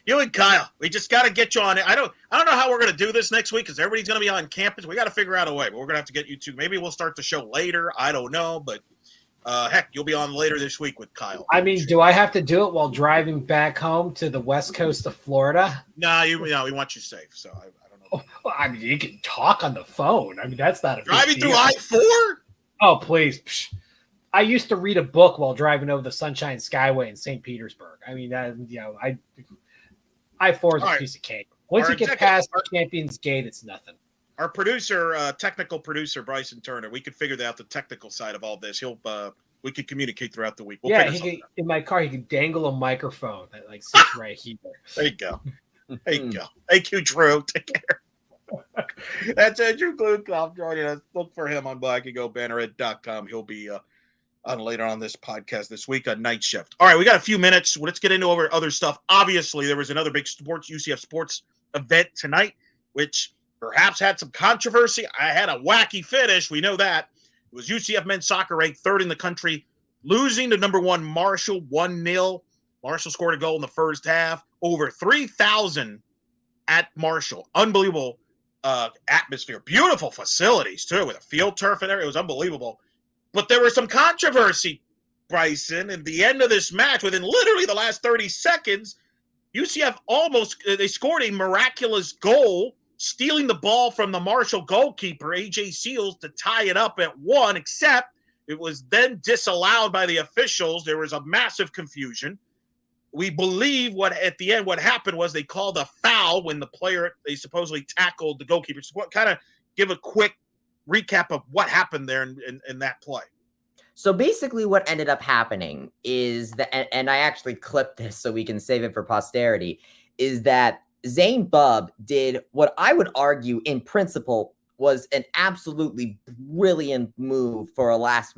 you and Kyle, we just got to get you on it. I don't know how we're going to do this next week because everybody's going to be on campus. We got to figure out a way, but we're going to have to get you two. Maybe we'll start the show later. I don't know, but heck, you'll be on later this week with Kyle.
I mean, do I have to do it while driving back home to the west coast of Florida?
No, we want you safe. So I don't know.
Well, I mean, you can talk on the phone. I mean, that's not a
driving
big
through
deal.
I-4.
Oh, please. Psh. I used to read a book while driving over the Sunshine Skyway in St. Petersburg. I mean, I-4 is a piece of cake. Once you get past Champions Gate, it's nothing.
Our producer, technical producer, Bryson Turner, we could figure out the technical side of all this. We could communicate throughout the week.
In my car, he could dangle a microphone that sits right here.
There you go. There you go. Thank you, Drew. Take care. That's Andrew Glukov joining us. Look for him on blackandgoldbanneret.com. He'll be on later on this podcast this week on Night Shift. All right, we got a few minutes. Let's get into other stuff. Obviously, there was another big UCF sports event tonight, which perhaps had some controversy. I had a wacky finish. We know that. It was UCF men's soccer ranked third in the country, losing to number 1 Marshall 1-0. Marshall scored a goal in the first half. Over 3,000 at Marshall. Unbelievable atmosphere. Beautiful facilities, too, with a field turf and everything. It was unbelievable. But there was some controversy, Bryson, at the end of this match, within literally the last 30 seconds, UCF they scored a miraculous goal, stealing the ball from the Marshall goalkeeper, AJ Seals, to tie it up at 1, except it was then disallowed by the officials. There was a massive confusion. We believe at the end what happened was they called a foul when they supposedly tackled the goalkeeper. So kind of give a quick recap of what happened there in that play.
So basically what ended up happening is that, and I actually clipped this so we can save it for posterity, is that Zane Bubb did what I would argue in principle was an absolutely brilliant move for a last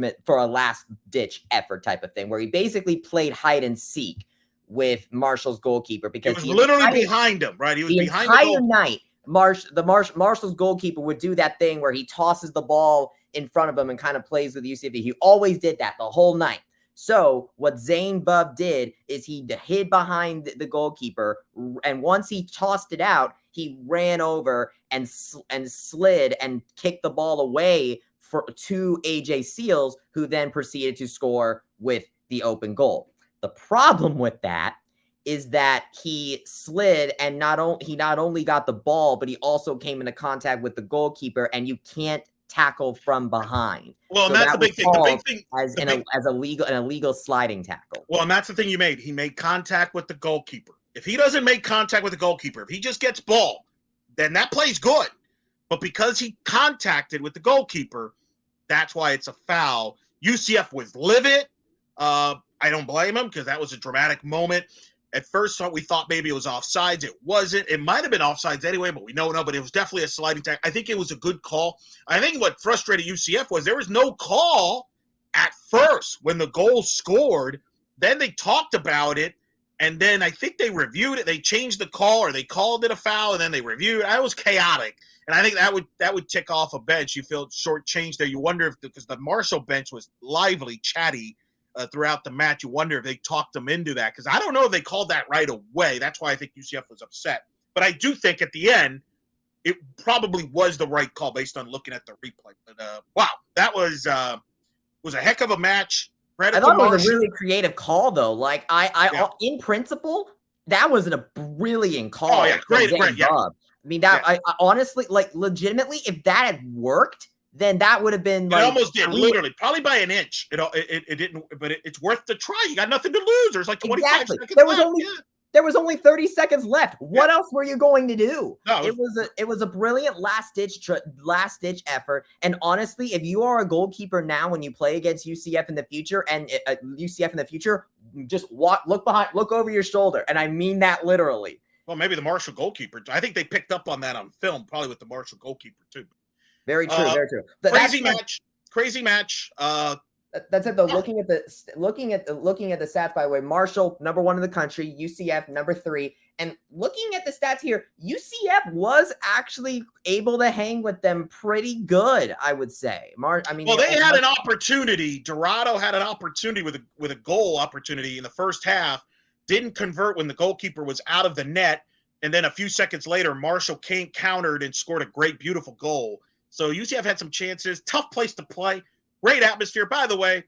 ditch effort type of thing, where he basically played hide and seek with Marshall's goalkeeper, because
he was literally behind him, right? He was behind the
entire night. Marshall's goalkeeper would do that thing where he tosses the ball in front of him and kind of plays with UCF. He always did that the whole night. So what Zane Bubb did is he hid behind the goalkeeper, and once he tossed it out, he ran over and slid and kicked the ball away to AJ Seals, who then proceeded to score with the open goal. The problem with that is that he slid, and not only got the ball, but he also came into contact with the goalkeeper, and you can't tackle from behind.
Well, so and that's the big thing. The big thing
as an illegal sliding tackle.
Well, and that's the thing you made. He made contact with the goalkeeper. If he doesn't make contact with the goalkeeper, if he just gets ball, then that play's good. But because he contacted with the goalkeeper, that's why it's a foul. UCF was livid. I don't blame him, because that was a dramatic moment. At first, we thought maybe it was offsides. It wasn't. It might have been offsides anyway, but we don't know. But it was definitely a sliding tackle. I think it was a good call. I think what frustrated UCF was there was no call at first when the goal scored. Then they talked about it, and then I think they reviewed it. They changed the call, or they called it a foul, and then they reviewed it. That was chaotic. And I think that would tick off a bench. You feel shortchanged there. You wonder if, because the Marshall bench was lively, chatty, throughout the match, you wonder if they talked them into that, because I don't know if they called that right away. That's why I think UCF was upset. But I do think at the end, it probably was the right call based on looking at the replay. But wow, that was a heck of a match.
I thought it was a really creative call, though. Like in principle, that was a brilliant call.
Oh yeah, great. Yeah.
I mean, I honestly, like, legitimately, if that had worked, then that would have been like.
It almost did, literally, probably by an inch. It didn't, but it's worth the try. You got nothing to lose. There's like 25 seconds left.
There was only 30 seconds left. What else were you going to do?
No,
it was a brilliant last ditch effort. And honestly, if you are a goalkeeper now, when you play against UCF in the future, just look over your shoulder, and I mean that literally.
Well, maybe the Marshall goalkeeper. I think they picked up on that on film, probably with the Marshall goalkeeper too.
Very true. Very true.
Crazy match.
That's it though. Looking at the stats, by the way, Marshall #1 in the country, UCF #3, and looking at the stats here, UCF was actually able to hang with them pretty good, I would say.
They had an opportunity. Dorado had an opportunity with a goal opportunity in the first half. Didn't convert when the goalkeeper was out of the net, and then a few seconds later, Marshall countered and scored a great, beautiful goal. So UCF had some chances. Tough place to play. Great atmosphere. By the way,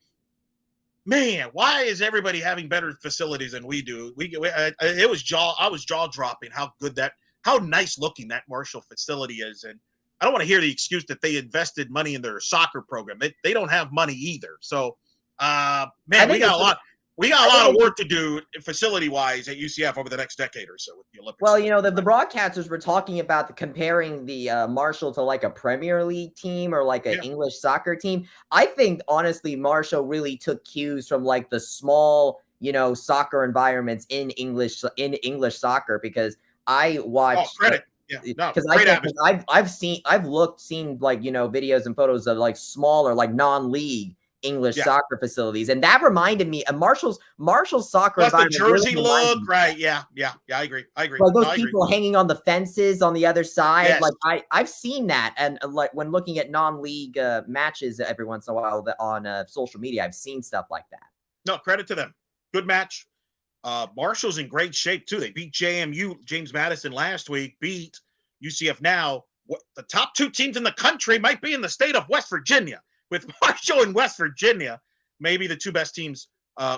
man, why is everybody having better facilities than we do? I was jaw dropping how nice looking that Marshall facility is. And I don't want to hear the excuse that they invested money in their soccer program. They don't have money either. So, man, we got a lot. We got a lot of work to do facility-wise at UCF over the next decade or so with the Olympics.
Well, the broadcasters were talking about comparing the Marshall to like a Premier League team or like an English soccer team. I think, honestly, Marshall really took cues from like the small, soccer environments in English soccer, because I watched
Yeah, no,
because
great atmosphere.
I've seen like videos and photos of like smaller like non-league English soccer facilities, and that reminded me of Marshall's soccer
Plus the
environment.
jersey
really
look, right? Yeah, I agree.
Like those people hanging on the fences on the other side.
Yes.
Like I've seen that, and like when looking at non-league matches every once in a while on social media, I've seen stuff like that.
No, credit to them. Good match. Marshall's in great shape too. They beat JMU, James Madison last week. Beat UCF now. The top 2 teams in the country might be in the state of West Virginia. With Marshall and West Virginia, maybe the 2 best teams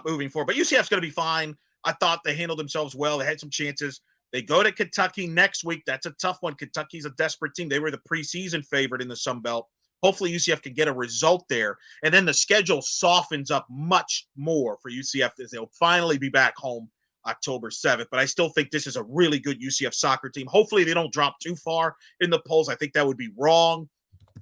moving forward. But UCF's going to be fine. I thought they handled themselves well. They had some chances. They go to Kentucky next week. That's a tough one. Kentucky's a desperate team. They were the preseason favorite in the Sun Belt. Hopefully UCF can get a result there. And then the schedule softens up much more for UCF as they'll finally be back home October 7th. But I still think this is a really good UCF soccer team. Hopefully they don't drop too far in the polls. I think that would be wrong.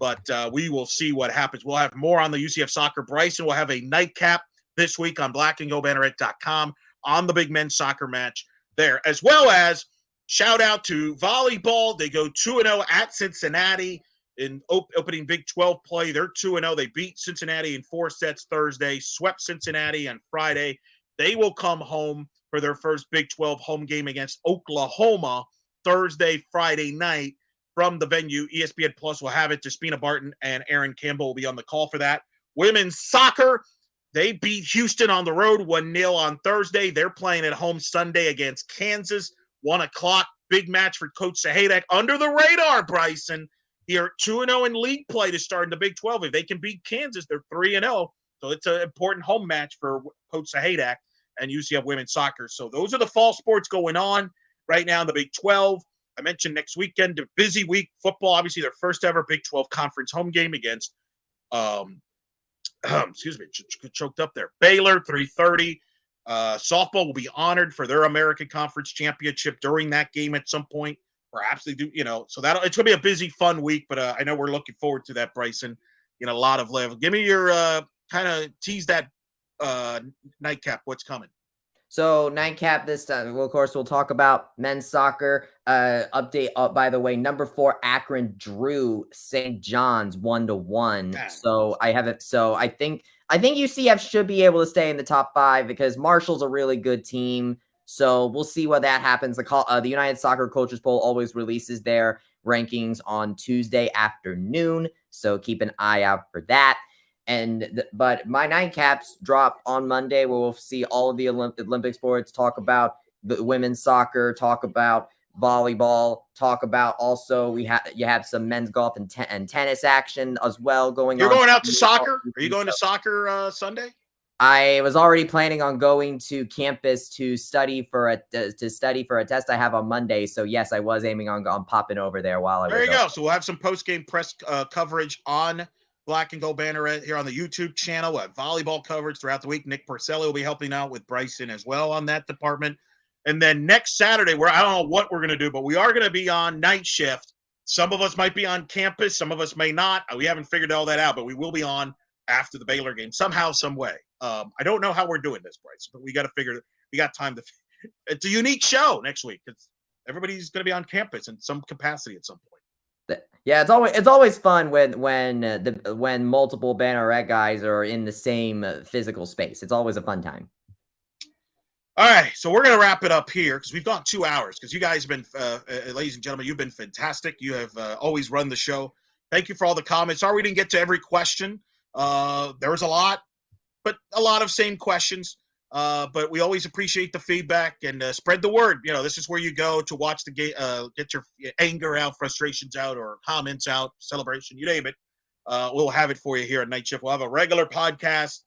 But we will see what happens. We'll have more on the UCF soccer. Bryson will have a nightcap this week on blackandgoldbanneret.com on the big men's soccer match there, as well as shout out to volleyball. They go 2-0 at Cincinnati in opening Big 12 play. They're 2-0. They beat Cincinnati in 4 sets Thursday, swept Cincinnati on Friday. They will come home for their first Big 12 home game against Oklahoma Thursday, Friday night. From the venue, ESPN Plus will have it. Despina Barton and Aaron Campbell will be on the call for that. Women's soccer, they beat Houston on the road 1-0 on Thursday. They're playing at home Sunday against Kansas, 1 o'clock. Big match for Coach Sahaydak. Under the radar, Bryson. Here, 2-0 in league play to start in the Big 12. If they can beat Kansas, they're 3-0. So it's an important home match for Coach Sahaydak and UCF women's soccer. So those are the fall sports going on right now in the Big 12. I mentioned next weekend, a busy week. Football, obviously, their first ever Big 12 conference home game against, excuse me, choked up there. Baylor, 3:30. Softball will be honored for their American Conference championship during that game at some point. Perhaps they do, so it's going to be a busy, fun week, but I know we're looking forward to that, Bryson. A lot of love. Give me your kind of tease that nightcap. What's coming?
So nightcap this time, well, of course, we'll talk about men's soccer. Update, by the way, number 4 Akron drew St. John's 1-1. So I have it. So I think UCF should be able to stay in the top 5 because Marshall's a really good team. So we'll see what that happens. The United Soccer Coaches Poll always releases their rankings on Tuesday afternoon. So keep an eye out for that. But my nightcaps drop on Monday where we'll see all of the Olympic sports, talk about the women's soccer, talk about volleyball, talk about also you have some men's golf and tennis action as well going on.
You're going out to soccer? Are you going to soccer Sunday?
I was already planning on going to campus to study for a test I have on Monday. So yes, I was aiming on popping over there while I was
there. You go. So we'll have some post-game press coverage on Black and Gold Banneret here on the YouTube channel. We'll have volleyball coverage throughout the week. Nick Porcelli will be helping out with Bryson as well on that department. And then next Saturday, I don't know what we're going to do, but we are going to be on night shift. Some of us might be on campus. Some of us may not. We haven't figured all that out, but we will be on after the Baylor game somehow, some way. I don't know how we're doing this, Bryce, but we got to figure. We got time to. It's a unique show next week. Everybody's going to be on campus in some capacity at some point.
Yeah, it's always fun when multiple Banneret guys are in the same physical space. It's always a fun time.
All right, so we're going to wrap it up here because we've gone 2 hours. Because you guys have been, ladies and gentlemen, you've been fantastic. You have always run the show. Thank you for all the comments. Sorry we didn't get to every question. There was a lot, but a lot of same questions. But we always appreciate the feedback and spread the word. This is where you go to watch the game, get your anger out, frustrations out, or comments out, celebration, you name it. We'll have it for you here at Night Shift. We'll have a regular podcast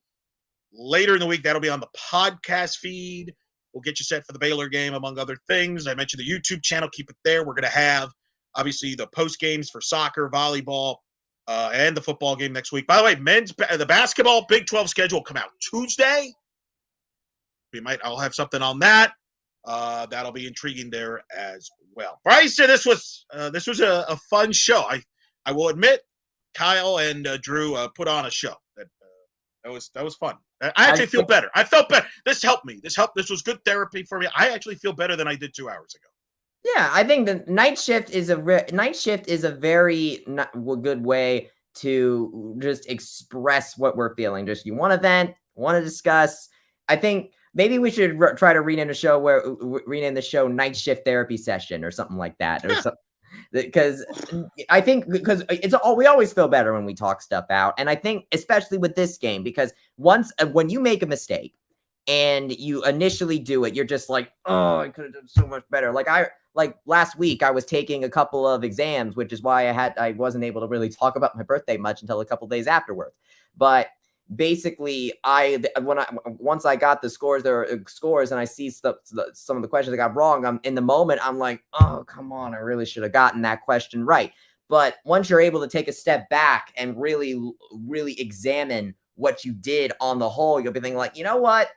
later in the week. That'll be on the podcast feed. We'll get you set for the Baylor game, among other things. I mentioned the YouTube channel. Keep it there. We're going to have, obviously, the post games for soccer, volleyball, and the football game next week. By the way, the basketball Big 12 schedule will come out Tuesday. I'll have something on that. That'll be intriguing there as well. Bryson, this was a fun show. I will admit, Kyle and Drew put on a show. That was fun. I actually feel better. I felt better. This helped me. This was good therapy for me. I actually feel better than I did 2 hours ago.
Yeah, I think the night shift is a very good way to just express what we're feeling. Just you want to vent, want to discuss. I think maybe we should try to rename the show Night Shift Therapy Session or something like that, or something. Because I think we always feel better when we talk stuff out, and I think especially with this game, because when you make a mistake and you initially do it, you're just like, oh, I could have done so much better. Like last week, I was taking a couple of exams, which is why I wasn't able to really talk about my birthday much until a couple days afterwards. But basically, once I got the scores and I see some of the questions I got wrong, I'm in the moment, I'm like, oh, come on, I really should have gotten that question right. But once you're able to take a step back and really, really examine what you did on the whole, you'll be thinking like, you know what?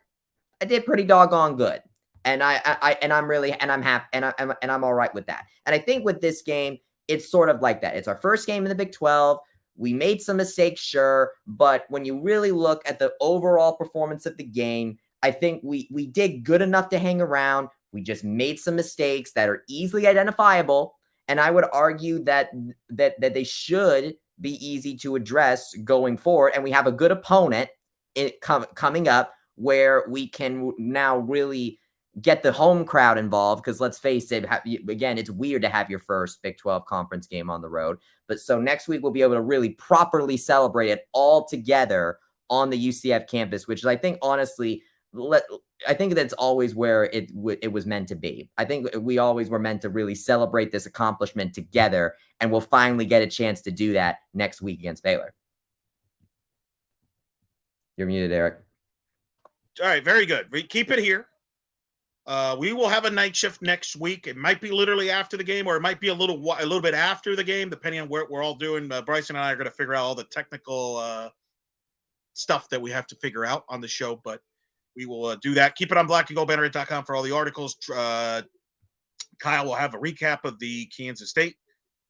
I did pretty doggone good. And I'm happy and I'm all right with that. And I think with this game, it's sort of like that. It's our first game in the Big 12. We made some mistakes, sure, but when you really look at the overall performance of the game, I think we did good enough to hang around. We just made some mistakes that are easily identifiable, and I would argue that they should be easy to address going forward. And we have a good opponent coming up where we can now really get the home crowd involved, because let's face it, again, it's weird to have your first Big 12 conference game on the road. But so next week we'll be able to really properly celebrate it all together on the UCF campus, which is, I think, honestly, I think that's always where it was meant to be. I think we always were meant to really celebrate this accomplishment together, and we'll finally get a chance to do that next week against Baylor. You're muted, Eric.
All right, very good. We keep it here. We will have a night shift next week. It might be literally after the game, or it might be a little bit after the game, depending on what we're all doing. Bryson and I are going to figure out all the technical stuff that we have to figure out on the show, but we will do that. Keep it on blackandgoldbanneret.com for all the articles. Kyle will have a recap of the Kansas State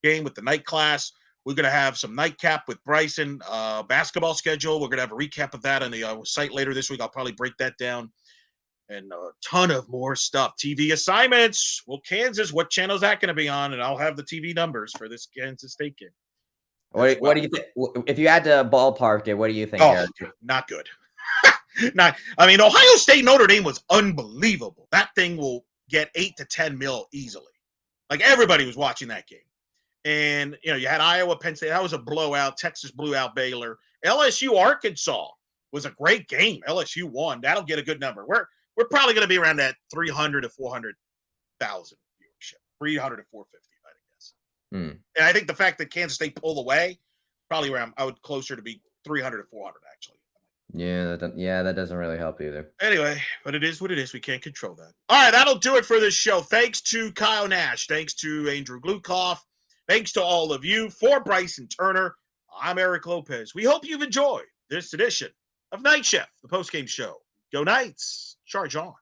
game with the night class. We're going to have some nightcap with Bryson, basketball schedule. We're going to have a recap of that on the site later this week. I'll probably break that down. And a ton of more stuff. TV assignments. Well, Kansas, what channel is that going to be on? And I'll have the TV numbers for this Kansas State game.
What do you think? If you had to ballpark it, what do you think, Eric?
Not good. Ohio State Notre Dame was unbelievable. That thing will get 8 to 10 mil easily. Like, everybody was watching that game. And, you had Iowa, Penn State. That was a blowout. Texas blew out Baylor. LSU, Arkansas was a great game. LSU won. That'll get a good number. We're probably going to be around that 300 to 400,000 viewership, 300 to 450, I guess. And I think the fact that Kansas State pulled away, probably around, I would closer to be 300 to 400, actually.
Yeah, that doesn't really help either.
Anyway, but it is what it is. We can't control that. All right, that'll do it for this show. Thanks to Kyle Nash. Thanks to Andrew Glukoff. Thanks to all of you. For Bryson Turner, I'm Eric Lopez. We hope you've enjoyed this edition of Night Shift, the postgame show. Go Knights. Charge on.